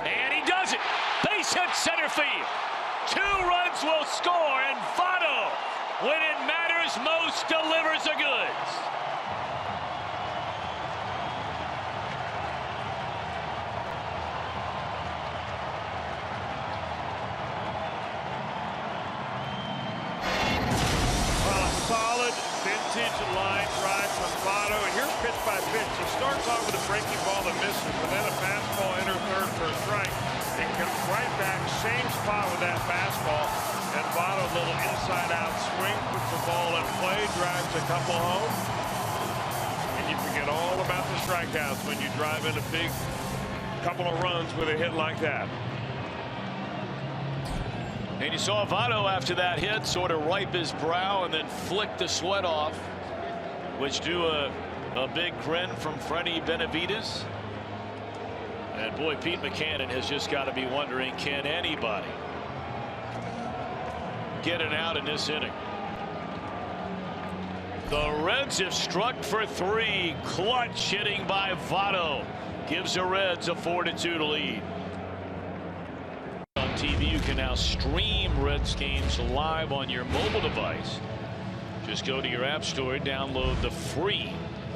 And he does it. Base hit center field. 2 runs will score, and Votto, when it matters most, delivers the goods. Line drive from Votto, and here's pitch by pitch. He starts off with a breaking ball that misses, but then a fastball enter third for a strike. And comes right back, same spot with that fastball. And Votto, a little inside-out swing, puts the ball in play, drives a couple home. And you forget all about the strikeouts when you drive in a big couple of runs with a hit like that. And you saw Votto after that hit sort of wipe his brow and then flick the sweat off, which drew a big grin from Freddie Benavides. And boy, Pete Buchanan has just got to be wondering, can anybody get it out in this inning? The Reds have struck for 3. Clutch hitting by Votto gives the Reds a 4-2 lead. On TV, you can now stream Reds games live on your mobile device. Just go to your app store, download the free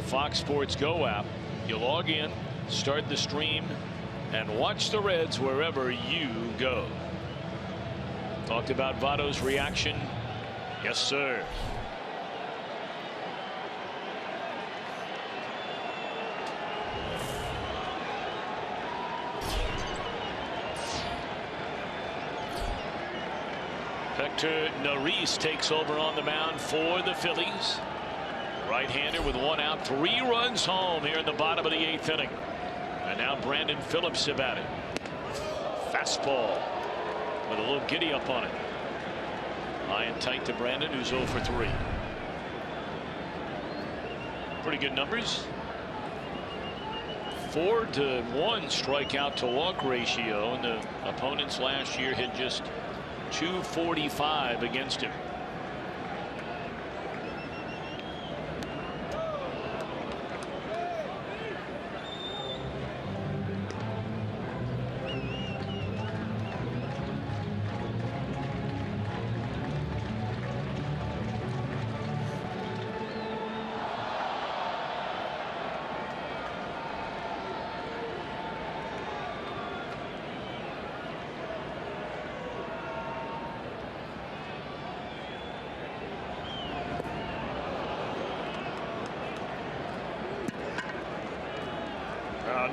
Fox Sports Go app. You log in, start the stream, and watch the Reds wherever you go. Talked about Votto's reaction. Yes, sir. Hector Neris takes over on the mound for the Phillies. Right-hander with 1 out, 3 runs home here in the bottom of the 8th inning. And now Brandon Phillips about it. Fastball with a little giddy up on it. High and tight to Brandon, who's 0 for 3. Pretty good numbers. 4-1 strikeout to walk ratio, and the opponents last year hit just .245 against him.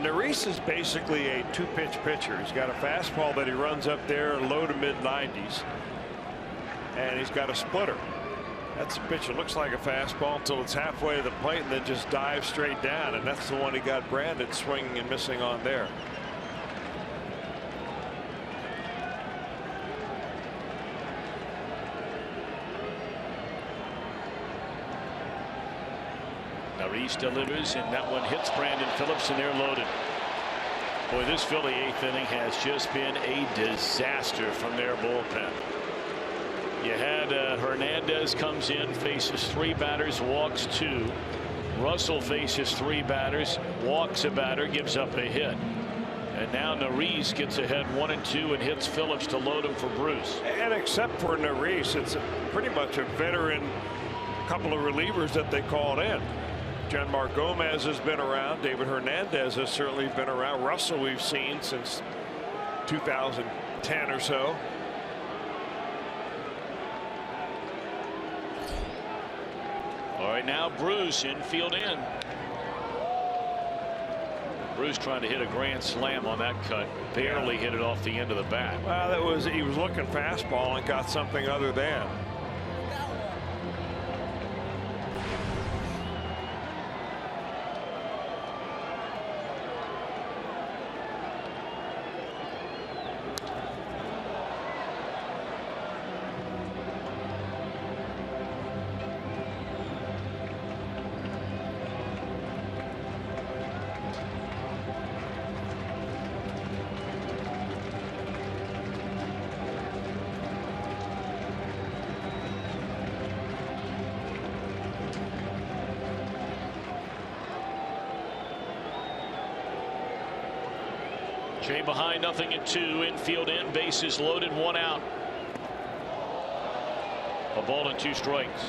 Neris is basically a 2-pitch pitcher. He's got a fastball that he runs up there low to mid 90s, and he's got a splitter. That's a pitch that looks like a fastball until it's halfway to the plate and then just dives straight down, and that's the one he got Brandon swinging and missing on there. Neris delivers, and that one hits Brandon Phillips, and they're loaded. Boy, this Philly 8th inning has just been a disaster from their bullpen. You had Hernandez comes in, faces 3 batters, walks 2. Russell faces 3 batters, walks a batter, gives up a hit. And now Neris gets ahead 1-2 and hits Phillips to load him for Bruce. And except for Neris, it's pretty much a veteran couple of relievers that they called in. Janmar Gomez has been around. David Hernandez has certainly been around. Russell we've seen since 2010 or so. All right, now Bruce infield in. Bruce trying to hit a grand slam on that cut. Barely hit it off the end of the bat. Well, he was looking fastball and got something other than. Jay behind, 0-2, infield in, bases loaded, 1 out. A ball and 2 strikes.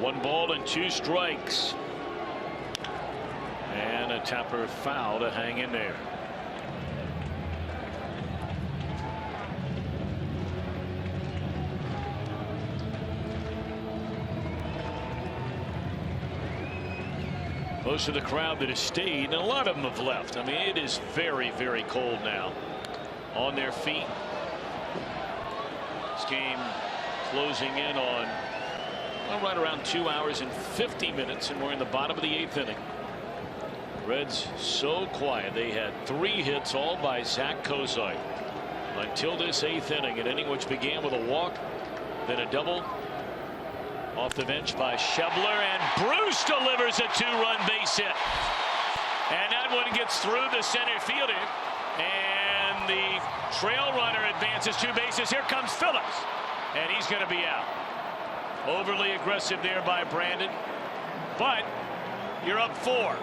1 ball and 2 strikes. And a Tapper foul to hang in there. Most of the crowd that has stayed, and a lot of them have left. I mean, it is very, very cold now. On their feet. This game closing in on, well, right around 2 hours and 50 minutes, and we're in the bottom of the 8th inning. Reds so quiet. They had 3 hits, all by Zach Kozart, until this 8th inning, an inning which began with a walk, then a double. Off the bench by Schebler, and Bruce delivers a 2-run base hit. And that one gets through the center fielder, and the trail runner advances 2 bases. Here comes Phillips, and he's going to be out. Overly aggressive there by Brandon, but you're up 4.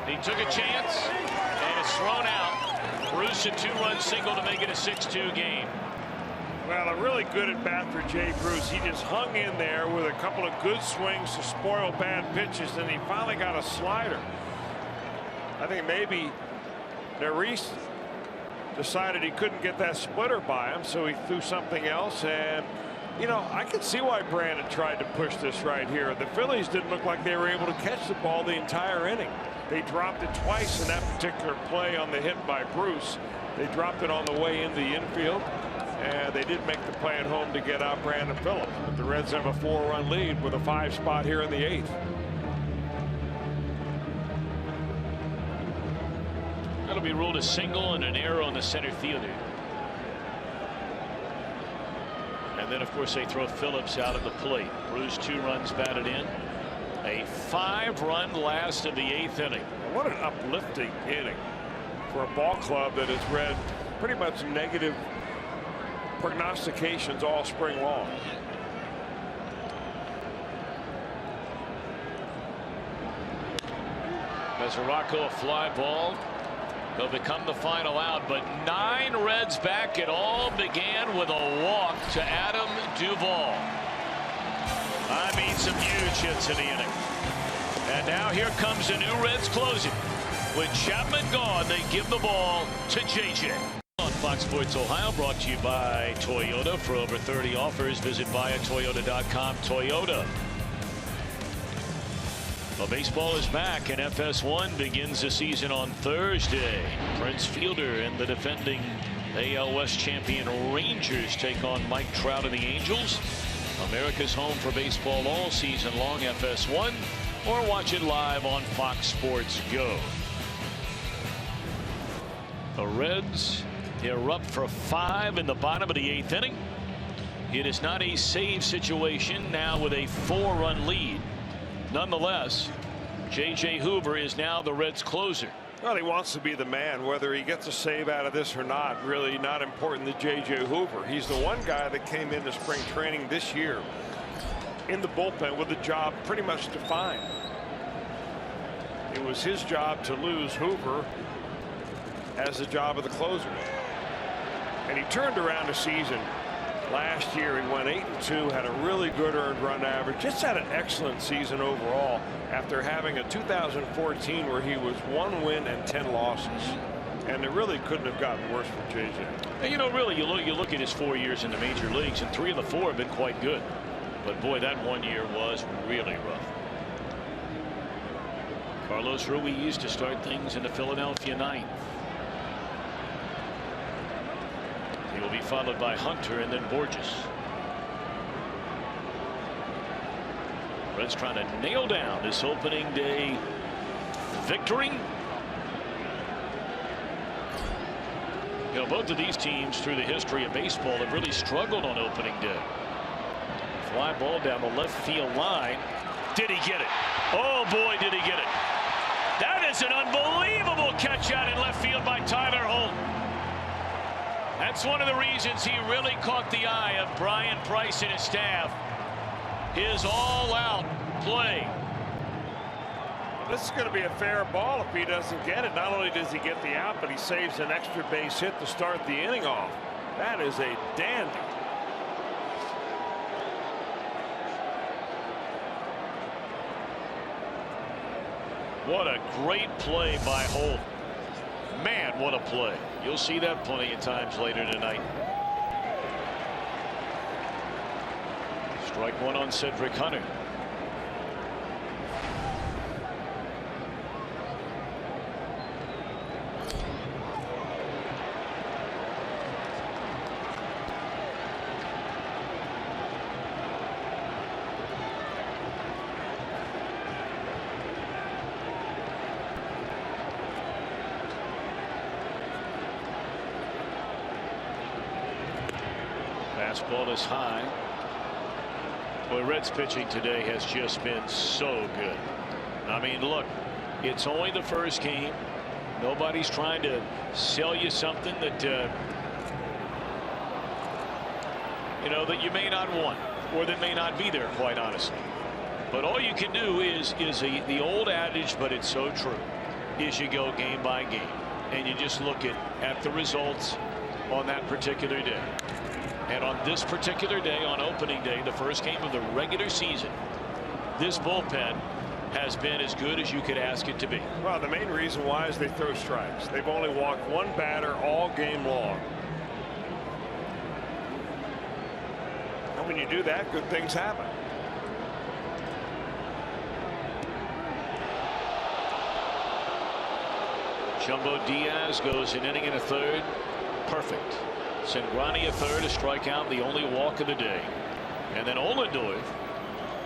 He took a chance, and it's thrown out. Bruce a 2-run single to make it a 6-2 game. Well, a really good at bat for Jay Bruce. He just hung in there with a couple of good swings to spoil bad pitches, and he finally got a slider. I think maybe Neris decided he couldn't get that splitter by him, so he threw something else. And you know, I can see why Brandon tried to push this right here. The Phillies didn't look like they were able to catch the ball the entire inning. They dropped it twice in that particular play on the hit by Bruce. They dropped it on the way into the infield, and they did make the play at home to get out Brandon Phillips. But the Reds have a 4-run lead with a 5 spot here in the 8th. That'll be ruled a single and an error on the center fielder. And then, of course, they throw Phillips out at the plate. Bruce 2 runs batted in. A 5-run last of the 8th inning. What an uplifting inning for a ball club that has read pretty much negative prognostications all spring long. Mesoraco, a fly ball. They'll become the final out, but 9 Reds back. It all began with a walk to Adam Duvall. I mean, some huge hits in the inning. And now here comes the new Reds closing. With Chapman gone, they give the ball to JJ. On Fox Sports Ohio, brought to you by Toyota. For over 30 offers, visit buyatoyota.com. Toyota. Well, baseball is back, and FS1 begins the season on Thursday. Prince Fielder and the defending AL West champion Rangers take on Mike Trout and the Angels. America's home for baseball all season long, FS1, or watch it live on Fox Sports Go. The Reds, they're up for 5 in the bottom of the 8th inning. It is not a save situation now with a 4-run lead. Nonetheless, J.J. Hoover is now the Reds' closer. Well, he wants to be the man. Whether he gets a save out of this or not, really not important to J.J. Hoover. He's the one guy that came into spring training this year in the bullpen with a job pretty much defined. It was his job to lose Hoover as the job of the closer. And he turned around the season. Last year he went 8-2, had a really good earned run average, just had an excellent season overall after having a 2014 where he was 1 win and 10 losses. And it really couldn't have gotten worse for JJ. And you know, really, you look at his 4 years in the major leagues, and 3 of the 4 have been quite good. But boy, that 1 year was really rough. Carlos Ruiz to start things in the Philadelphia ninth. He will be followed by Hunter and then Borges. Reds trying to nail down this opening day victory. You know, both of these teams through the history of baseball have really struggled on opening day. Fly ball down the left field line. Did he get it? Oh boy, did he get it. That is an unbelievable catch out in left field by Tyler Holt. That's one of the reasons he really caught the eye of Brian Price and his staff. His all-out play. This is going to be a fair ball if he doesn't get it. Not only does he get the out, but he saves an extra base hit to start the inning off. That is a dandy. What a great play by Holt. Man, what a play. You'll see that plenty of times later tonight. Strike one on Cedric Hunter. Fastball is high. Boy, Reds pitching today has just been so good. I mean, look, it's only the first game. Nobody's trying to sell you something that you know, that you may not want or that may not be there, quite honestly. But all you can do is the old adage, but it's so true, is you go game by game and you just look at the results on that particular day. And on this particular day, on opening day, the first game of the regular season, this bullpen has been as good as you could ask it to be. Well, the main reason why is they throw strikes. They've only walked one batter all game long. And when you do that, good things happen. Jumbo Diaz goes an inning and a third. Perfect. Cingrani a third, a strikeout, the only walk of the day. And then Olendoy,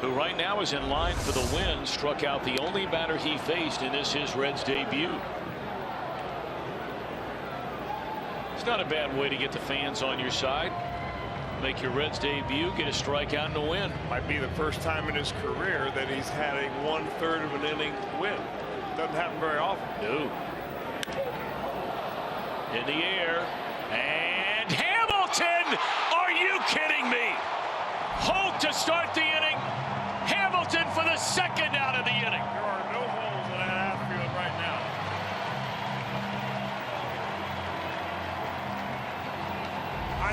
who right now is in line for the win, struck out the only batter he faced in his Reds debut. It's not a bad way to get the fans on your side. Make your Reds debut, get a strikeout and a win. Might be the first time in his career that he's had a 1/3 of an inning win. Doesn't happen very often. No. In the air. And Hamilton! Are you kidding me? Holt to start the inning. Hamilton for the second out of the inning. There are no holes in that outfield right now.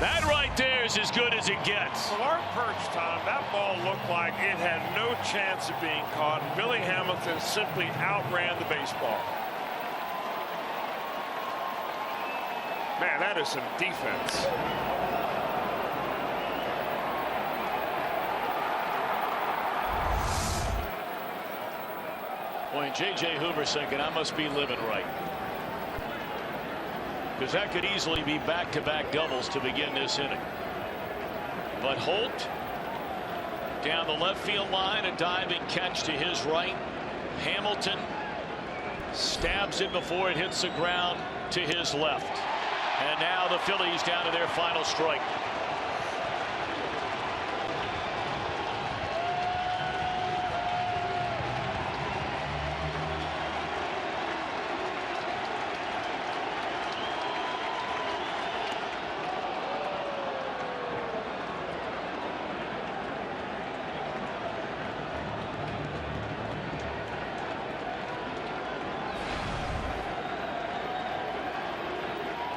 That right there is as good as it gets. From our perch, Tom, that ball looked like it had no chance of being caught. Billy Hamilton simply outran the baseball. Man, that is some defense. Boy, J.J. Hoover thinking, I must be living right. Because that could easily be back-to-back doubles to begin this inning. But Holt down the left field line, a diving catch to his right. Hamilton stabs it before it hits the ground to his left. And now the Phillies down to their final strike.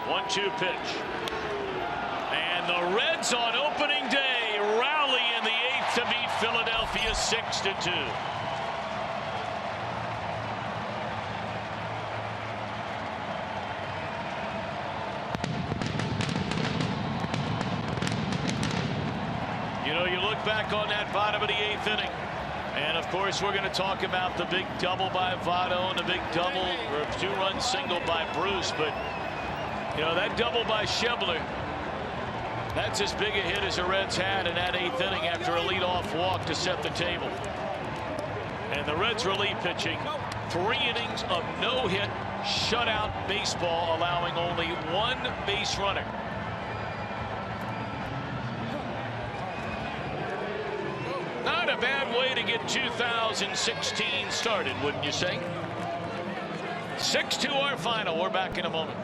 One-two pitch. And the Reds on opening day rally in the eighth to beat Philadelphia 6-2. You know, you look back on that bottom of the eighth inning. And of course, we're going to talk about the big double by Votto and the big double or two-run single by Bruce. But you know, that double by Schebler, that's as big a hit as the Reds had in that eighth inning after a leadoff walk to set the table. And the Reds relief pitching, 3 innings of no-hit, shutout baseball, allowing only 1 base runner. Not a bad way to get 2016 started, wouldn't you say? 6-2 our final. We're back in a moment.